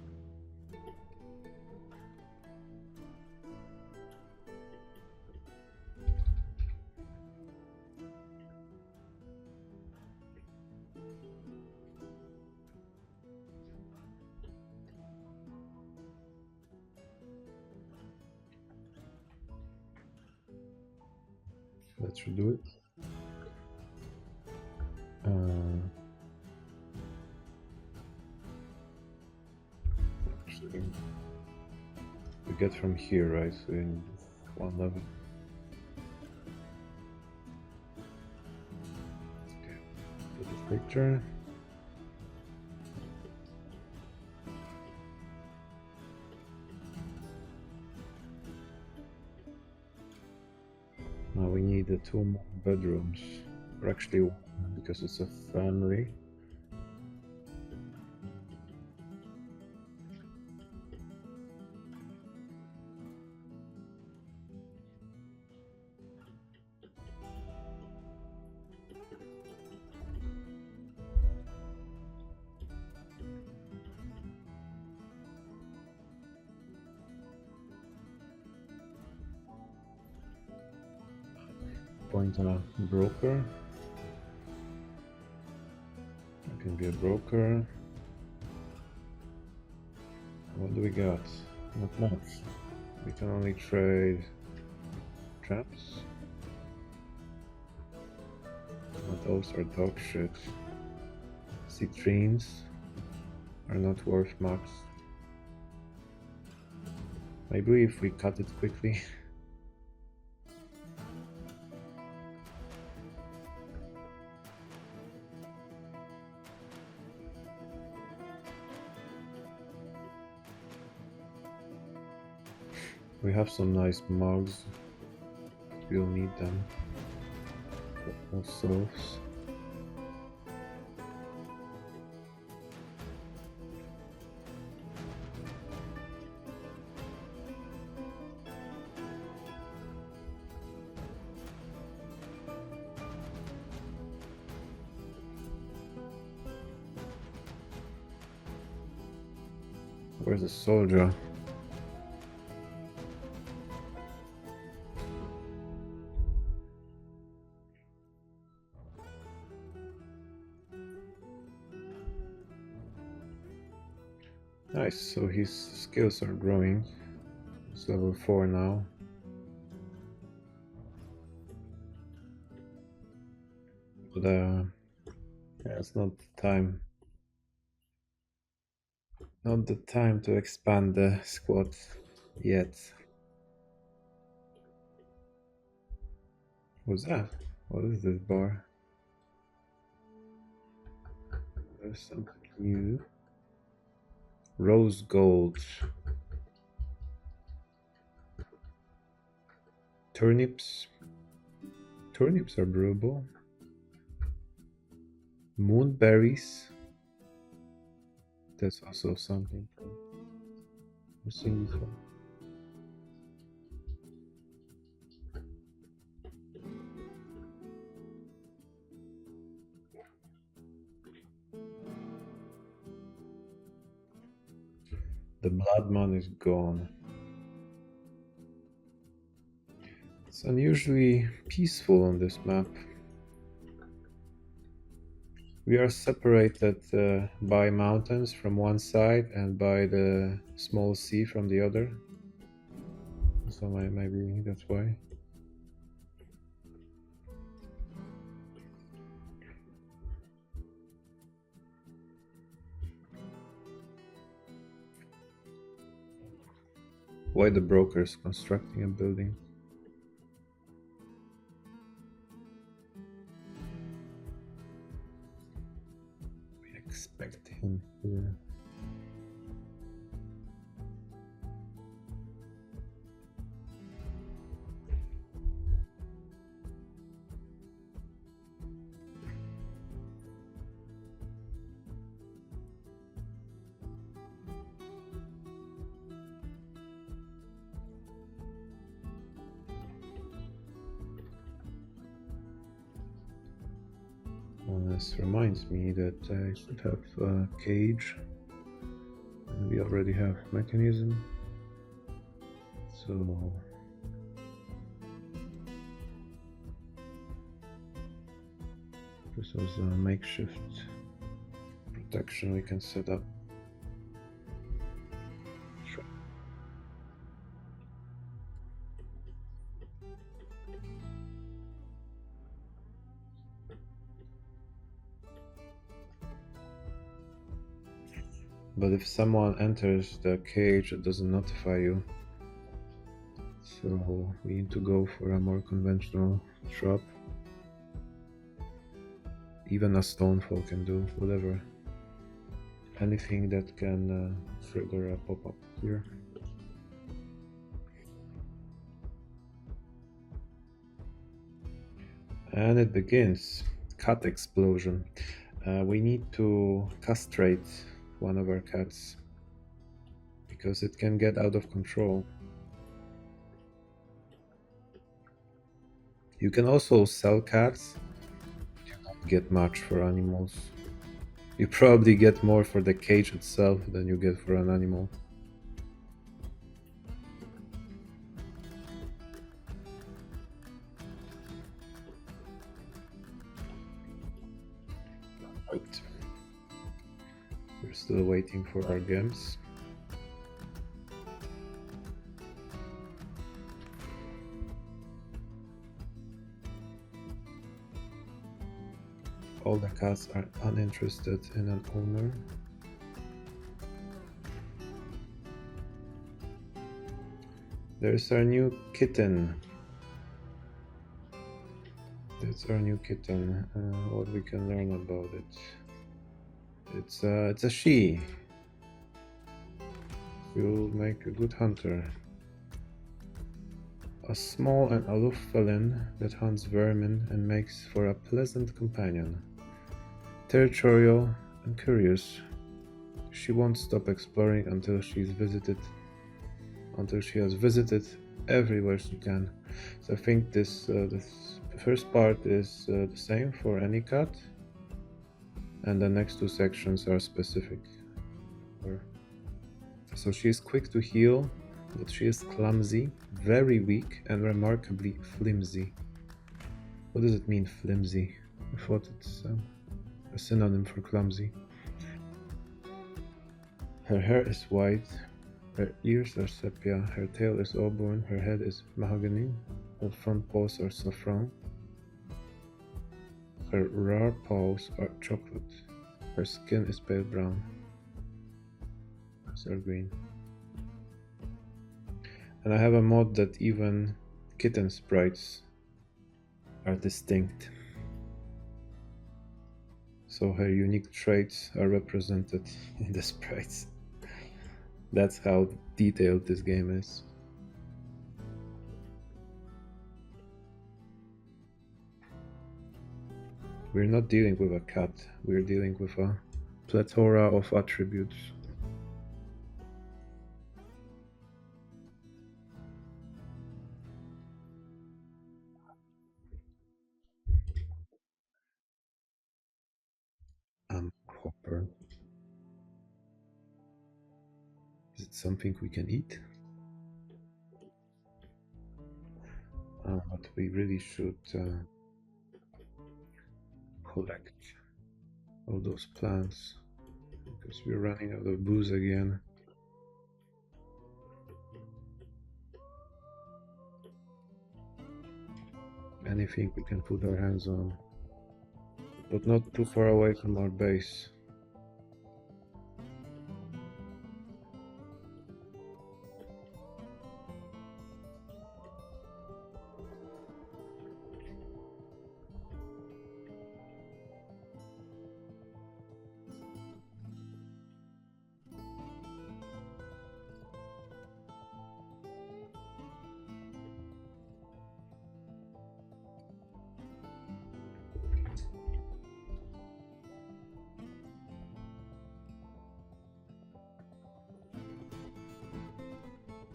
Let's redo it. Actually, we get from here, right? So in one level. Okay. Put the picture. Now we need the 2 more bedrooms. Or actually one, because it's a family. Point on a broker. I can be a broker. What do we got? Not much. We can only trade traps. But those are dog shit. Citrines are not worth much. Maybe if we cut it quickly. We have some nice mugs. We'll need them. No souls. Where's the soldier? Nice, so his skills are growing. It's level 4 now. But yeah, it's not the time. Not the time to expand the squad yet. What's that? What is this bar? There's something new. Rose gold. Turnips. Turnips are brewable. Moonberries. That's also something. I've seen this one. The blood moon is gone. It's unusually peaceful on this map. We are separated by mountains from one side and by the small sea from the other. So maybe that's why. Why the brokers constructing a building? We expect him here. This reminds me that I should have a cage, and we already have mechanism. So this was a makeshift protection we can set up. Sure. But if someone enters the cage, it doesn't notify you. So we need to go for a more conventional trap. Even a stonefall can do whatever. Anything that can trigger a pop-up here. And it begins. Cat explosion. We need to castrate one of our cats because it can get out of control. You can also sell cats. You don't get much for animals. You probably get more for the cage itself than you get for an animal. Right. We're still waiting for our gems. All the cats are uninterested in an owner. There's our new kitten. That's our new kitten. What we can learn about it. It's a she. Will make a good hunter. A small and aloof felon that hunts vermin and makes for a pleasant companion. Territorial and curious, she won't stop exploring until she has visited everywhere she can. So I think this the first part is the same for any cat, and the next two sections are specific. So she is quick to heal, but she is clumsy, very weak, and remarkably flimsy. What does it mean, flimsy? I thought it's a synonym for clumsy. Her hair is white, her ears are sepia, her tail is auburn, her head is mahogany, her front paws are saffron, her rear paws are chocolate, her skin is pale brown, or green. And I have a mod that even kitten sprites are distinct. So her unique traits are represented in the sprites. That's how detailed this game is. We're not dealing with a cat, we're dealing with a plethora of attributes. Hopper. it something we can eat? But we really should collect all those plants because we're running out of booze again. Anything we can put our hands on, but not too far away from our base.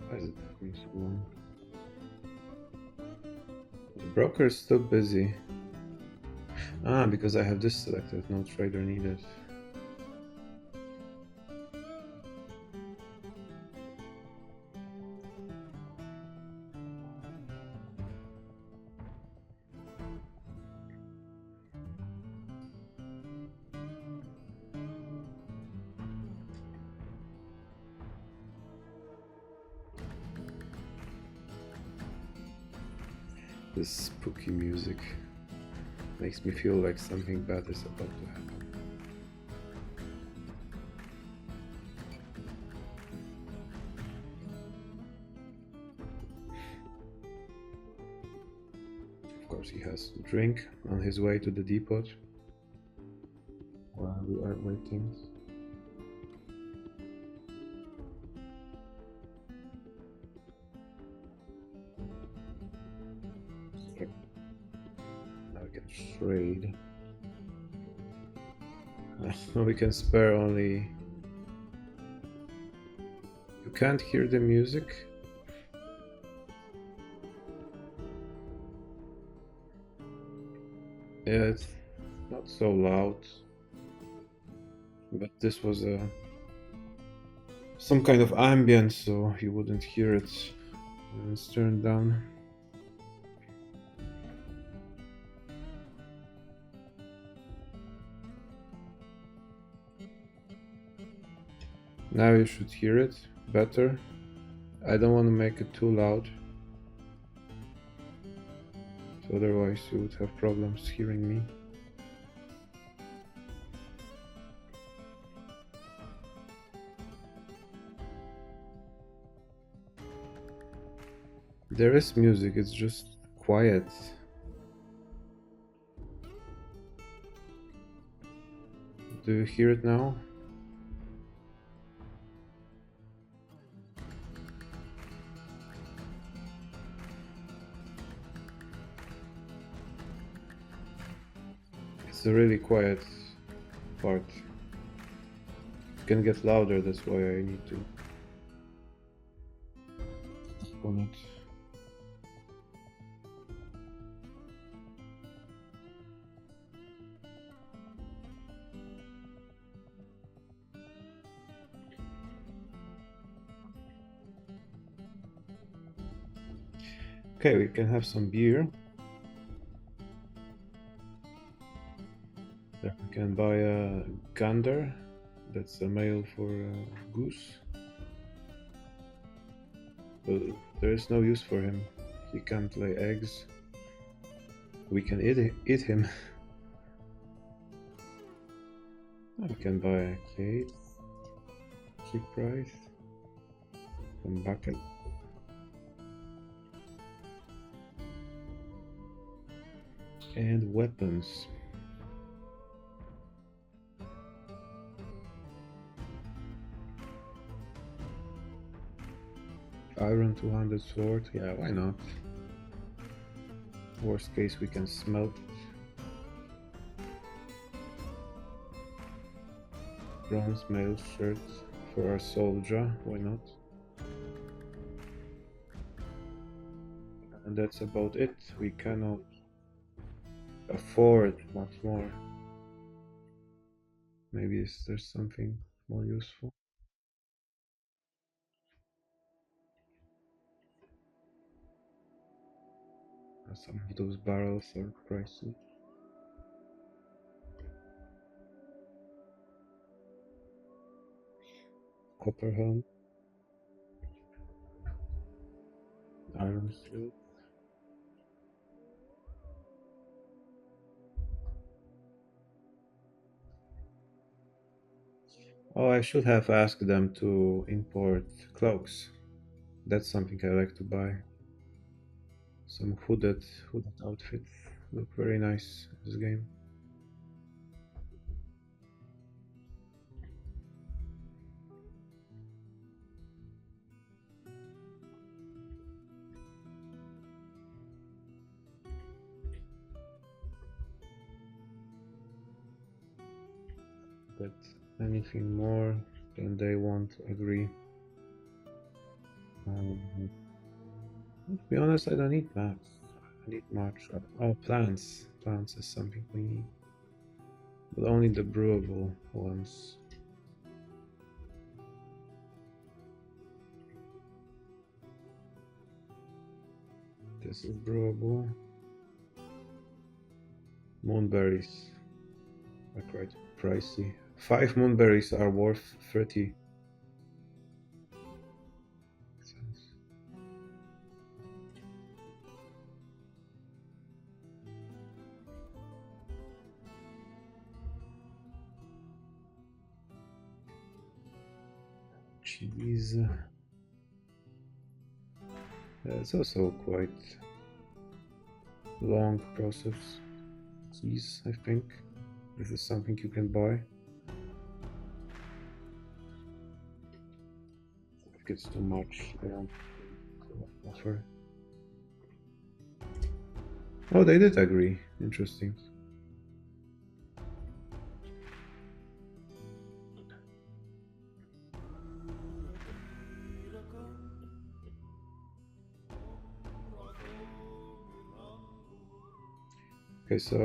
Why is it taking so long? The broker is still busy. Because I have this selected, no trader needed. This spooky music makes me feel like something bad is about to happen. Of course, he has to drink on his way to the depot while we are waiting. Now we can trade. We can spare only. You can't hear the music? Yeah, it's not so loud. But this was some kind of ambience, so you wouldn't hear it when it's turned down. Now you should hear it better. I don't want to make it too loud, so otherwise you would have problems hearing me. There is music, it's just quiet. Do you hear it now? It's a really quiet part. It can get louder, that's why I need to on it. Okay, we can have some beer. There we can buy a gander. That's a male for a goose. But there is no use for him. He can't lay eggs. We can eat him. We can buy a cage. Cheap price. Some bucket. And weapons. Iron 200 sword, yeah, why not? Worst case we can smelt it. Bronze mail shirt for our soldier, why not? And that's about it. We cannot afford much more. Maybe there's something more useful. Some of those barrels are pricey. Copper helm. Iron shield. Oh, I should have asked them to import cloaks. That's something I like to buy. Some hooded outfits look very nice in this game. But anything more than they won't agree. To be honest, I don't need maps. I need much. Oh, plants. Plants is something we need. But only the brewable ones. This is brewable. Moonberries are quite pricey. 5 moonberries are worth 30 cents. Cheese. It's also quite long process. Cheese, I think. This is something you can buy. If it's too much, I don't offer. Oh, they did agree. Interesting. Okay, so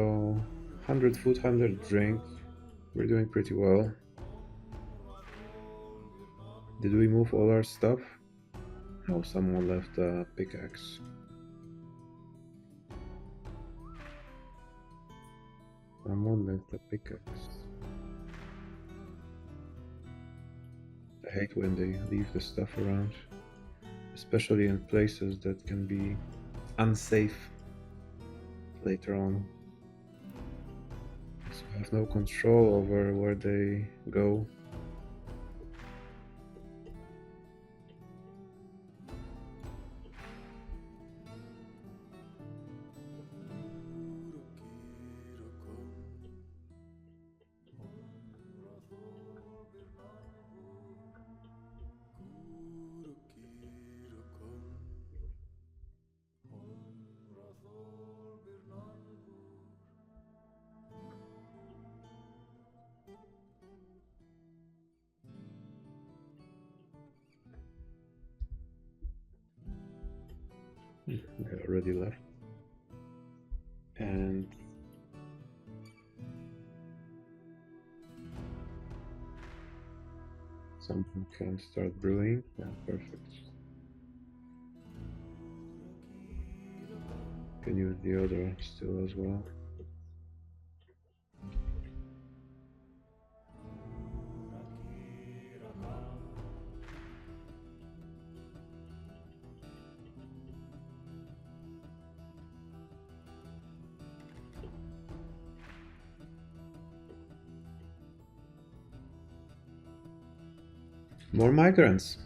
100 food, 100 drink. We're doing pretty well. Did we move all our stuff? Oh, someone left a pickaxe. Someone left a pickaxe. I hate when they leave the stuff around, especially in places that can be unsafe later on. So I have no control over where they go. I already left. And something can start brewing. Yeah, perfect. Can use the other still as well. More migrants.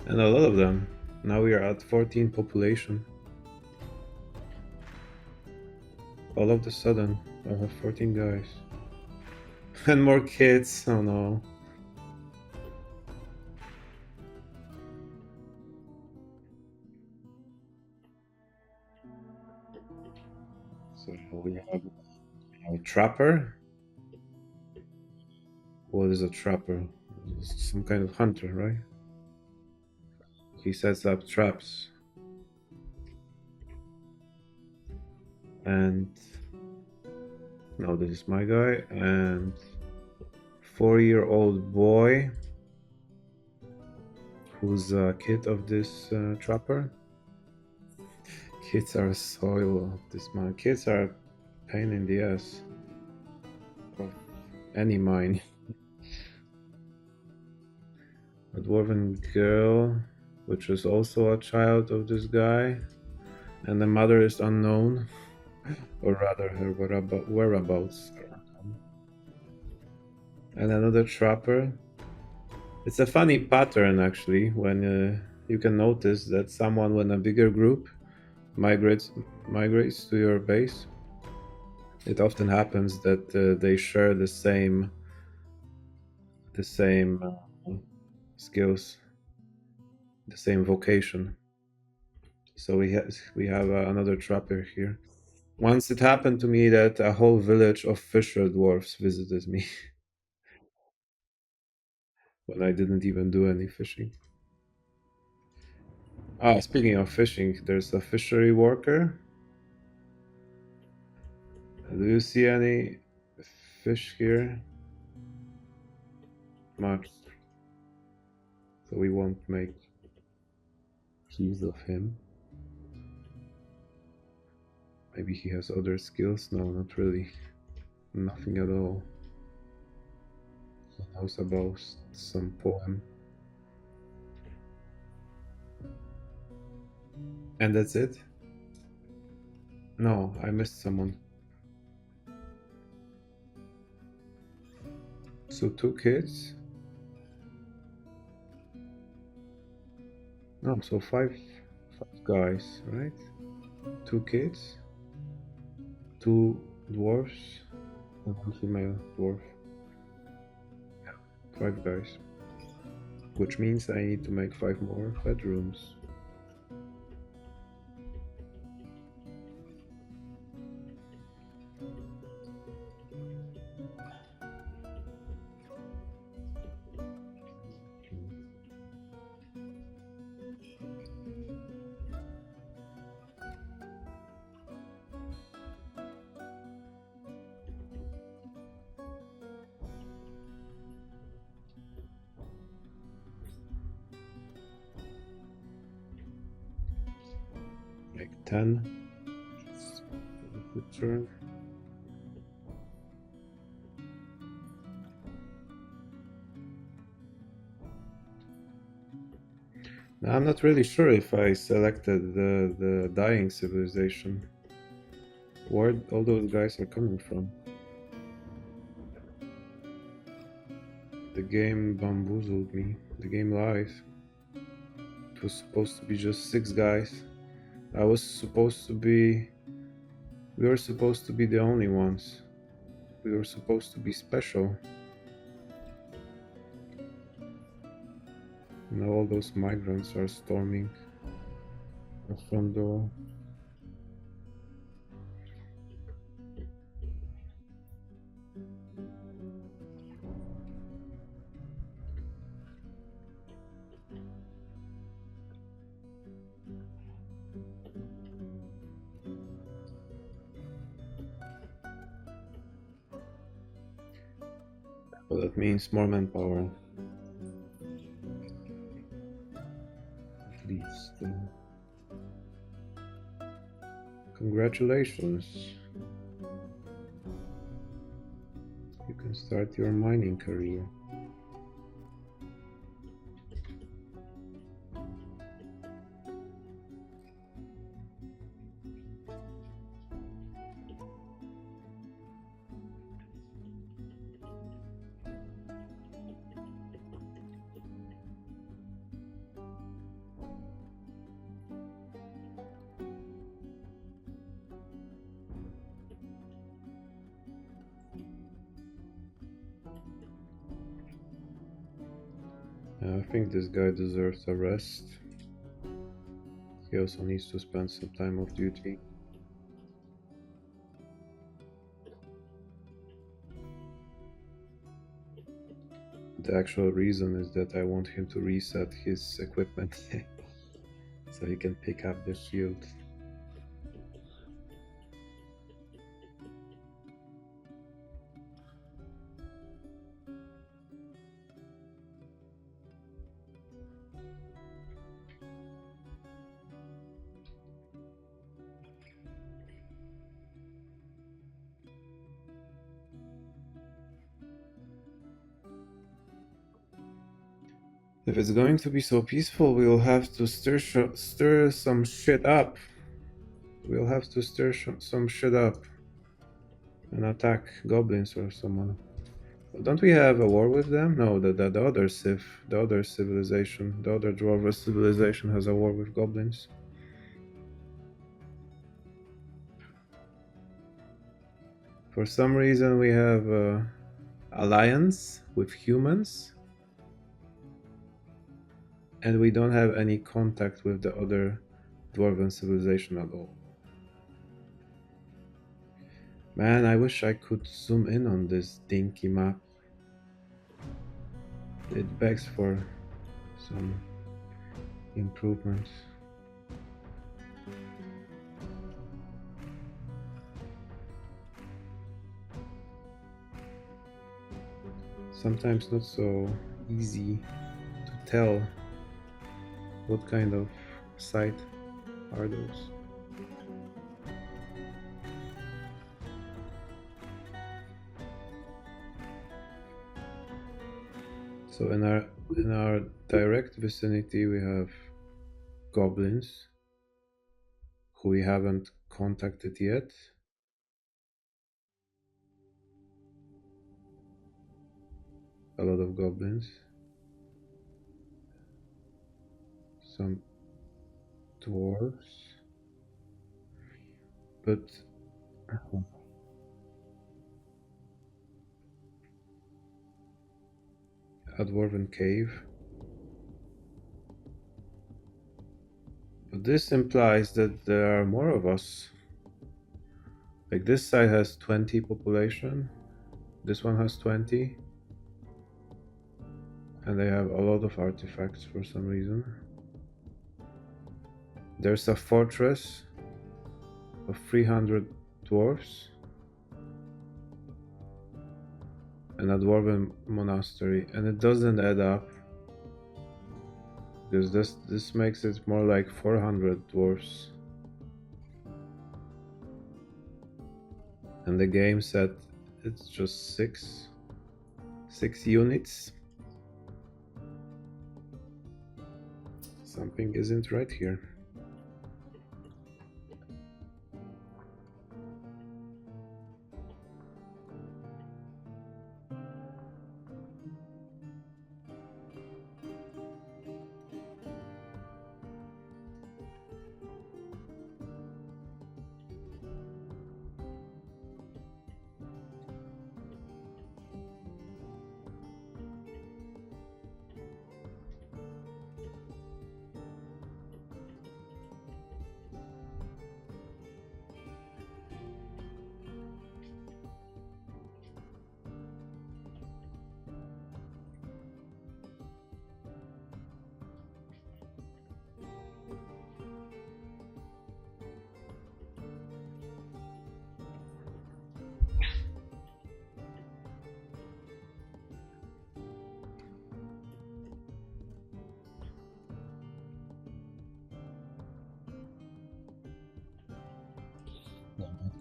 And a lot of them. Now we are at 14 population. All of a sudden, I have 14 guys. And more kids. Oh no. So we have a trapper. What is a trapper? Some kind of hunter, right? He sets up traps. And no, this is my guy. And 4-year-old boy who's a kid of this trapper. Kids are soil of this mine. Kids are a pain in the ass of any mine. A dwarven girl, which is also a child of this guy, and the mother is unknown, or rather her whereabouts are unknown. And another trapper. It's a funny pattern actually when you can notice that someone with a bigger group migrates to your base. It often happens that they share the same skills, the same vocation. So we have another trapper here. Once it happened to me that a whole village of fisher dwarfs visited me when I didn't even do any fishing. Ah, speaking of fishing, there's a fishery worker. Do you see any fish here? Much. So we won't make use of him. Maybe he has other skills? No, not really. Nothing at all. He knows about some poem. And that's it? No, I missed someone. So 2 kids? No, so five guys, right? 2 kids, 2 dwarfs, and 1 female dwarf. Yeah, 5 guys. Which means I need to make 5 more bedrooms. Like 10. Good turn. Now, I'm not really sure if I selected the dying civilization. Where all those guys are coming from. The game bamboozled me. The game lied. It was supposed to be just 6 guys. We were supposed to be the only ones. We were supposed to be special. Now all those migrants are storming the front door. Well, that means more manpower. At least. Congratulations. You can start your mining career. I think this guy deserves a rest. He also needs to spend some time off duty. The actual reason is that I want him to reset his equipment so he can pick up the shield. If it's going to be so peaceful, we'll have to stir some shit up. We'll have to stir some shit up and attack goblins or someone. Don't we have a war with them? No, the other civ, the other civilization, the other Dwarf civilization has a war with goblins. For some reason, we have alliance with humans, and we don't have any contact with the other dwarven civilization at all. Man, I wish I could zoom in on this dinky map. It begs for some improvements. Sometimes not so easy to tell what kind of site are those. So in our direct vicinity we have goblins who we haven't contacted yet. A lot of goblins. Some dwarves. But a dwarven cave. But this implies that there are more of us. Like this side has 20 population. This one has 20. And they have a lot of artifacts for some reason. There's a fortress of 300 dwarves. And a dwarven monastery, and it doesn't add up because this makes it more like 400 dwarves, and the game said it's just six units. Something isn't right here.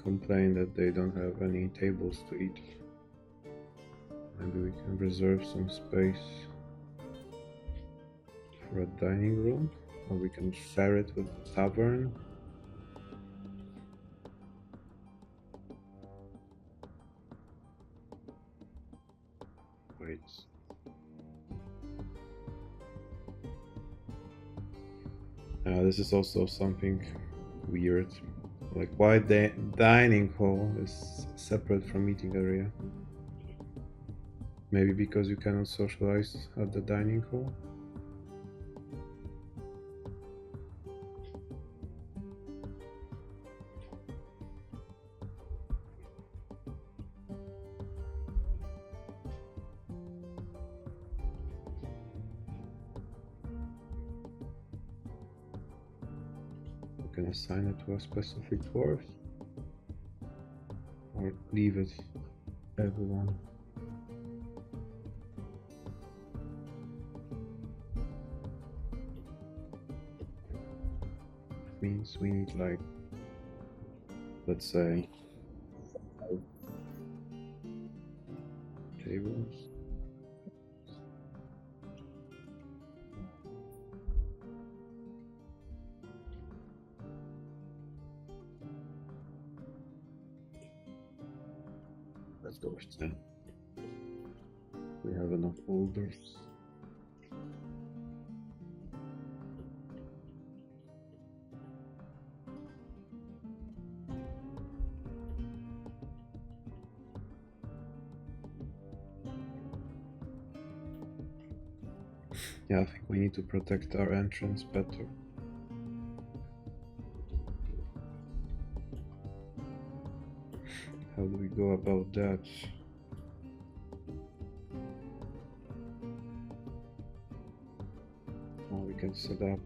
Complain that they don't have any tables to eat. Maybe we can reserve some space for a dining room, or we can share it with the tavern. Wait. This is also something weird. Like, why the dining hall is separate from meeting area? Maybe because you cannot socialize at the dining hall? You can assign it to a specific dwarf, or leave it everyone. Means we need, like, let's say 5 tables. Let's go with 10. We have enough boulders. Yeah, I think we need to protect our entrance better. How do we go about that? Oh, we can set up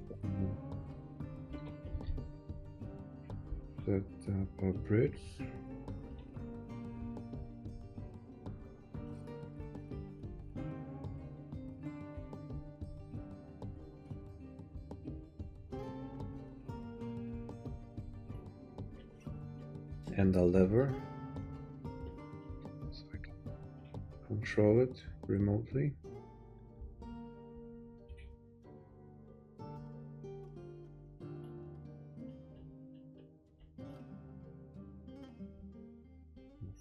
a bridge. And a lever, so I can control it remotely.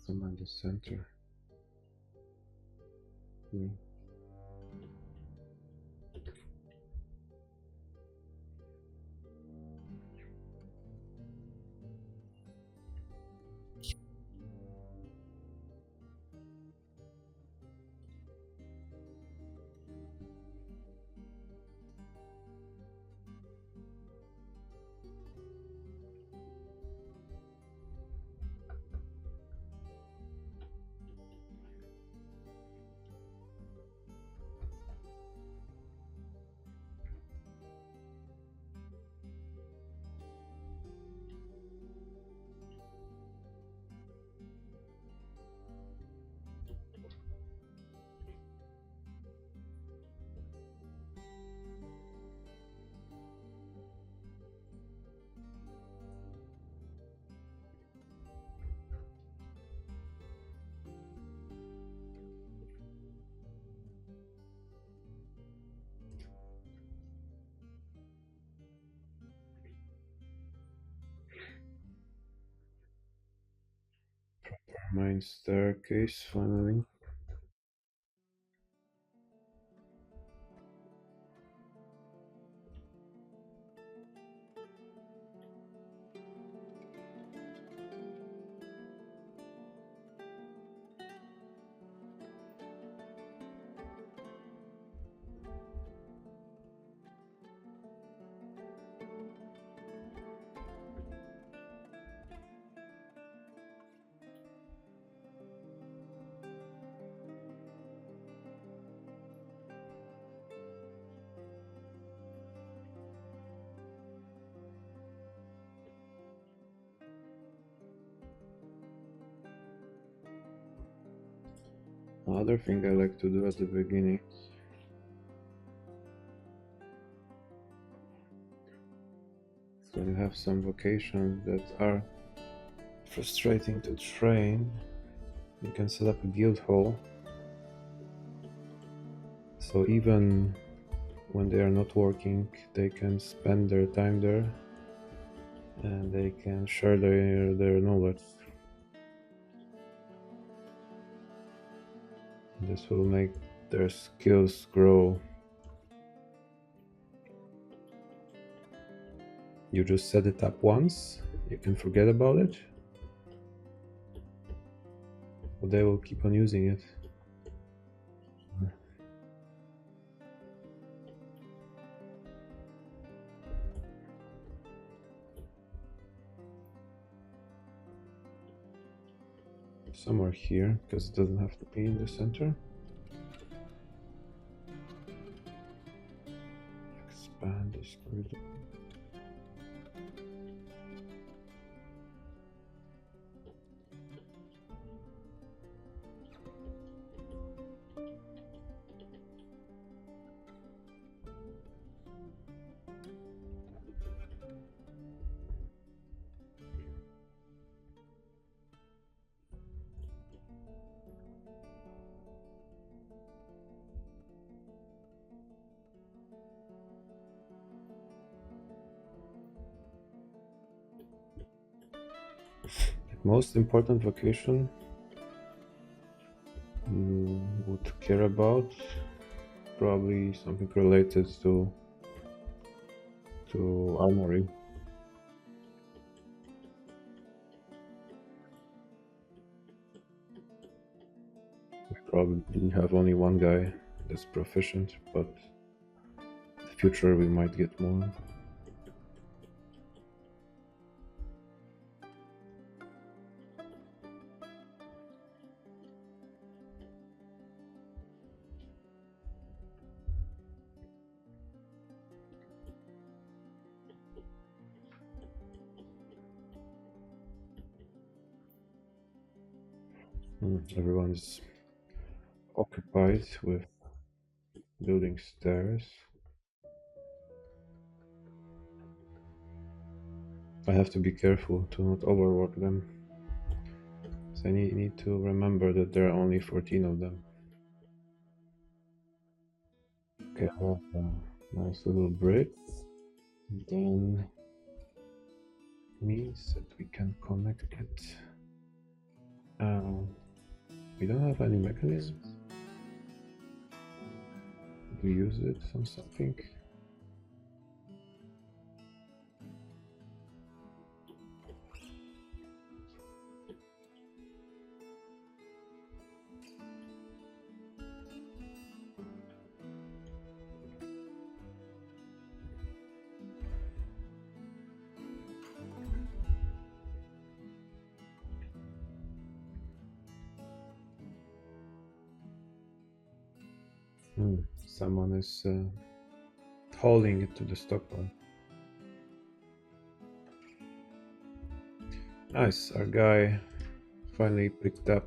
Some in the center. Yeah. Main staircase finally. Another thing I like to do at the beginning is when you have some vocations that are frustrating to train, you can set up a guild hall. So even when they are not working, they can spend their time there and they can share their knowledge. This will make their skills grow. You just set it up once, you can forget about it, but they will keep on using it. Somewhere here, because it doesn't have to be in the center. Expand this corridor. The most important vocation don't care about. Probably something related to armory. We probably have only one guy that's proficient, but in the future we might get more. Everyone's occupied with building stairs. I have to be careful to not overwork them. So I need to remember that there are only 14 of them. Okay, I have a nice little bridge. Then means that we can connect it. We don't have any mechanisms to use it on something. Someone is hauling it to the stockpile. Nice, our guy finally picked up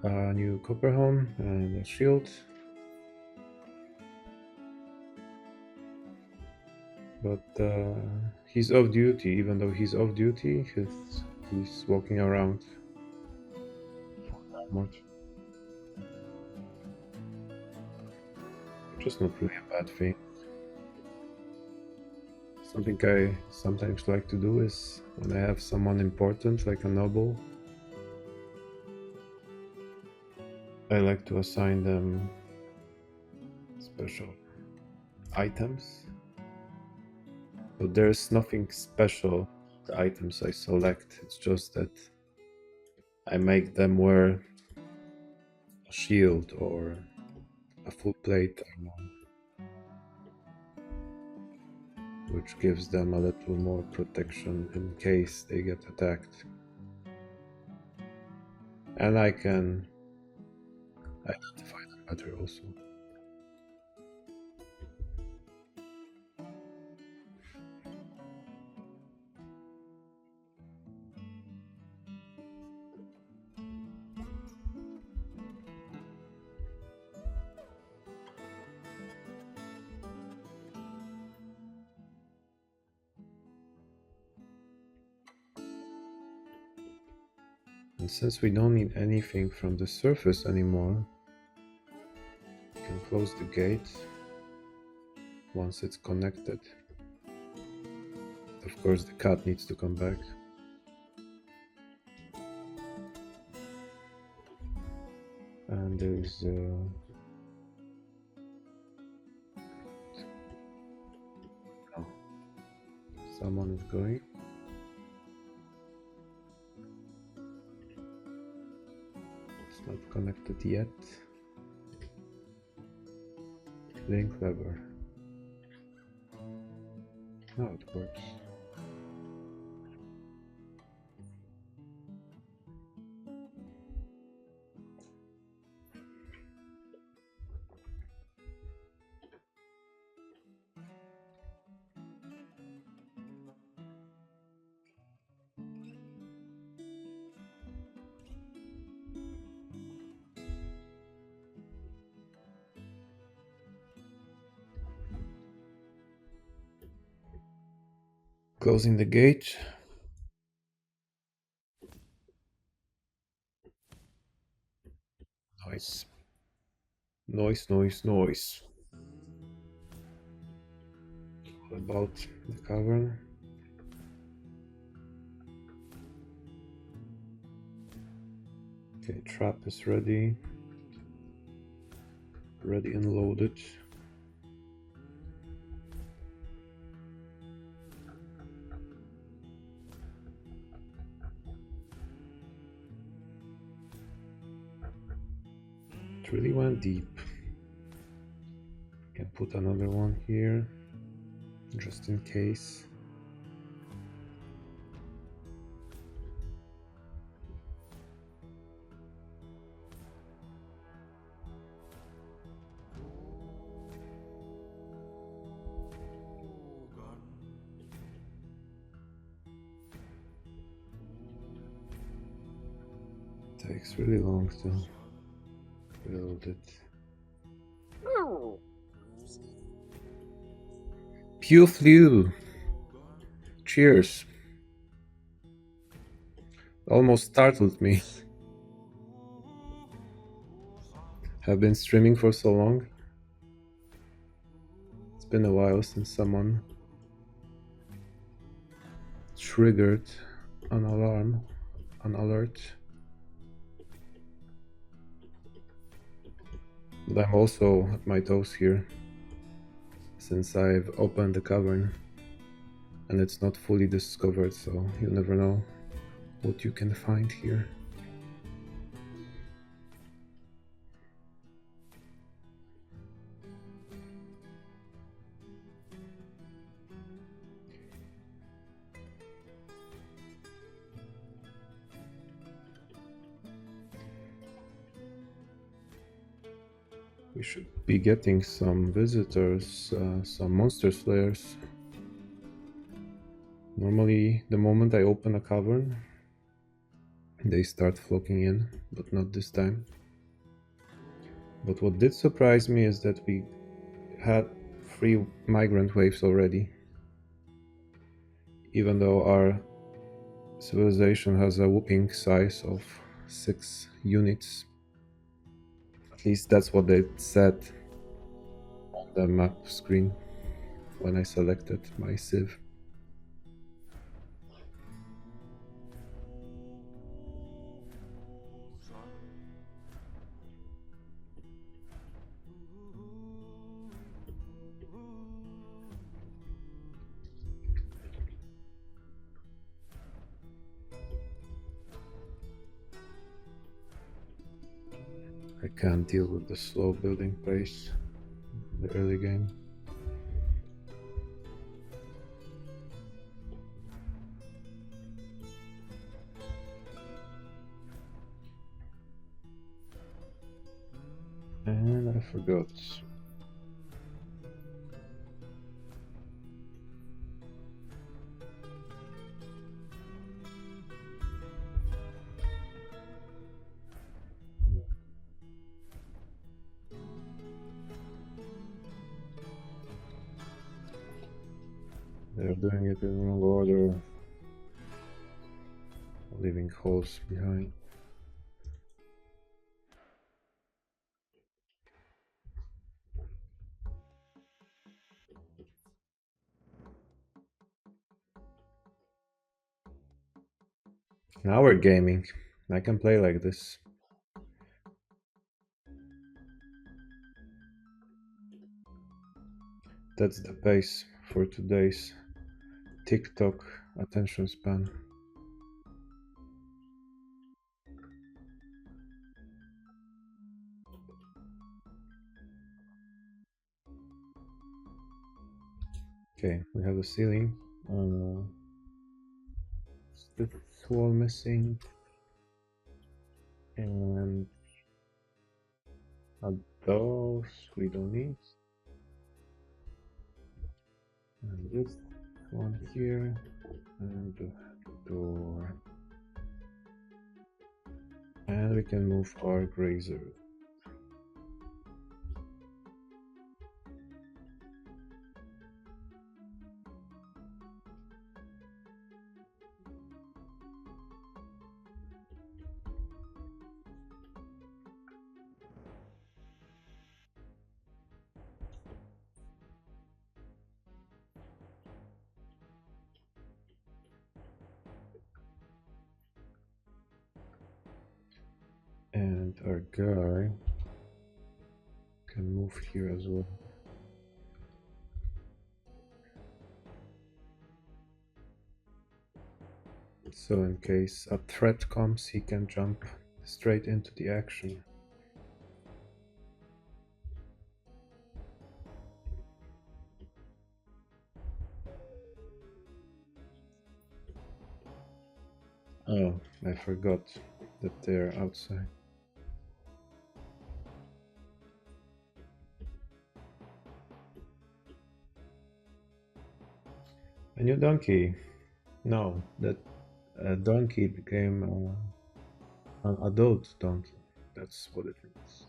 a new copper helm and a shield. But he's off duty. Even though he's off duty, he's walking around much. Which is not really a bad thing. Something I sometimes like to do is when I have someone important, like a noble, I like to assign them special items. So there's nothing special, the items I select, it's just that I make them wear a shield or a full plate armor, which gives them a little more protection in case they get attacked. And I can identify them better also. And since we don't need anything from the surface anymore, we can close the gate once it's connected. Of course, the cat needs to come back. And there's someone is going. It's not connected yet. Playing clever. Now it works. Closing the gate. Noise. Noise, noise, noise. What about the cavern? Okay, trap is ready. Ready and loaded. It really went deep. Can put another one here, just in case. Takes really long to build it. Pew flew. Cheers. Almost startled me. Have been streaming for so long. It's been a while since someone triggered an alarm, an alert. But I'm also at my toes here, since I've opened the cavern and it's not fully discovered, so you never know what you can find here. We should be getting some visitors, some monster slayers. Normally, the moment I open a cavern, they start flocking in, but not this time. But what did surprise me is that we had 3 migrant waves already. Even though our civilization has a whopping size of 6 units. At least that's what they said on the map screen when I selected my civ. I can't deal with the slow building pace in the early game. And I forgot. They're doing it in the wrong order, leaving holes behind. Now we're gaming. I can play like this. That's the pace for today's TikTok attention span. Okay, we have the ceiling. This wall missing. And those we don't need. And this one here. And the door. And we can move our grazer. And our guy can move here as well. So in case a threat comes, he can jump straight into the action. Oh, I forgot that they're outside. A new donkey. No, that donkey became an adult donkey. That's what it is.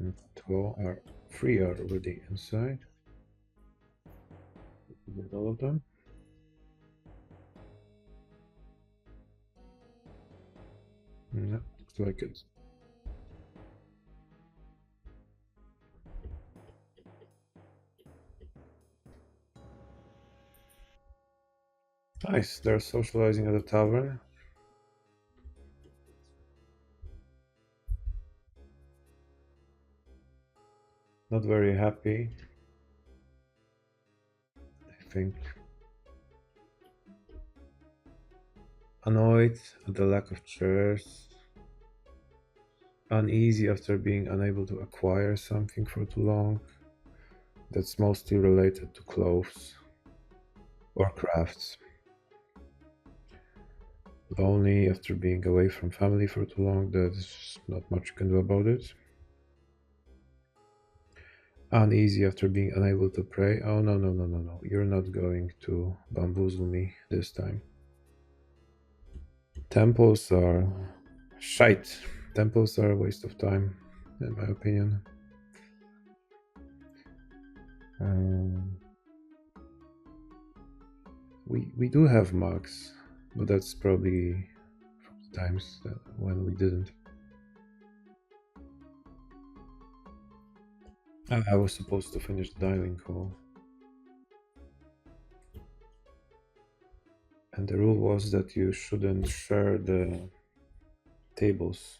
And 3 are already inside. Get all of them. No, looks like it. Nice, they're socializing at the tavern. Not very happy, I think. Annoyed at the lack of chairs. Uneasy after being unable to acquire something for too long. That's mostly related to clothes or crafts. Lonely after being away from family for too long. There's not much you can do about it. Uneasy after being unable to pray. Oh, no, no, no, no, no. You're not going to bamboozle me this time. Temples are shite. Temples are a waste of time, in my opinion. We do have mugs, but that's probably from the times when we didn't. I was supposed to finish the dining hall. And the rule was that you shouldn't share the tables.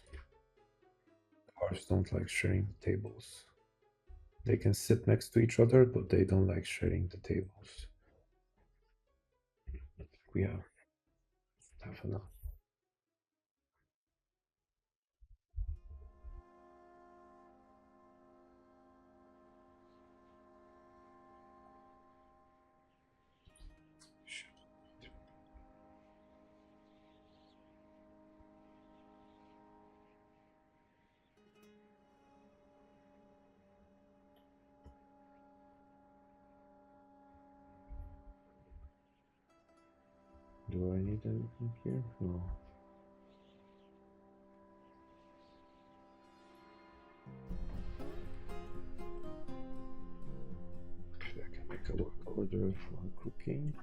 Dwarves don't like sharing the tables. They can sit next to each other, but they don't like sharing the tables. We have enough. Do I need anything here? No. Okay, I can make a work order for cooking.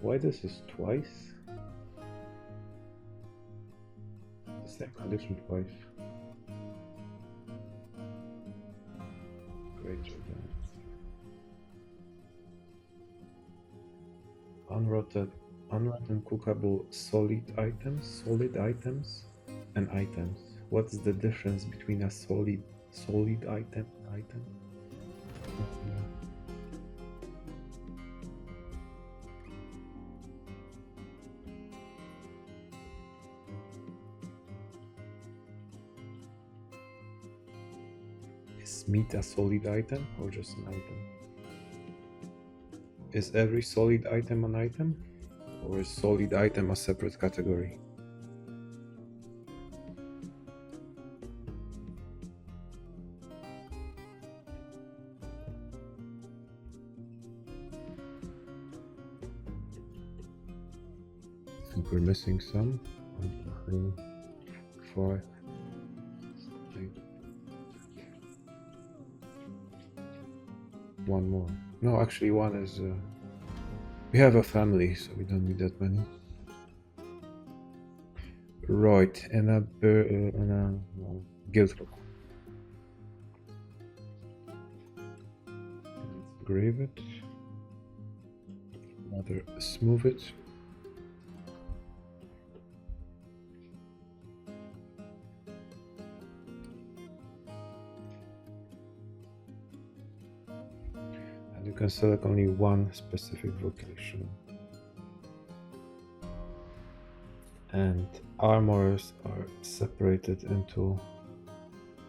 Why this is twice? The same condition twice. Great job. Unrotten cookable solid items, and items. What's the difference between a solid item and item? Is meat a solid item or just an item? Is every solid item an item? Or is solid item a separate category? I think we're missing some. 1, 2, 3, 4, 8. One more. No, actually one is... we have a family, so we don't need that many. Right, and a guild book. Grave it. Rather smooth it. And you can select only one specific vocation. And armorers are separated into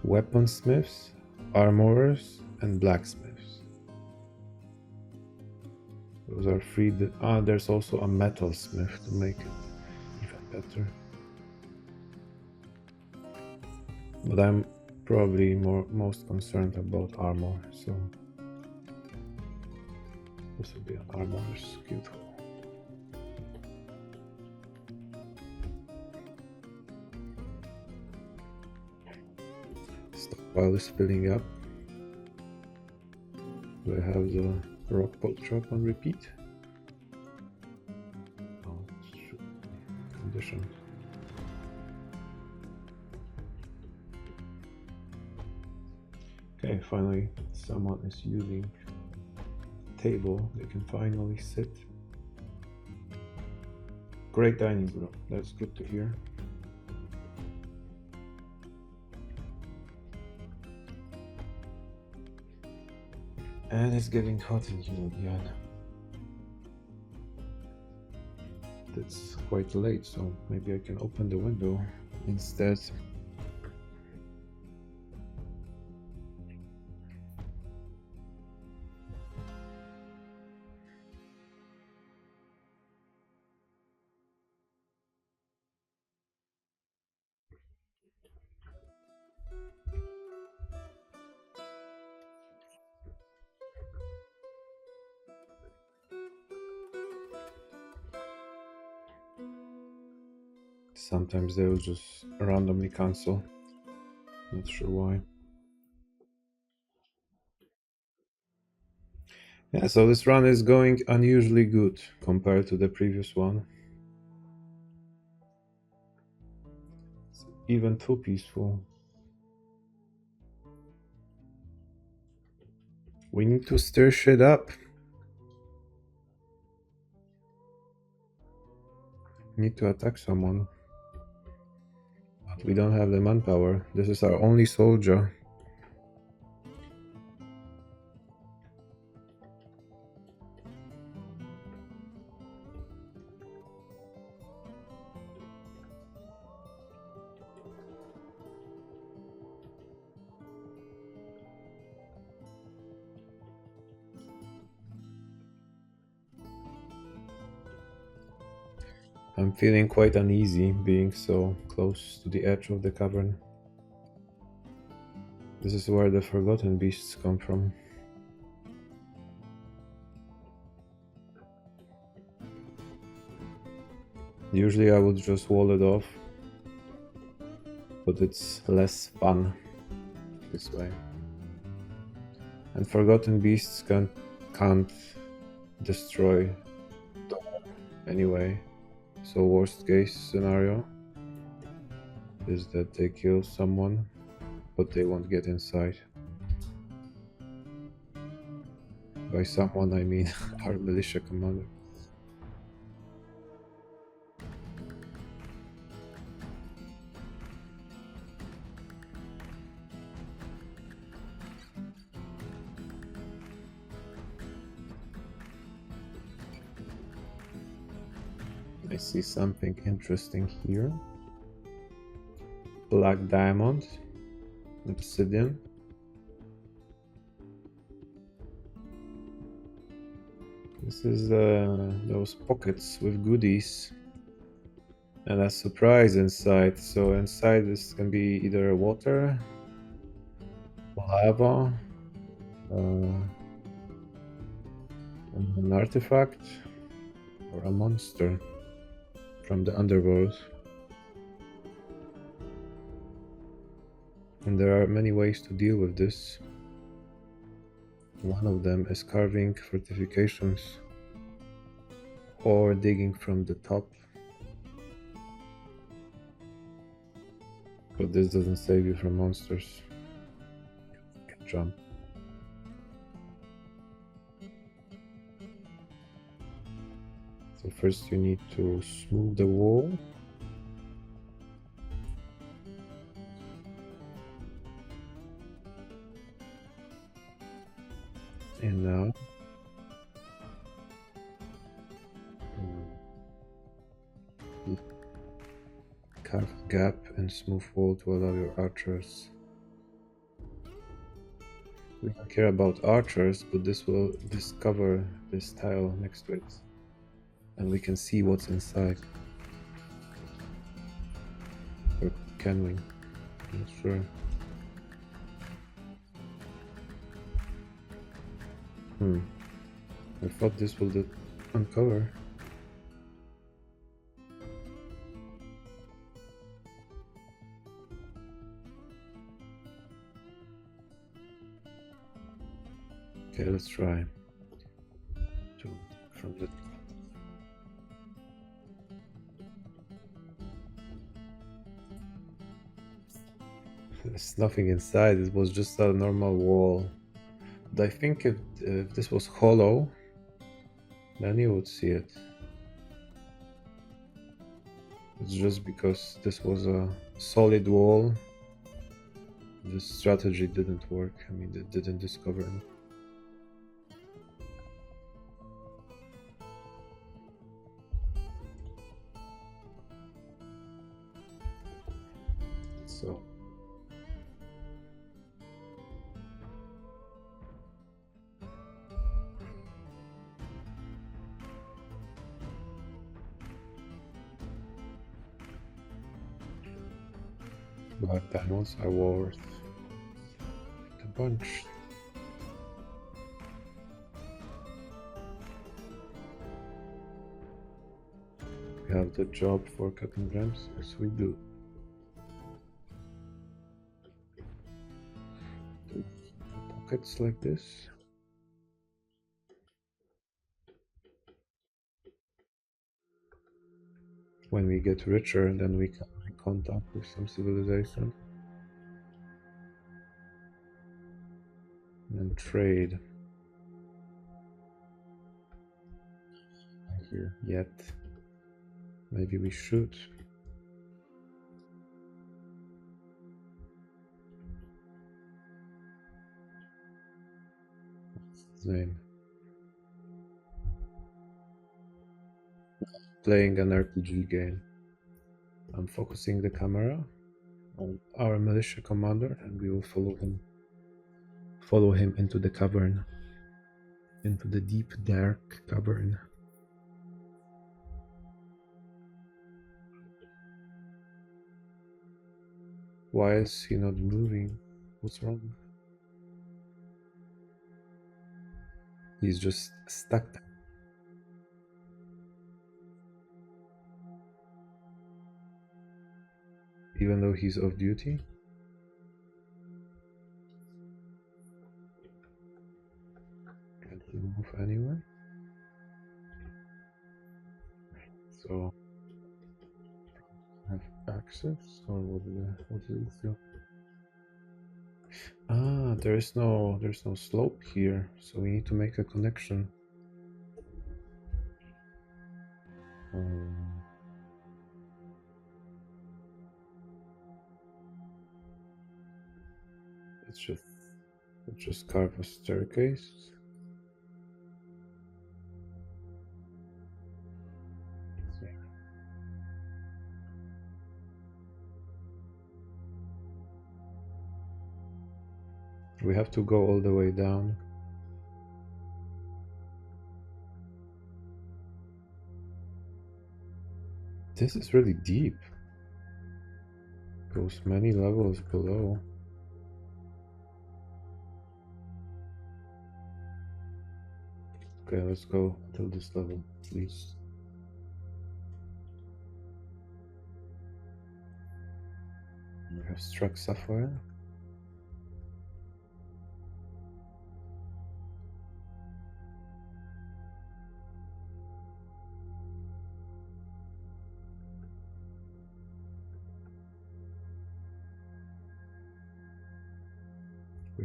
weaponsmiths, armorers, and blacksmiths. Those are three. There's also a metalsmith to make it even better. But I'm probably most concerned about armor, so this will be an armorer's guild hall. Stockpile is filling up. Do I have the rock pot drop on repeat? Oh, conditioned. Okay, finally someone is using a table. They can finally sit. Great dining room. That's good to hear. And it's getting hot in here again. It's quite late, so maybe I can open the window instead. Sometimes they will just randomly cancel. Not sure why. Yeah, so this run is going unusually good compared to the previous one. It's even too peaceful. We need to stir shit up. We need to attack someone. But we don't have the manpower. This is our only soldier. I'm feeling quite uneasy being so close to the edge of the cavern. This is where the forgotten beasts come from. Usually I would just wall it off, but it's less fun this way. And forgotten beasts can't destroy anyway. So worst case scenario is that they kill someone, but they won't get inside. By someone I mean our militia commander. I see something interesting here. Black diamond, obsidian. This is those pockets with goodies and a surprise inside. So inside this can be either water, lava, an artifact, or a monster from the underworld. And there are many ways to deal with this. One of them is carving fortifications or digging from the top. But this doesn't save you from monsters. You can jump. So first you need to smooth the wall. And now carve a gap and smooth wall to allow your archers. We don't care about archers, but this will discover this tile next to it. And we can see what's inside. Or can we? I'm not sure. I thought this will uncover. Okay, let's try. From the There's nothing inside. It was just a normal wall. But I think if this was hollow, then you would see it. It's just because this was a solid wall. This strategy didn't work. I mean, it didn't discover it. So black panels are worth a bunch. We have the job for cutting gems? Yes, we do. Pockets like this. When we get richer, then we can make contact with some civilization. And trade. Not here yet. Maybe we should. What's his name? Playing an RPG game. I'm focusing the camera on our militia commander, and we will follow him. Follow him into the cavern. Into the deep, dark cavern. Why is he not moving? What's wrong? He's just stuck there. Even though he's off duty? Can't he move anywhere? So have access, or what did it do? Ah, there's no slope here, so we need to make a connection. Let's just carve a staircase. We have to go all the way down. This is really deep. Goes many levels below. Okay, let's go till this level, please. We have struck sapphire.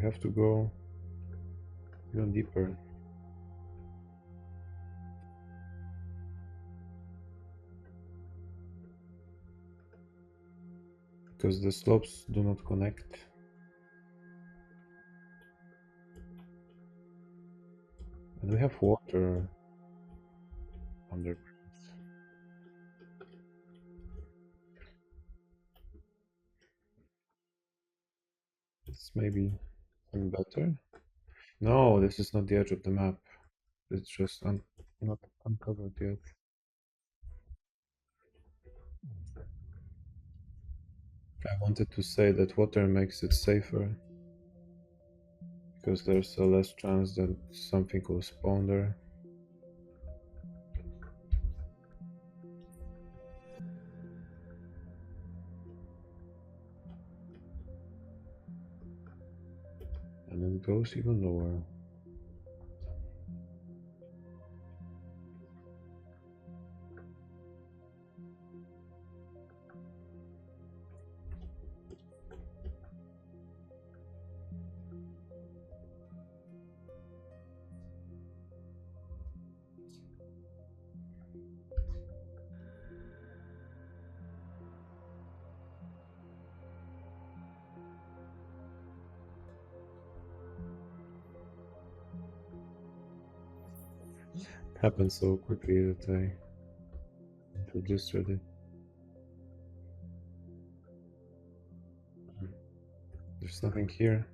we have to go even deeper. Because the slopes do not connect. And we have water underground. It's maybe some better. No, this is not the edge of the map. It's just not uncovered yet. I wanted to say that water makes it safer. Because there's a less chance that something will spawn there. And it goes even lower. Happened so quickly that I introduced it. There's nothing here.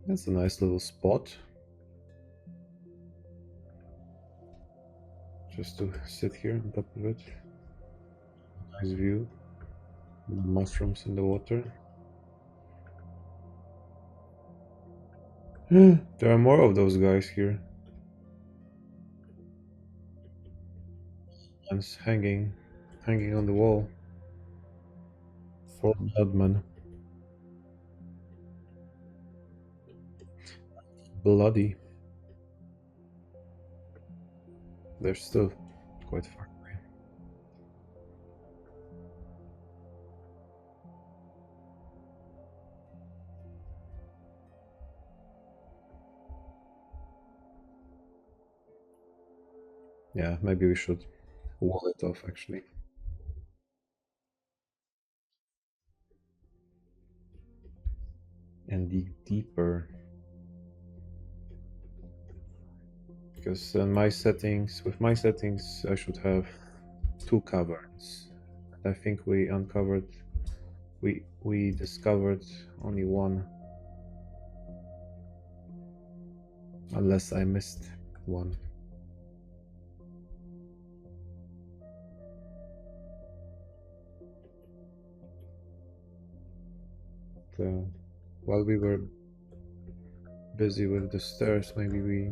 That's a nice little spot. Just to sit here on top of it. Nice view. Mushrooms in the water. There are more of those guys here. One's hanging on the wall. 4 bloodmen. Bloody. They're still quite far away. Yeah, maybe we should wall it off actually. And dig deeper. Because with my settings, I should have 2 caverns. I think we discovered only one. Unless I missed one. While we were busy with the stairs, maybe we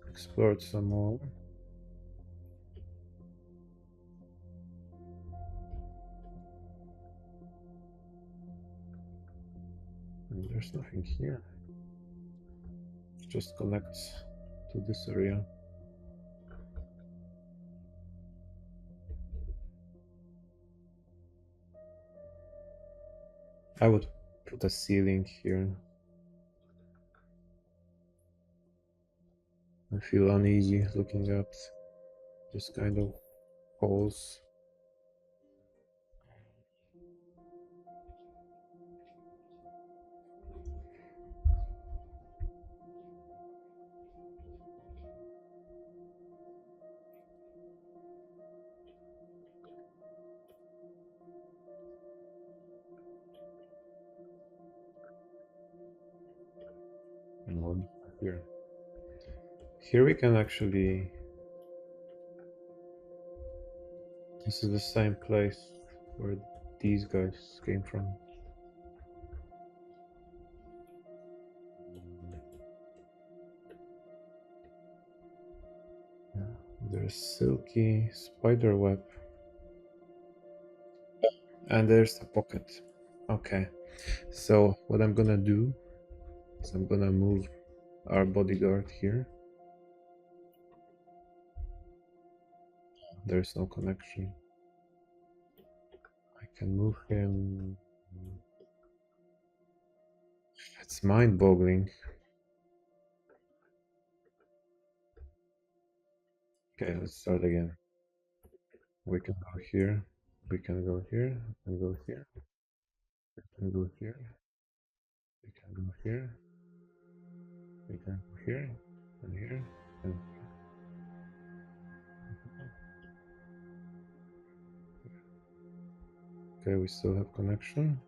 explored some more. And there's nothing here. It just connects to this area. I would put a ceiling here. I feel uneasy looking at this kind of holes. And one here. Here we can actually... This is the same place where these guys came from. There's silky spider web. And there's the pocket. Okay. So what I'm gonna do is I'm gonna move our bodyguard here. There's no connection. I can move him. It's mind-boggling. Okay, let's start again. We can go here. We can go here. We can go here. We can go here. We can go here. We can go here. And here. And okay, we still have connection.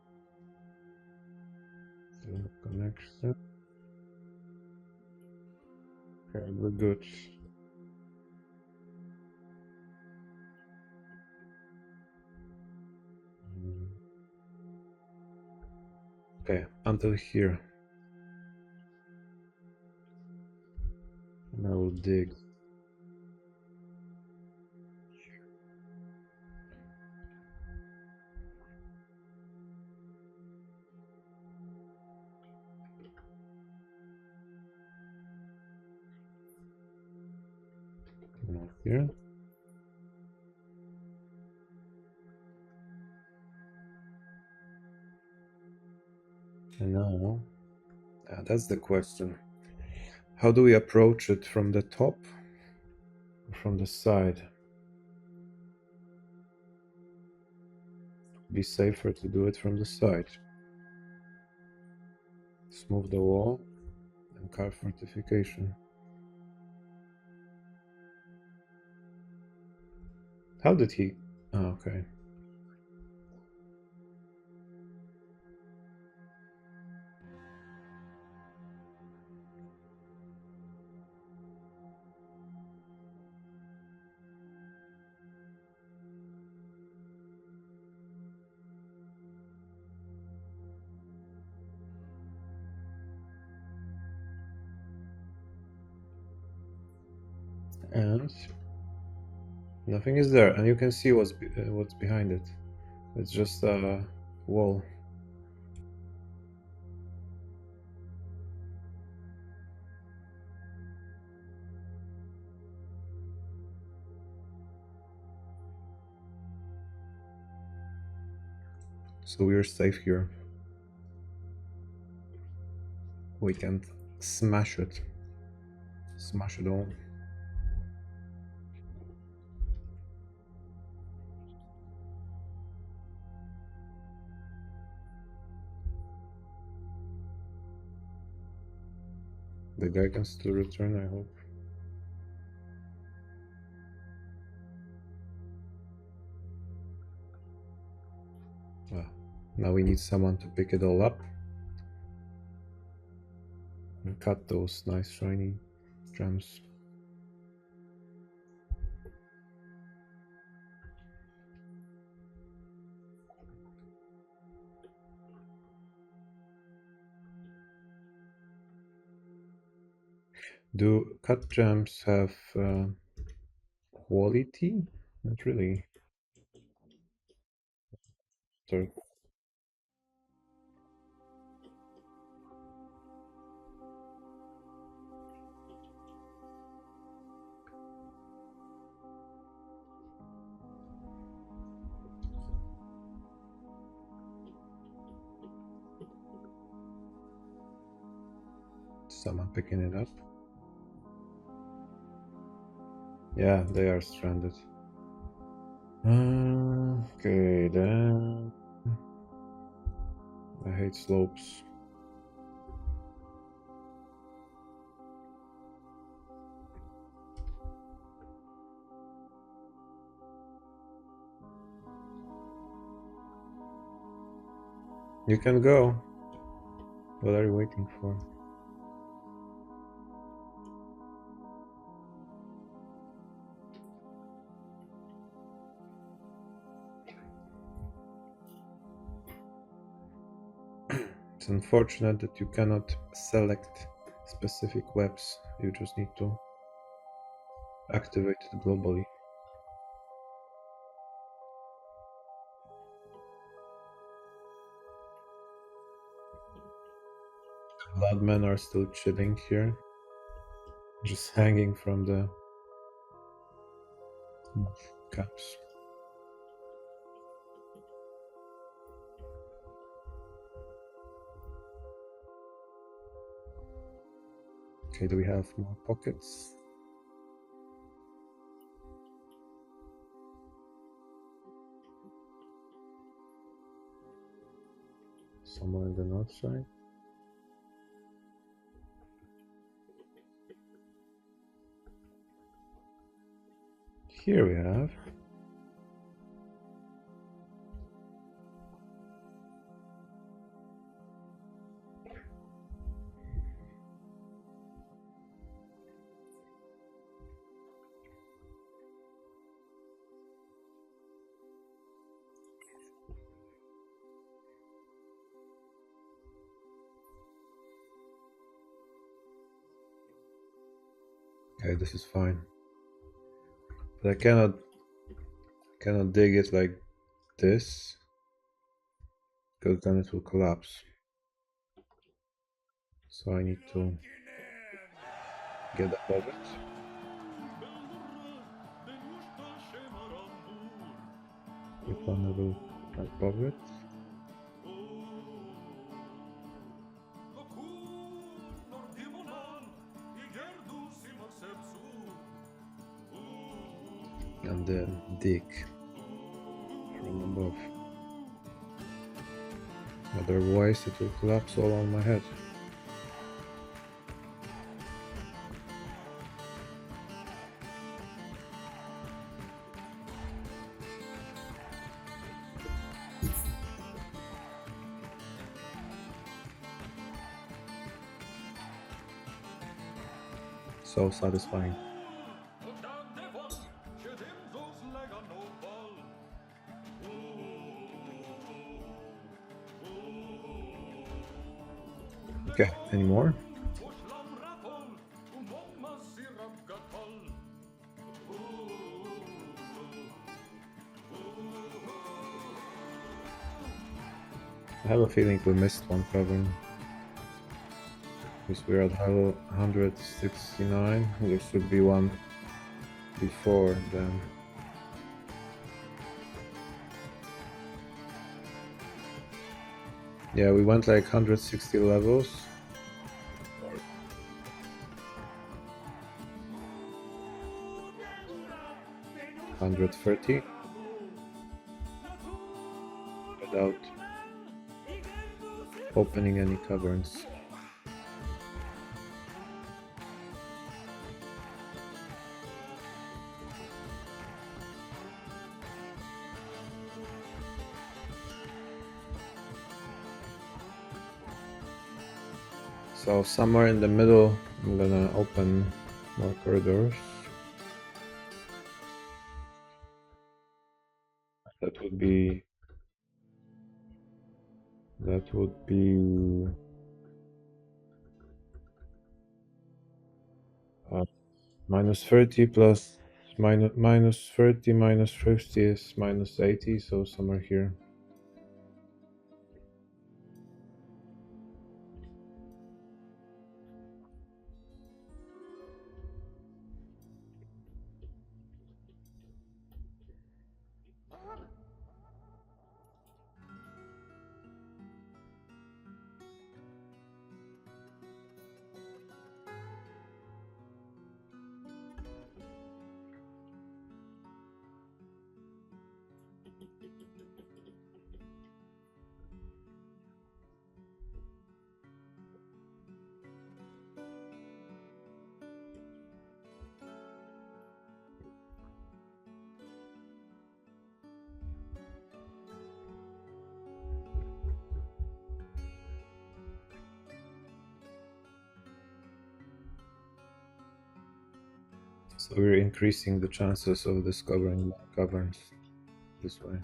Still have connection. Okay, we're good. Okay, until here. And I will dig. Now here. And now, that's the question. How do we approach it, from the top or from the side? Be safer to do it from the side. Smooth the wall and carve fortification. How did he? Oh, okay. And nothing is there, and you can see what's behind it. It's just a wall. So we're safe here. We can't smash it. Smash it all. The guy can still return, I hope. Well, now we need someone to pick it all up and cut those nice shiny gems. Do cut gems have quality? Not really. Sorry. Someone picking it up. Yeah, they are stranded. Okay, then. I hate slopes. You can go. What are you waiting for? It's unfortunate that you cannot select specific webs. You just need to activate it globally. Bloodmen are still chilling here, just hanging from the caps. Okay, do we have more pockets? Somewhere on the north side. Here we have. Okay, this is fine. But I cannot dig it like this, because then it will collapse. So I need to get above it. Get one level above it. And then dig from above. Otherwise it will collapse all on my head. So satisfying. Okay, any more? I have a feeling we missed one cavern. Because we're at level 169. There should be one before then. Yeah, we went like 160 levels. 130 without opening any caverns. So somewhere in the middle I'm gonna open more corridors. That would be minus 30 plus minus 30 minus 50 is minus 80, so somewhere here. So we're increasing the chances of discovering more caverns this way.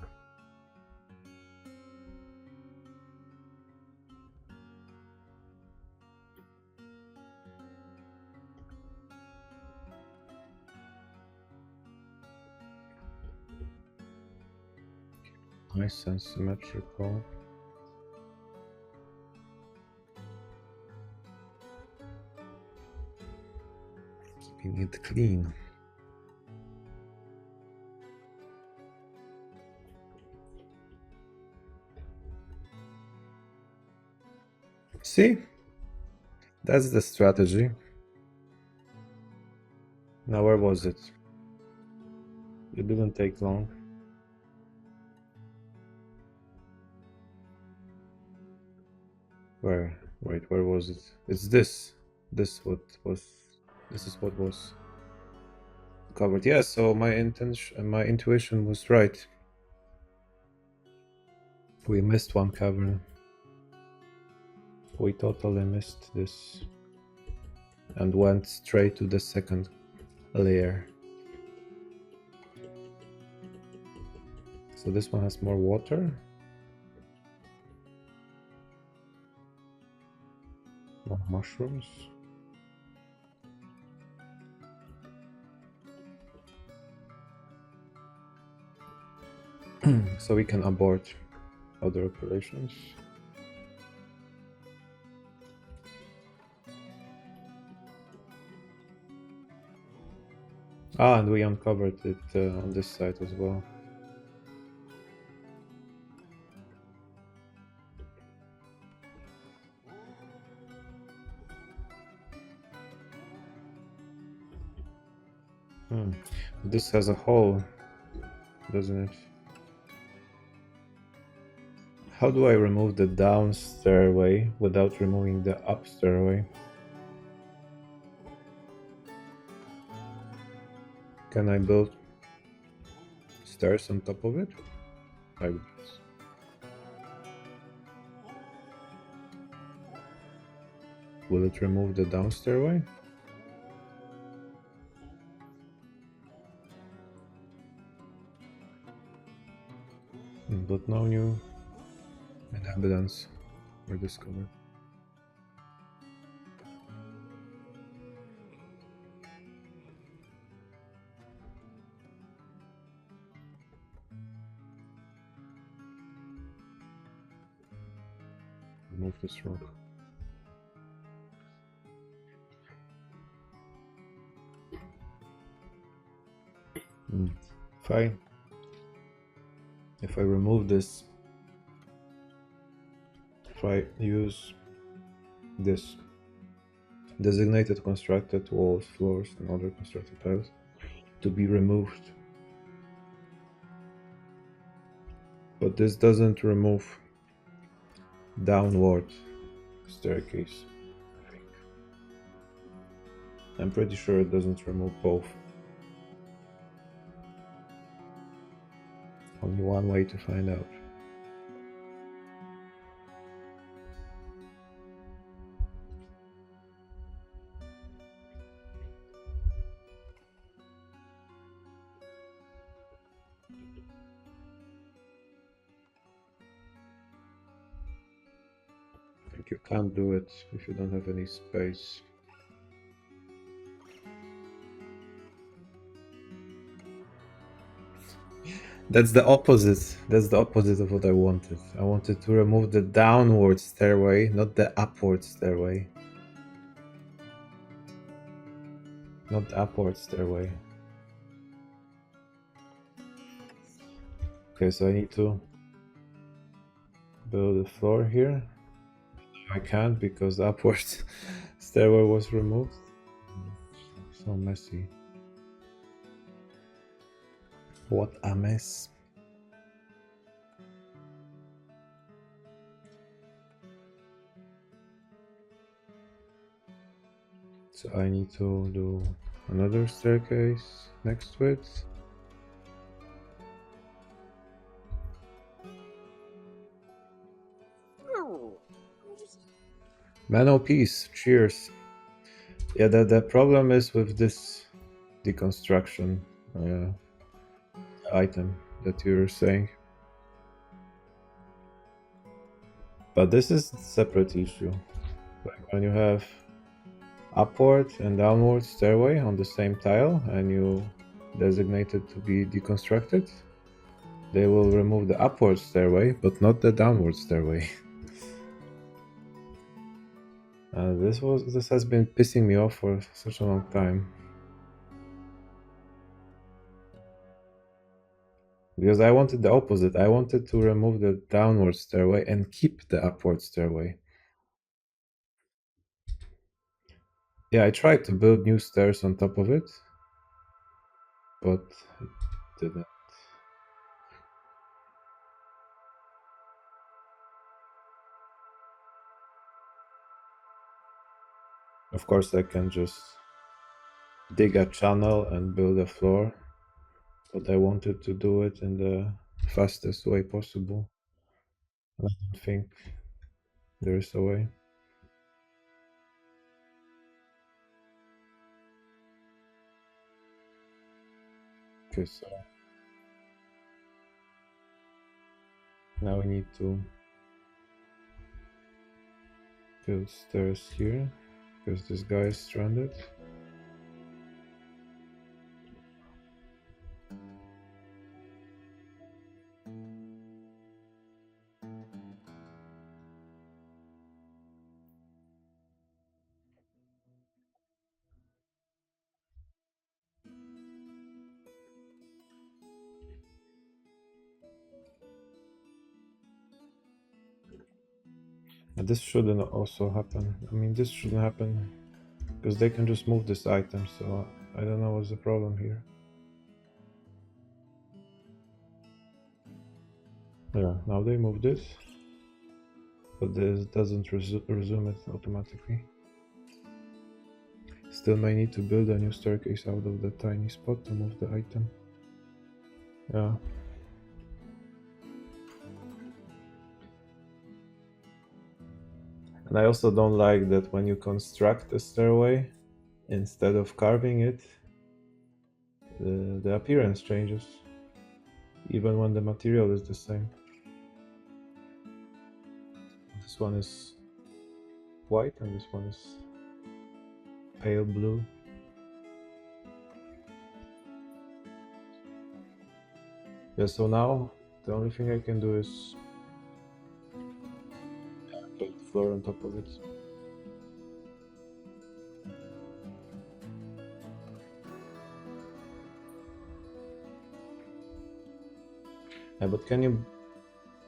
Nice and symmetrical. Keeping it clean. See? That's the strategy. Now where was it? It didn't take long. Where? Wait, where was it? It's this. This is what was covered. Yeah, so my intuition was right. We missed one cavern. We totally missed this. And went straight to the second layer. So this one has more water. More mushrooms. So we can abort other operations. Ah, and we uncovered it on this side as well. This has a hole, doesn't it? How do I remove the down stairway without removing the up stairway? Can I build stairs on top of it? Like this. Will it remove the down stairway? But no new inhabitants were discovered. Remove this rock. If I remove this, if I use this designated constructed walls, floors, and other constructed tiles to be removed, but this doesn't remove downward staircase, I think. I'm pretty sure it doesn't remove both. Only one way to find out. I think you can't do it if you don't have any space. That's the opposite. That's the opposite of what I wanted. I wanted to remove the downward stairway, not the upward stairway. Not the upward stairway. Okay, so I need to build a floor here. I can't because the upward stairway was removed. So messy. What a mess. So I need to do another staircase next to it. Man, oh peace, cheers. Yeah, the problem is with this deconstruction item that you're saying. But this is a separate issue. Like when you have upward and downward stairway on the same tile and you designate it to be deconstructed, they will remove the upward stairway but not the downward stairway. This has been pissing me off for such a long time. Because I wanted the opposite. I wanted to remove the downward stairway and keep the upward stairway. Yeah, I tried to build new stairs on top of it, but it didn't. Of course, I can just dig a channel and build a floor, but I wanted to do it in the fastest way possible. I don't think there is a way. Okay, so now we need to build stairs here because this guy is stranded. And this shouldn't also happen. I mean, this shouldn't happen because they can just move this item, so I don't know what's the problem here. Yeah, now they move this, but this doesn't resume it automatically. Still may need to build a new staircase out of the tiny spot to move the item. Yeah. And I also don't like that when you construct a stairway, instead of carving it, the appearance changes, even when the material is the same. This one is white and this one is pale blue. Yeah, so now the only thing I can do is build the floor on top of it. Yeah, but can you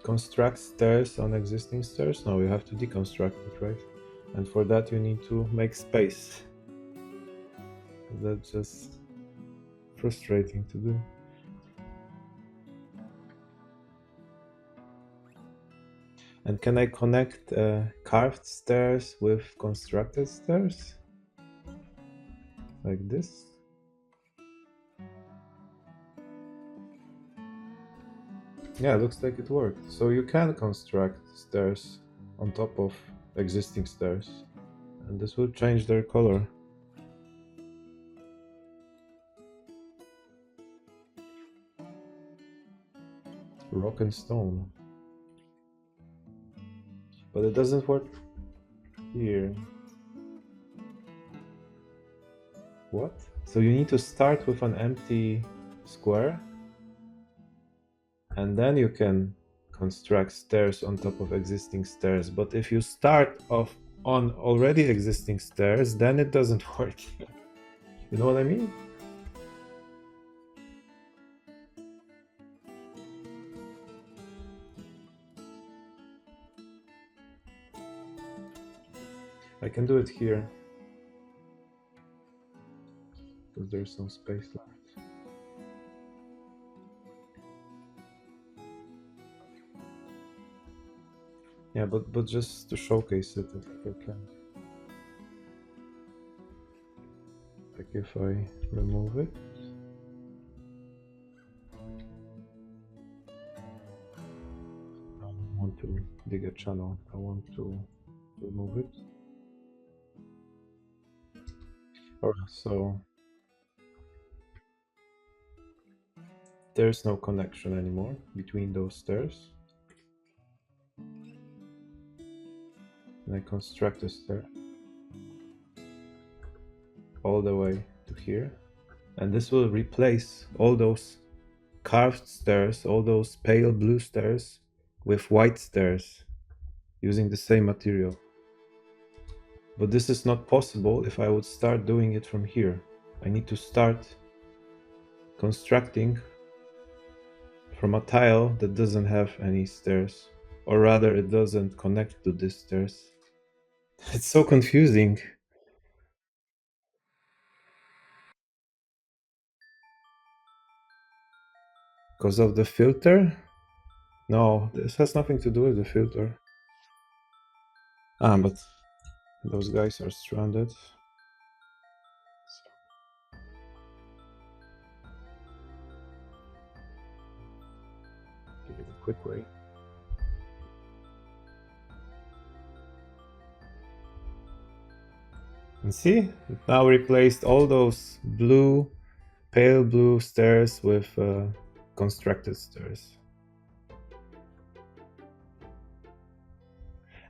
construct stairs on existing stairs? No, you have to deconstruct it, right? And for that you need to make space. That's just frustrating to do. And can I connect carved stairs with constructed stairs? Like this? Yeah, looks like it worked. So you can construct stairs on top of existing stairs. And this will change their color. Rock and stone. But it doesn't work here. What? So you need to start with an empty square and then you can construct stairs on top of existing stairs. But if you start off on already existing stairs, then it doesn't work. You know what I mean? I can do it here because there's some space left. Yeah, but just to showcase it, I think I can. Like if I remove it. I don't want to dig a channel. I want to remove it. Alright, so there's no connection anymore between those stairs. And I construct a stair all the way to here. And this will replace all those carved stairs, all those pale blue stairs with white stairs using the same material. But this is not possible if I would start doing it from here. I need to start constructing from a tile that doesn't have any stairs, or rather it doesn't connect to these stairs. It's so confusing. Because of the filter? No, this has nothing to do with the filter. Ah, but those guys are stranded. Give it a quick way. And see, it now replaced all those blue, pale blue stairs with constructed stairs.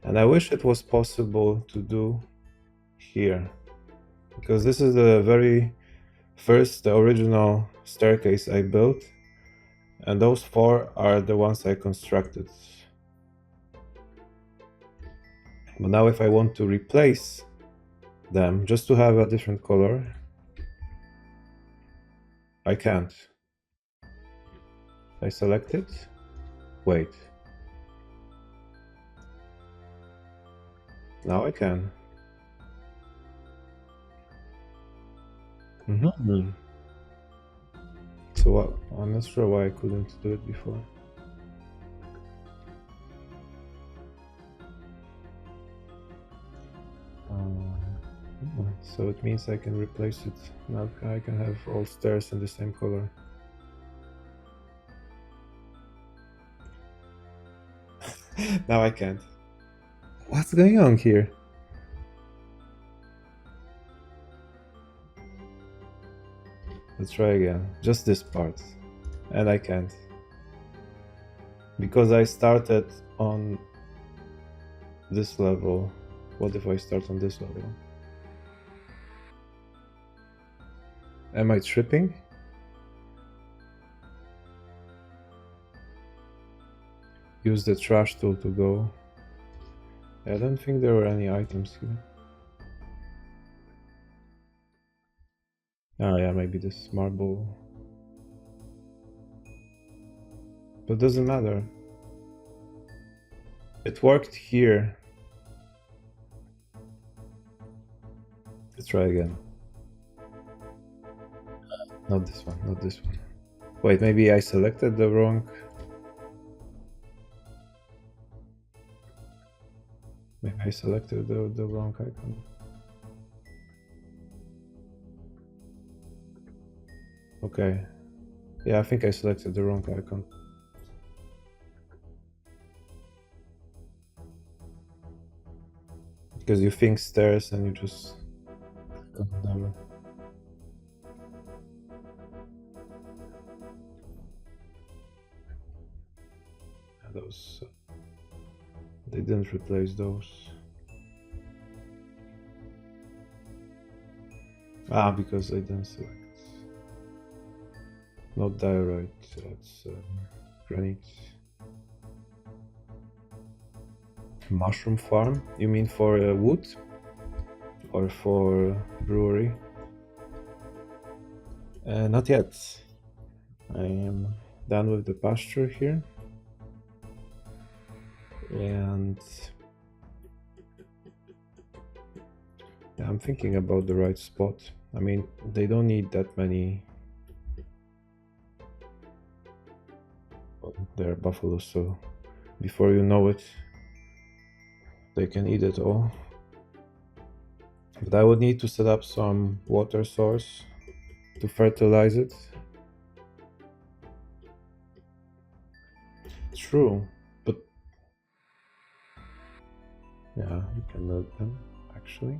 And I wish it was possible to do here, because this is the very first, the original staircase I built, and those 4 are the ones I constructed. But now if I want to replace them just to have a different color, I can't. I select it. Wait. Now I can. So what? I'm not sure why I couldn't do it before. So it means I can replace it. Now I can have all stairs in the same color. Now I can't. What's going on here? Let's try again. Just this part. And I can't. Because I started on this level. What if I start on this level? Am I tripping? Use the trash tool to go. I don't think there were any items here. Oh yeah, maybe this marble. But it doesn't matter. It worked here. Let's try again. Not this one, not this one. Wait, maybe I selected the wrong... Maybe I selected the wrong icon. Okay. Yeah, I think I selected the wrong icon. Because you think stairs and you just go down. Those... they didn't replace those. Ah, because I didn't select. Not diorite, that's granite. Mushroom farm? You mean for wood? Or for brewery? Not yet. I am done with the pasture here. And yeah, I'm thinking about the right spot. I mean, they don't need that many. Well, they're buffaloes, so before you know it, they can eat it all. But I would need to set up some water source to fertilize it. True, but yeah, you can milk them, actually.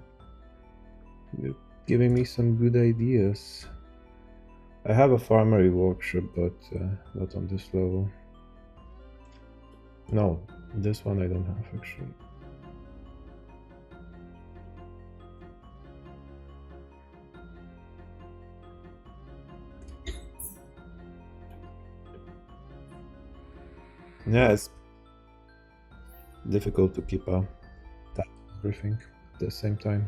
You're giving me some good ideas. I have a farmery workshop, but not on this level. No, this one I don't have, actually. Yeah, it's difficult to keep up that everything at the same time.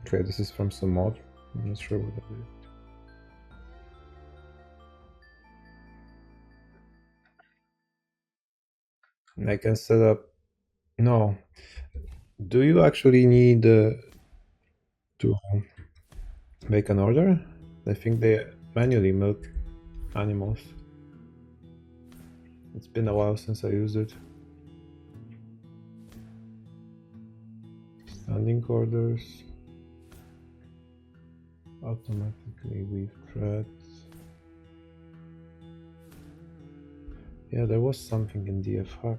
Okay, this is from some mod. I'm not sure what that is. I can set up. No. Do you actually need to make an order? I think they manually milk animals. It's been a while since I used it. Standing orders. Automatically weave threads. Yeah, there was something in DF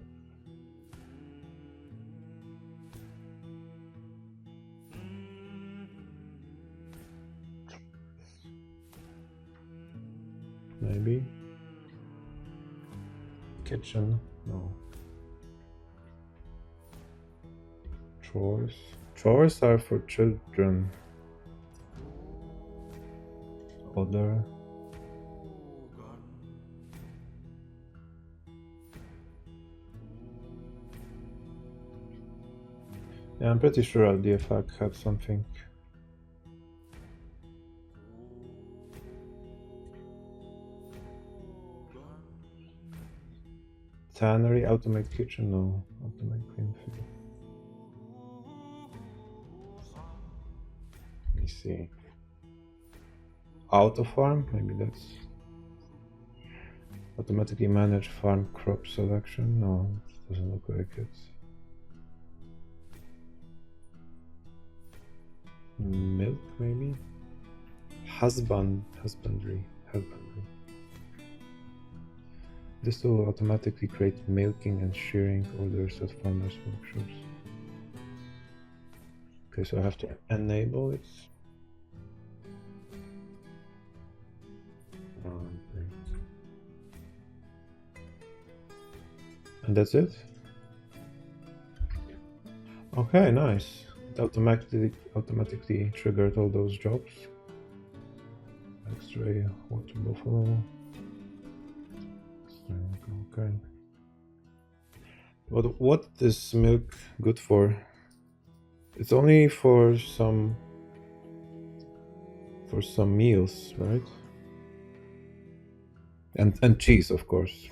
maybe. Kitchen, no. Chores. Chores are for children. Other. Yeah, I'm pretty sure DFAC had something. Tannery, automate kitchen, no. Automate green field. Let me see. Auto farm, maybe that's automatically manage farm crop selection. No, it doesn't look like it. Milk, maybe. Husbandry. This will automatically create milking and shearing orders at farmers' workshops. Okay, so I have to enable it. Okay. And that's it? Okay, nice. It automatically triggered all those jobs. X-ray, water buffalo. Okay. What is milk good for? It's only for some meals, right? And cheese, of course.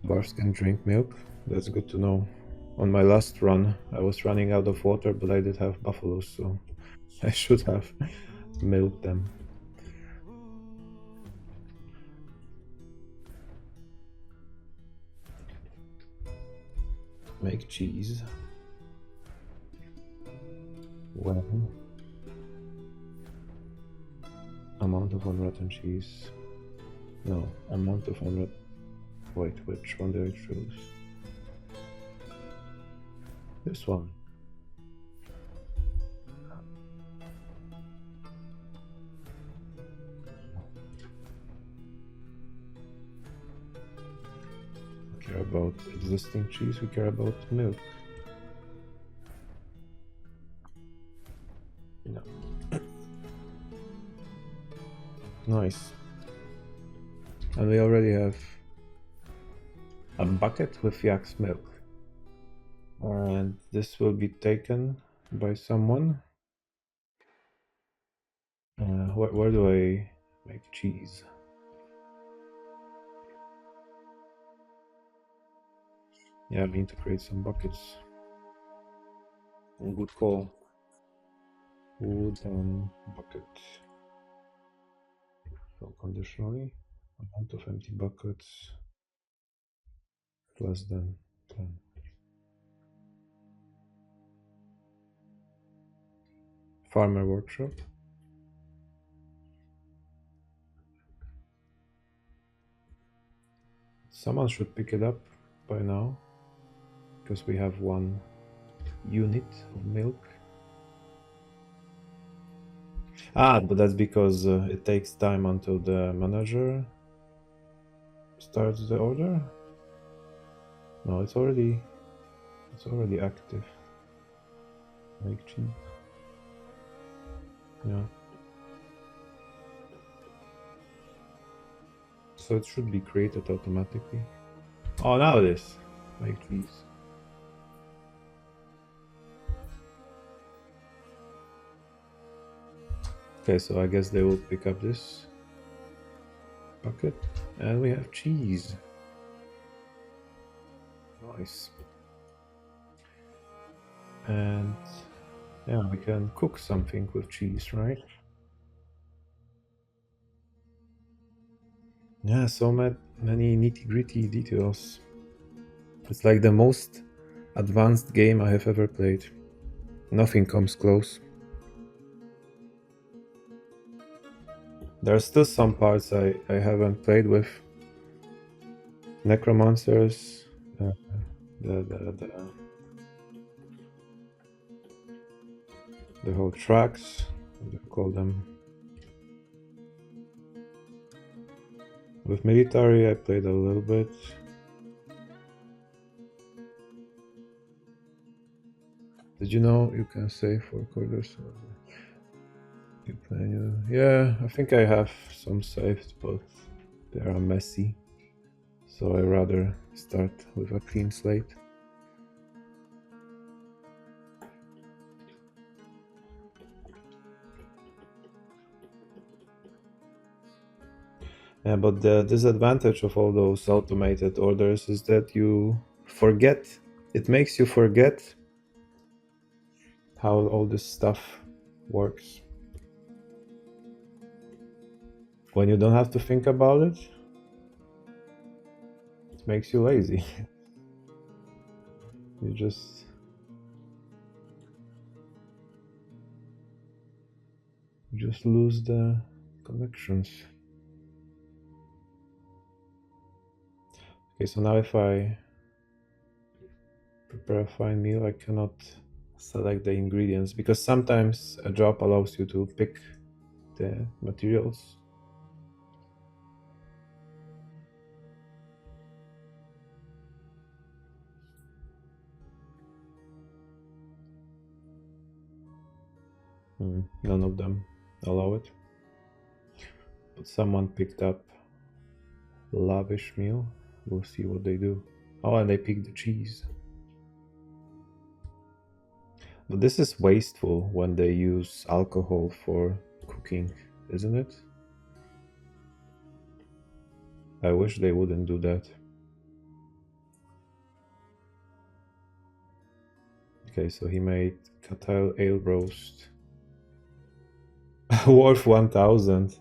Dwarves can drink milk. That's good to know. On my last run, I was running out of water, but I did have buffaloes, so I should have milked them. Make cheese. Well, amount of unrotten cheese. No, amount of unrotten. Wait, which one did I choose? This one. We care about existing cheese, we care about milk. No. Nice. And we already have a bucket with yak's milk. And this will be taken by someone. Where do I make cheese? Yeah, I need to create some buckets. Good call. Wooden bucket. So conditionally, amount of empty buckets less than 10. Farmer workshop. Someone should pick it up by now, because we have one unit of milk. But that's because it takes time until the manager starts the order. No, it's already active. Make cheese. Yeah. So it should be created automatically. Oh, now it is. make cheese. Okay, so I guess they will pick up this bucket, and we have cheese. Nice. And yeah, we can cook something with cheese, right? Yeah, so many nitty-gritty details. It's like the most advanced game I have ever played. Nothing comes close. There are still some parts I haven't played with. Necromancers, the whole tracks, what do you call them? With military I played a little bit. Did you know you can save for quarters? You play, yeah, I think I have some saved, but they are messy. So I rather start with a clean slate. Yeah, but the disadvantage of all those automated orders is that you forget. It makes you forget how all this stuff works. When you don't have to think about it, it makes you lazy. You just lose the connections. Okay, so now if I prepare a fine meal, I cannot select the ingredients because sometimes a job allows you to pick the materials. None of them allow it. But someone picked up lavish meal. We'll see what they do. Oh, and they picked the cheese. But this is wasteful when they use alcohol for cooking, isn't it? I wish they wouldn't do that. Okay, so he made Cattile Ale Roast. Worth 1000.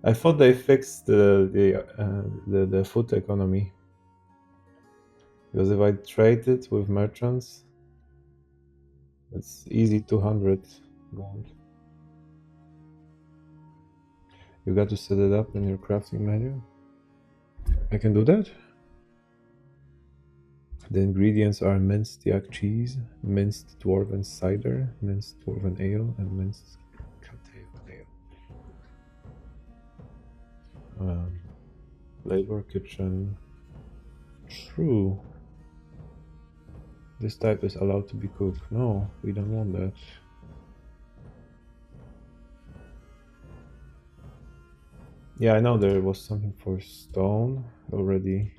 I thought they fixed the food economy. Because if I trade it with merchants, it's easy 200 gold. You got to set it up in your crafting menu. I can do that. The ingredients are minced yak cheese, minced dwarven cider, minced dwarven ale, and minced catale ale. Labor kitchen. True. This type is allowed to be cooked. No, we don't want that. Yeah, I know there was something for stone. Already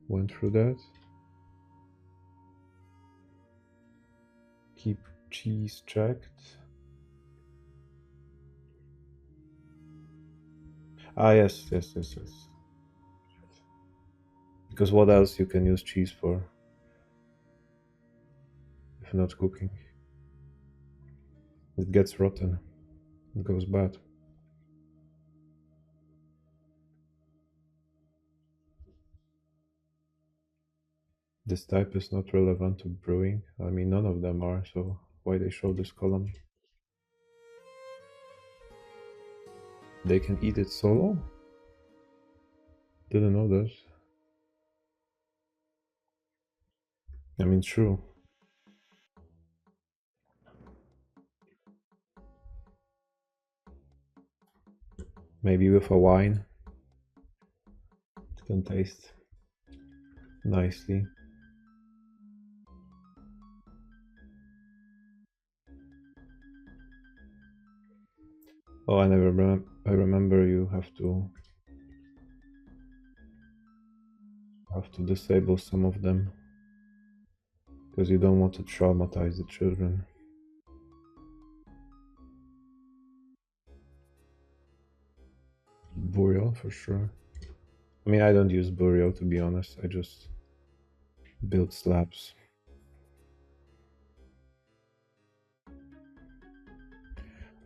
went through that. Keep cheese checked. Ah, yes. Because what else you can use cheese for? If not cooking. It gets rotten. It goes bad. This type is not relevant to brewing. I mean, none of them are, so why they show this column? They can eat it solo? Didn't know this. I mean, true. Maybe with a wine. It can taste nicely. Oh, and I remember you have to disable some of them. because you don't want to traumatize the children. Burial for sure. I mean, I don't use burial to be honest. I just build slabs.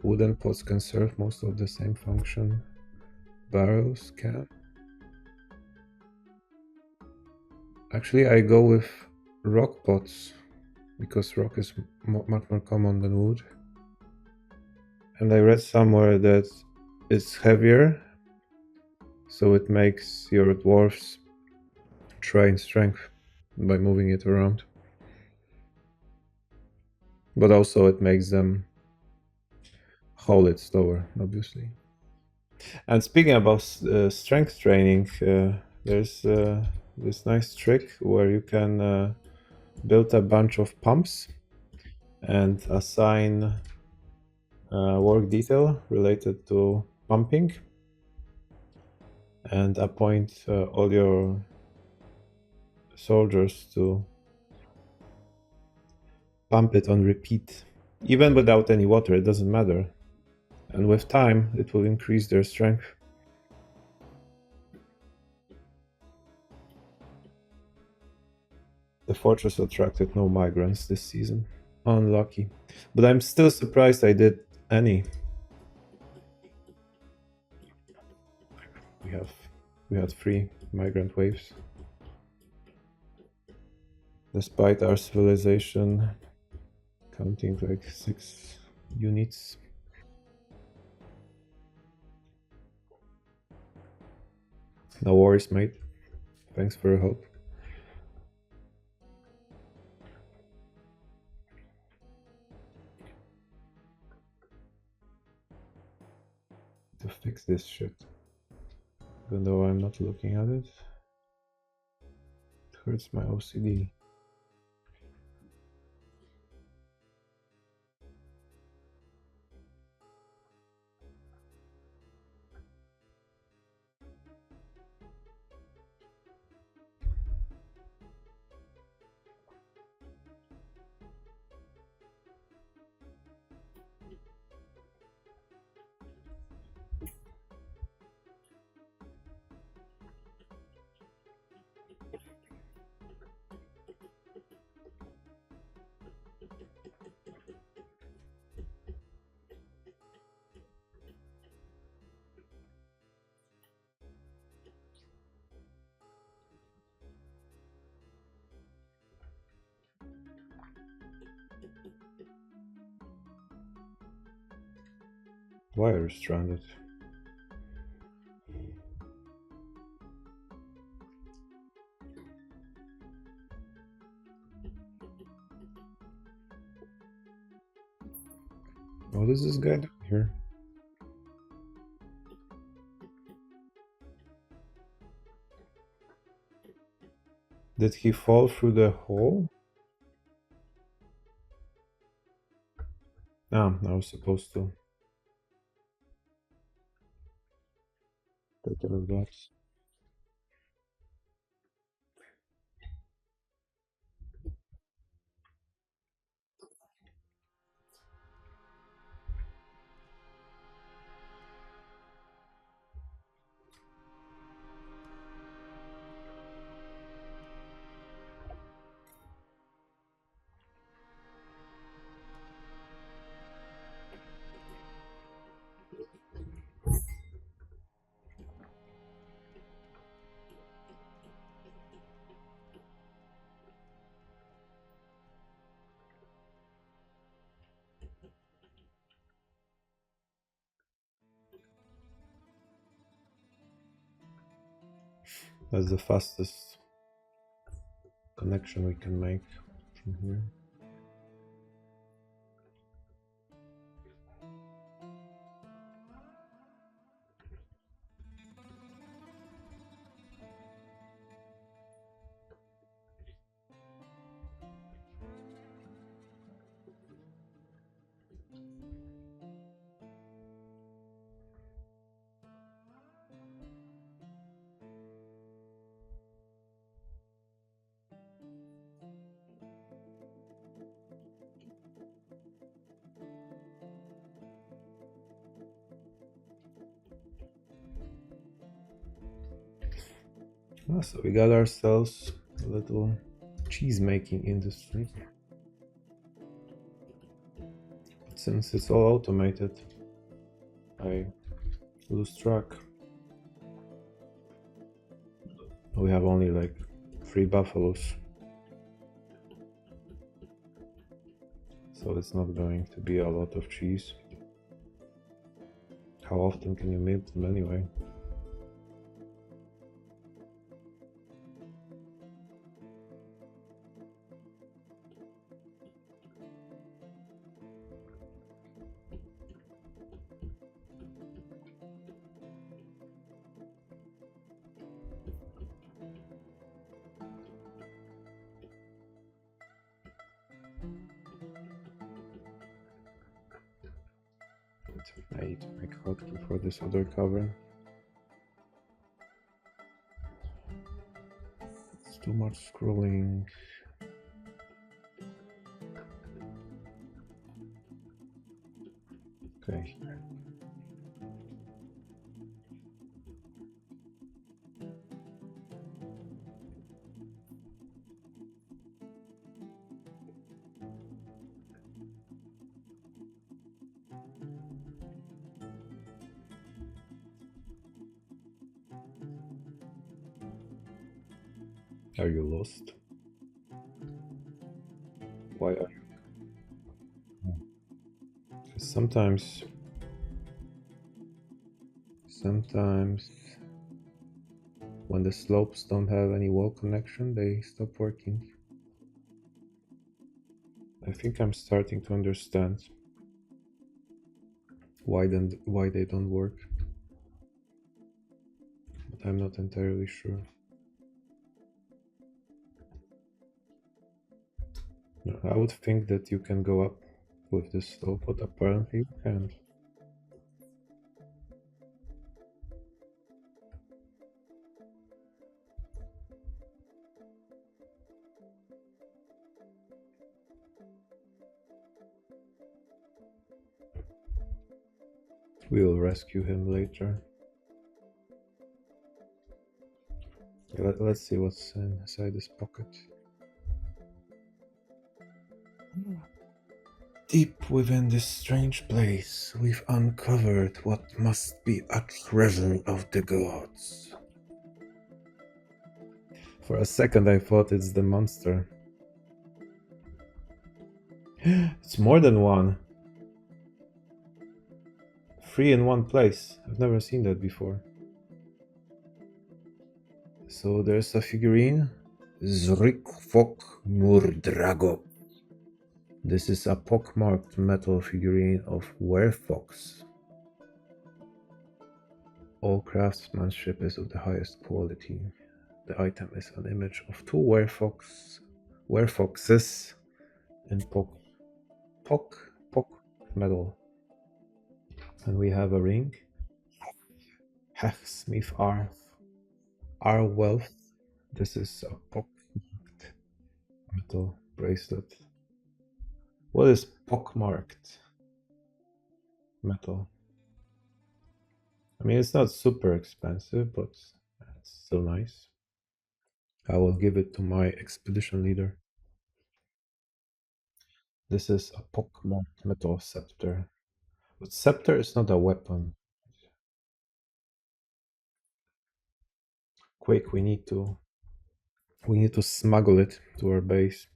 Wooden pots can serve most of the same function. Barrels can. Actually, I go with rock pots because rock is much more common than wood. And I read somewhere that it's heavier, so it makes your dwarves train strength by moving it around. But also it makes them haul it slower, obviously. And speaking about strength training, there's this nice trick where you can build a bunch of pumps and assign work detail related to pumping and appoint all your soldiers to pump it on repeat. Even without any water, it doesn't matter. And with time, it will increase their strength. The fortress attracted no migrants this season. Unlucky. But I'm still surprised I did any. We had 3 migrant waves. Despite our civilization counting like 6 units. No worries, mate. Thanks for your help. To fix this shit. Even though I'm not looking at it, it hurts my OCD. Why are you stranded? What is this guy doing here? Did he fall through the hole? Ah, I was supposed to take care of that. That's the fastest connection we can make from here. So we got ourselves a little cheese making industry. But since it's all automated, I lose track. We have only like 3 buffaloes. So it's not going to be a lot of cheese. How often can you milk them anyway? I need to make hotkey for this other cover. It's too much scrolling. Okay. Are you lost? Why are you? Because sometimes when the slopes don't have any wall connection, they stop working. I think I'm starting to understand why they don't work, but I'm not entirely sure. No, I would think that you can go up with this slope, but apparently you can't. We'll rescue him later. Let's see what's inside this pocket. Deep within this strange place, we've uncovered what must be a treasure of the gods. For a second I thought it's the monster. It's more than one. 3 in one place. I've never seen that before. So there's a figurine. Zrikfok Murdrago. This is a pockmarked metal figurine of werefox. All craftsmanship is of the highest quality. The item is an image of 2 werefoxes in pock metal. And we have a ring. Smith R wealth. This is a pockmarked metal bracelet. What is pockmarked metal? I mean, it's not super expensive, but it's still nice. I will give it to my expedition leader. This is a pockmarked metal scepter. But scepter is not a weapon. Quick, we need to smuggle it to our base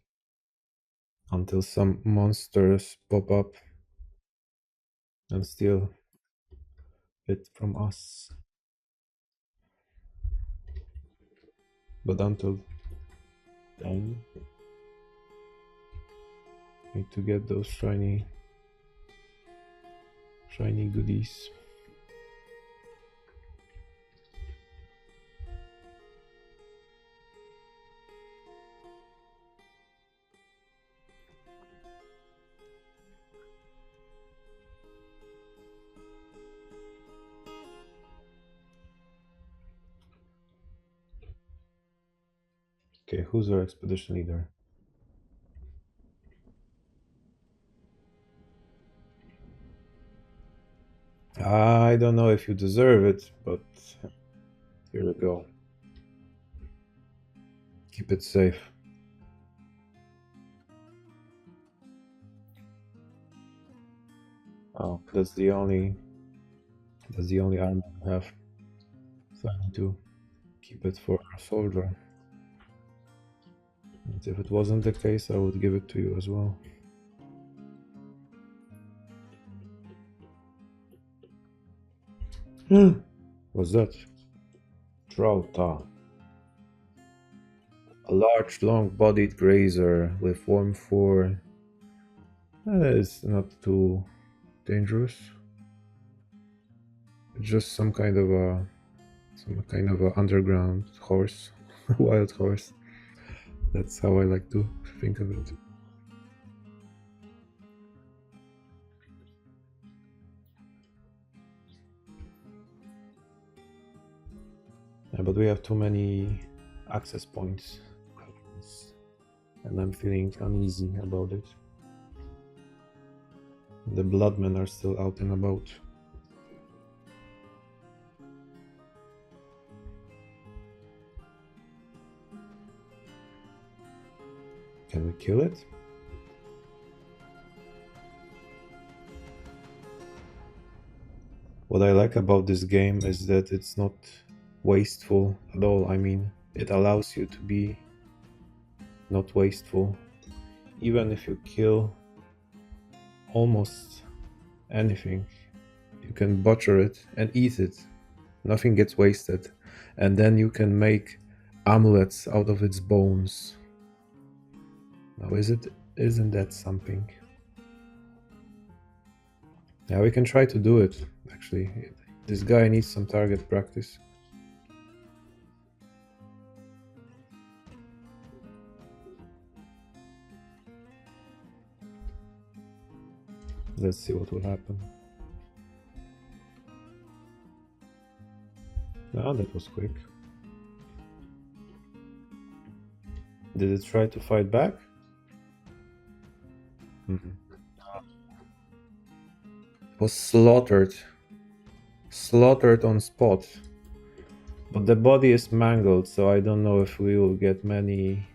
until some monsters pop up and steal it from us. But until then, need to get those shiny goodies. Okay, who's our expedition leader? I don't know if you deserve it, but here we go. Keep it safe. Oh, that's the only armor I have. So I need to keep it for a soldier. And if it wasn't the case, I would give it to you as well. What's that? Trauta. A large, long-bodied grazer with warm fur. That is not too dangerous. Just some kind of a underground horse, wild horse. That's how I like to think of it. Yeah, but we have too many access points, and I'm feeling uneasy about it. The bloodmen are still out and about. Can we kill it? What I like about this game is that it's not wasteful at all. I mean, it allows you to be not wasteful. Even if you kill almost anything, you can butcher it and eat it. Nothing gets wasted. And then you can make amulets out of its bones. Now, isn't that something? Yeah, we can try to do it, actually. This guy needs some target practice. Let's see what will happen. Ah, that was quick. Did it try to fight back? Mm-hmm. It was slaughtered. Slaughtered on spot. But the body is mangled, so I don't know if we will get many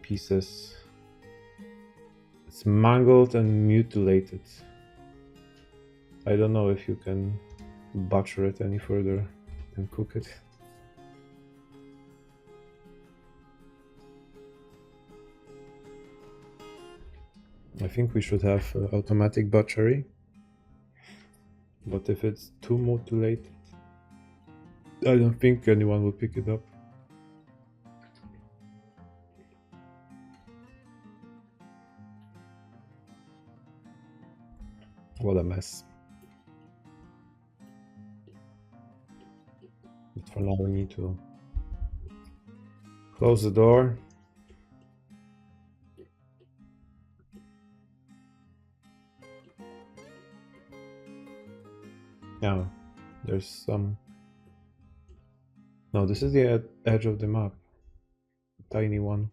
pieces. It's mangled and mutilated. I don't know if you can butcher it any further and cook it. I think we should have automatic butchery. But if it's too mutilated, I don't think anyone will pick it up. What a mess. But for now we need to close the door. Now, there's some... No, this is the edge of the map. A tiny one.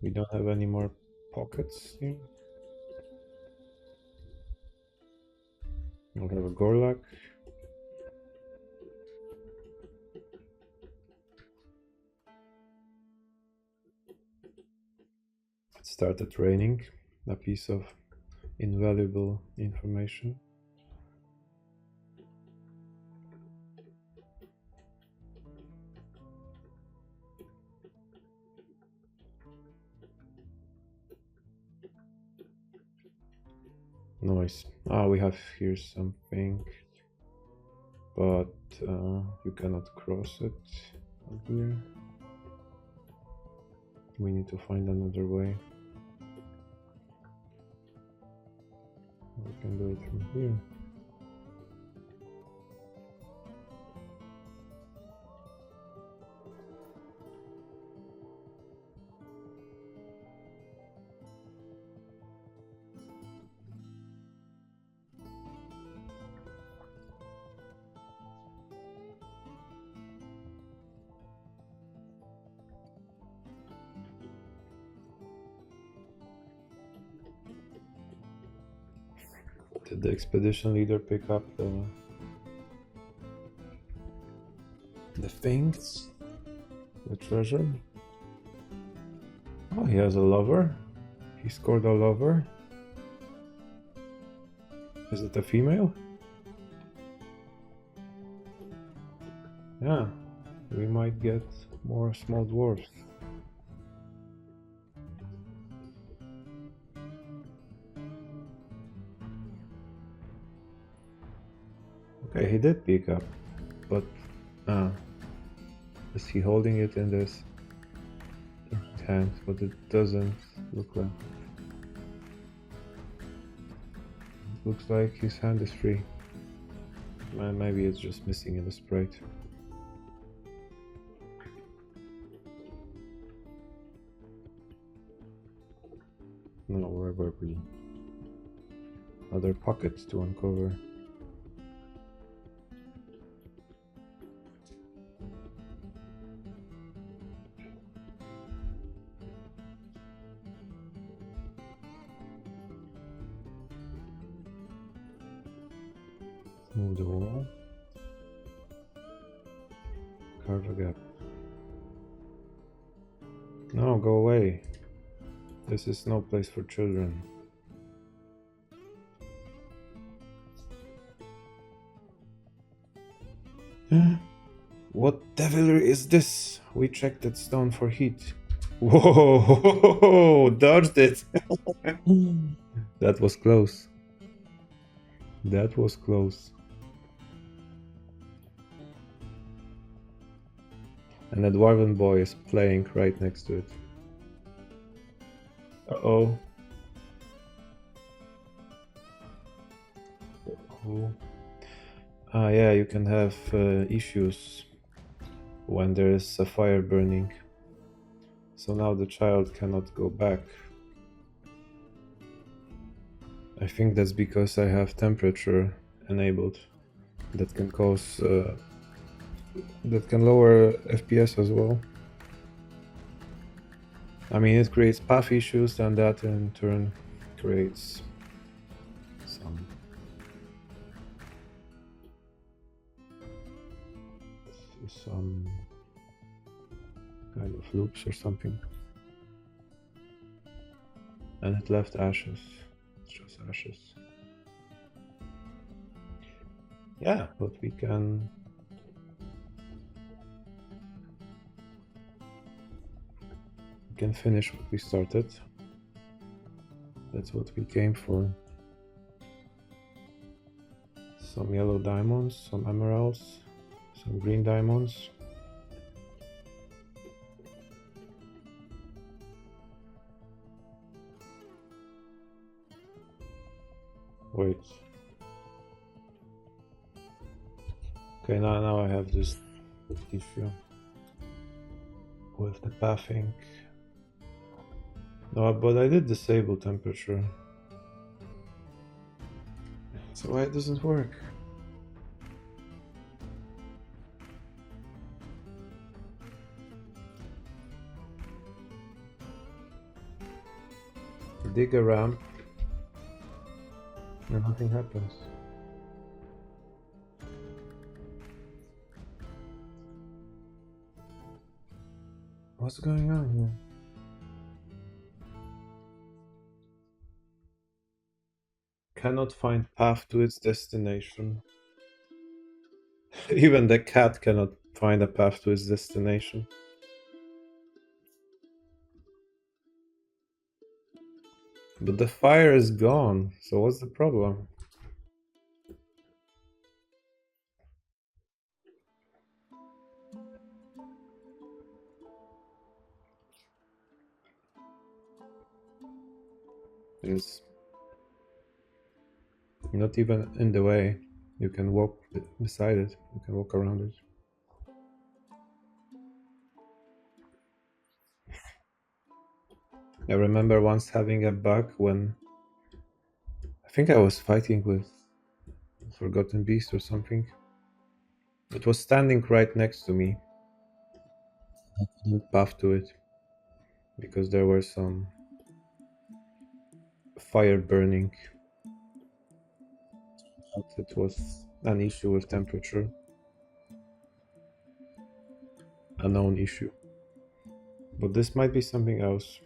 We don't have any more pockets here. We'll have a Gorlak. It started raining. A piece of invaluable information. Nice. Ah, we have here something, but you cannot cross it from here. We need to find another way. We can do it from here. Did the expedition leader pick up the The things. The treasure. Oh, he has a lover. He scored a lover. Is it a female? Yeah. We might get more small dwarfs. Okay, he did pick up, but is he holding it in this hand? But it doesn't look like. It looks like his hand is free. Maybe it's just missing in the sprite. No, where were we? Other pockets to uncover. Move the wall. Carve a gap. No, go away. This is no place for children. What devilry is this? We checked that stone for heat. Whoa! Dodged it! That was close. That was close. And a dwarven boy is playing right next to it. Uh-oh. Oh. Ah, yeah, you can have issues when there is a fire burning. So now the child cannot go back. I think that's because I have temperature enabled. That can cause... that can lower FPS as well. I mean, it creates path issues, and that in turn creates some kind of loops or something. And it left ashes. It's just ashes. Yeah, but we can finish what we started. That's what we came for. Some yellow diamonds, some emeralds, some green diamonds. Wait. Okay, now I have this issue with the pathing. No, but I did disable temperature. So why it doesn't work? Dig a ramp and nothing happens. What's going on here? Cannot find path to its destination. Even the cat cannot find a path to its destination. But the fire is gone, so what's the problem? It's not even in the way. You can walk beside it, you can walk around it. I remember once having a bug when I think I was fighting with Forgotten Beast or something. It was standing right next to me. I couldn't path to it because there were some fire burning. It was an issue with temperature. a known issue. But this might be something else.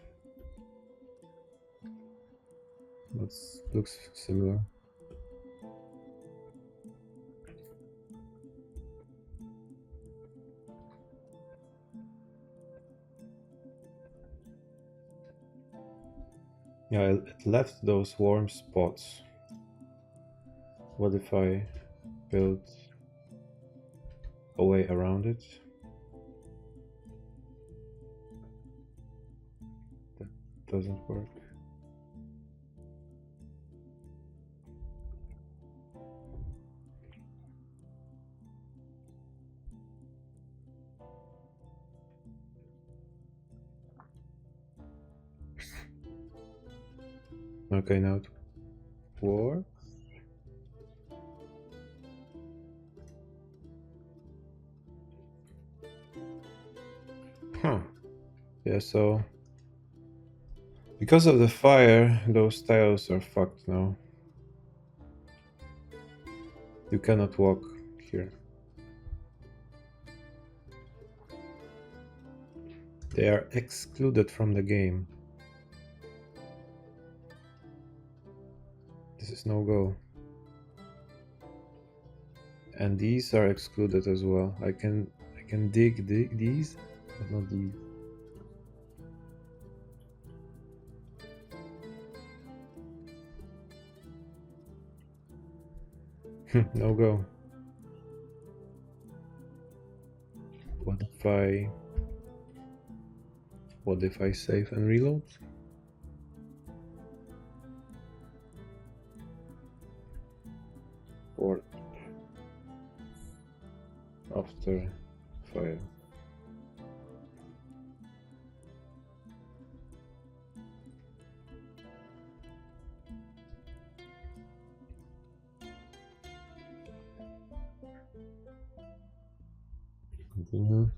That looks similar. Yeah, it left those warm spots. What if I build a way around it? That doesn't work. Okay, now it works. Huh. Yeah, so because of the fire, those tiles are fucked now. You cannot walk here. They are excluded from the game. This is no go. And these are excluded as well. I can dig these, but not these. No go. What if I save and reload? Or after fire. Continue.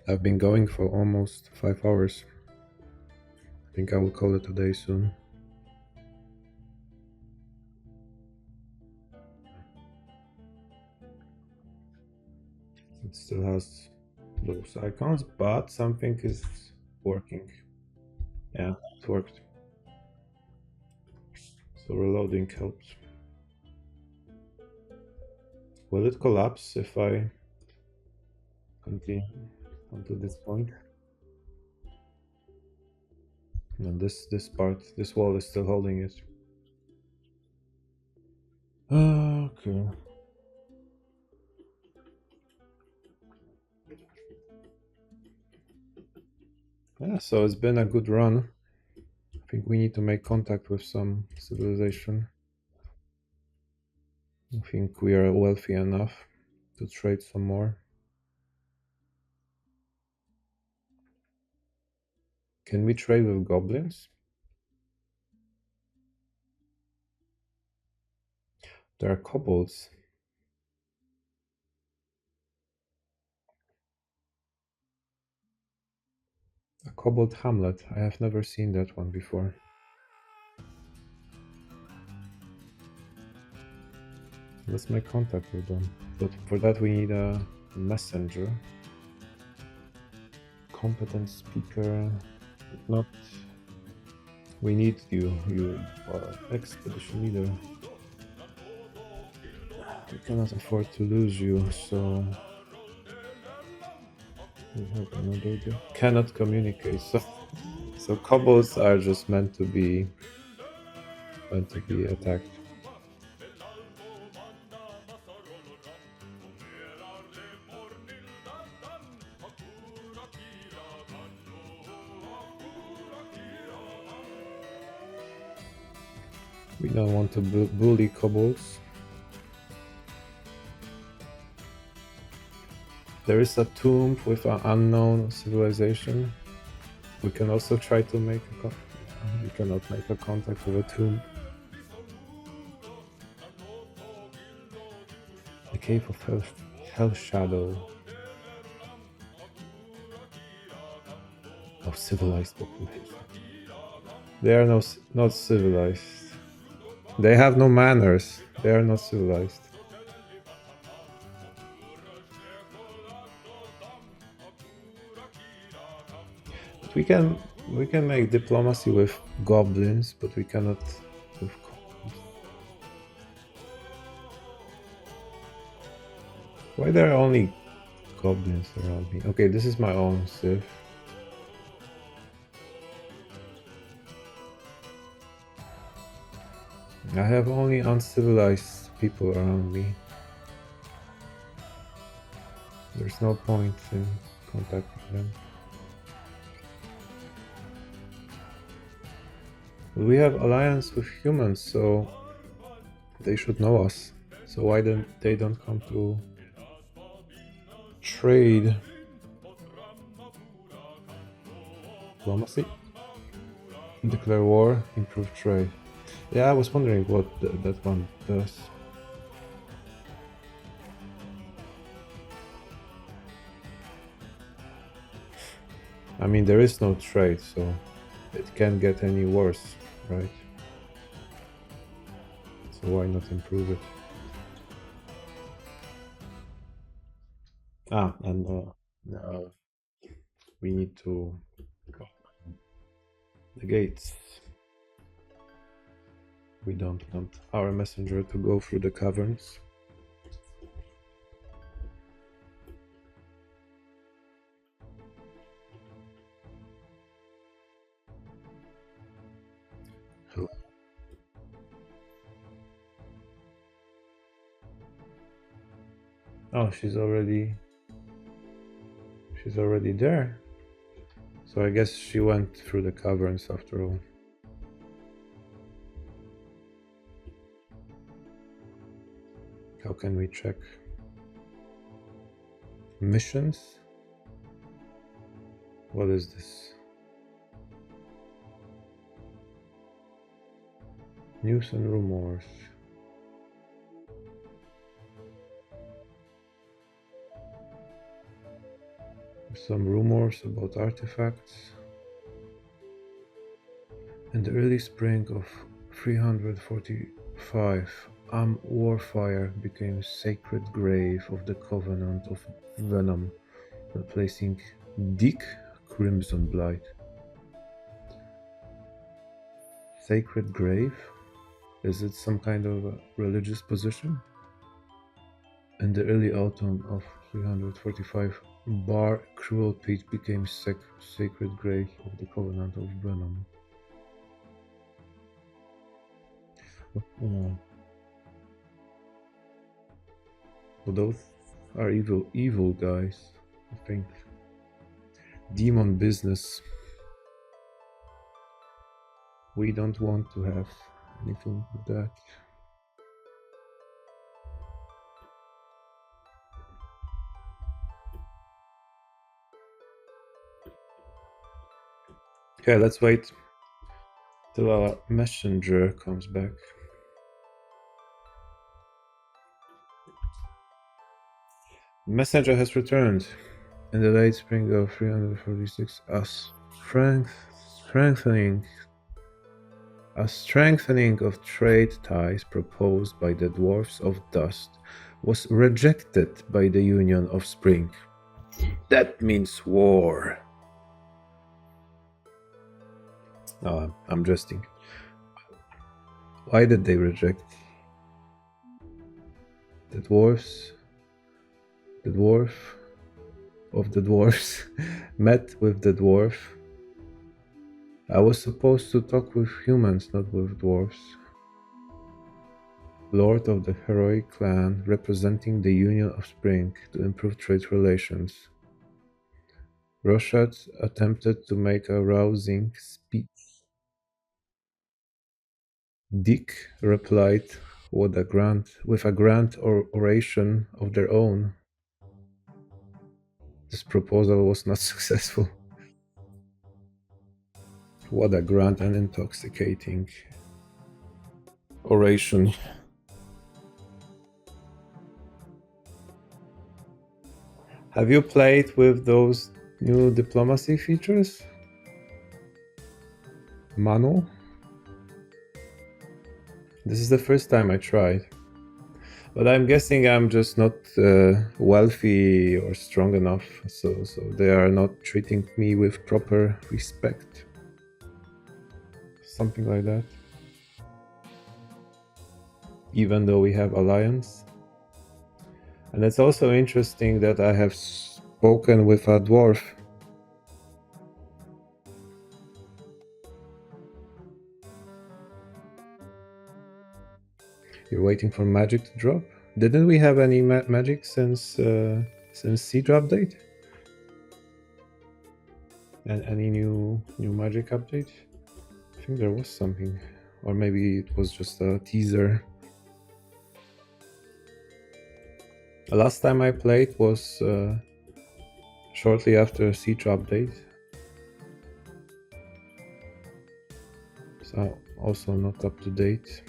I've been going for almost 5 hours. I think I will call it a day soon. It still has those icons, but something is working. Yeah, it worked. So reloading helps. Will it collapse if I continue onto this point? No, this wall is still holding it. Okay. Yeah, so it's been a good run. I think we need to make contact with some civilization. I think we are wealthy enough to trade some more. Can we trade with goblins? There are kobolds. A kobold hamlet. I have never seen that one before. Let's make contact with them. But for that we need a messenger. Competent speaker. Not. We need you. You are expedition leader. We cannot afford to lose you, so we have another day. Cannot communicate. So kobolds are just meant to be attacked. We don't want to bully kobolds. There is a tomb with an unknown civilization. We can also try to make we cannot make a contact with a tomb. The cave of Hell Shadow. Of civilized population. They are not civilized. They have no manners. They are not civilized. But we can make diplomacy with goblins, but we cannot with goblins. Why there are only goblins around me? Okay, this is my own civ. I have only uncivilized people around me. There's no point in contacting them. We have alliance with humans, so they should know us. So why don't they come to trade? Diplomacy? Declare war, improve trade. Yeah, I was wondering what that one does. I mean, there is no trade, so it can't get any worse, right? So why not improve it? And we need to the gates. We don't want our messenger to go through the caverns. Oh, she's already there. So I guess she went through the caverns after all. How can we check? Missions? What is this? News and rumors. Some rumors about artifacts. In the early spring of 345, Warfire became sacred grave of the Covenant of Venom, replacing Dick Crimson Blight. Sacred grave? Is it some kind of a religious position? In the early autumn of 345, Bar Cruel Pit became sacred grave of the Covenant of Venom. Well, those are evil guys, I think. Demon business. We don't want to have anything with that. Okay, let's wait till our messenger comes back. Messenger has returned. In the late spring of 346, a strengthening of trade ties proposed by the Dwarfs of Dust was rejected by the Union of Spring. That means war. No, I'm jesting. Why did they reject? The dwarf of the dwarfs met with the dwarf. I was supposed to talk with humans, not with dwarfs. Lord of the heroic clan representing the Union of Spring to improve trade relations. Roshat attempted to make a rousing speech. Dick replied with a grand oration of their own. This proposal was not successful. What a grand and intoxicating oration. Have you played with those new diplomacy features? Manu? This is the first time I tried. But I'm guessing I'm just not wealthy or strong enough, so they are not treating me with proper respect. Something like that. Even though we have alliance. And it's also interesting that I have spoken with a dwarf. You're waiting for magic to drop? Didn't we have any magic since siege update? And any new magic update? I think there was something, or maybe it was just a teaser. The last time I played was shortly after siege update, so also not up to date.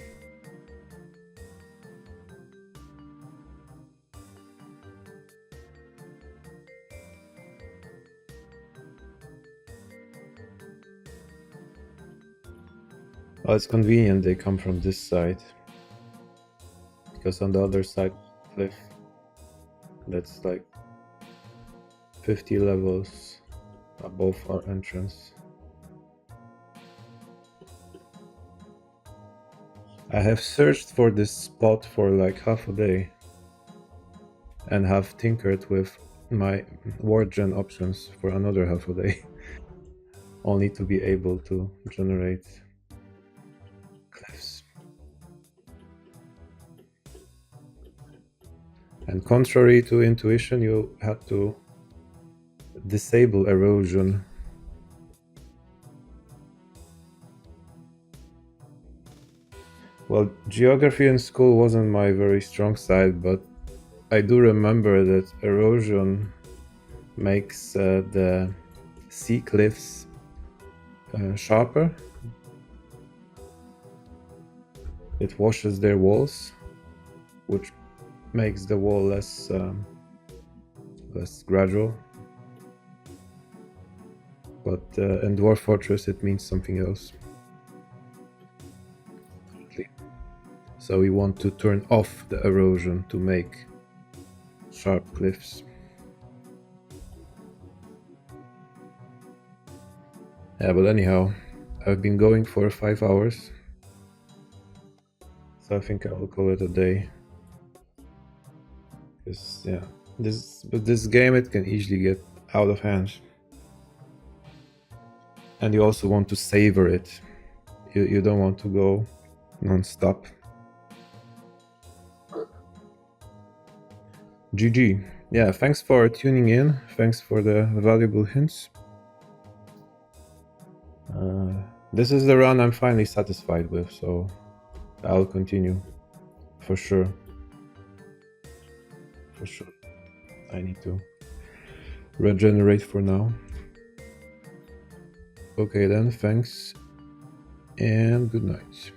Oh, it's convenient they come from this side, because on the other side cliff, that's like 50 levels above our entrance. I have searched for this spot for like half a day and have tinkered with my ward gen options for another half a day only to be able to generate cliffs. And contrary to intuition, you had to disable erosion. Well, geography in school wasn't my very strong side, but I do remember that erosion makes the sea cliffs sharper. It washes their walls, which makes the wall less gradual. But in Dwarf Fortress it means something else. So we want to turn off the erosion to make sharp cliffs. Yeah, but anyhow, I've been going for 5 hours, so I think I will call it a day. Because yeah, this game, it can easily get out of hand, and you also want to savor it. You don't want to go non-stop. GG. Yeah, thanks for tuning in. Thanks for the valuable hints. This is the run I'm finally satisfied with, so I'll continue for sure. For sure. I need to regenerate for now. Okay then, thanks and good night.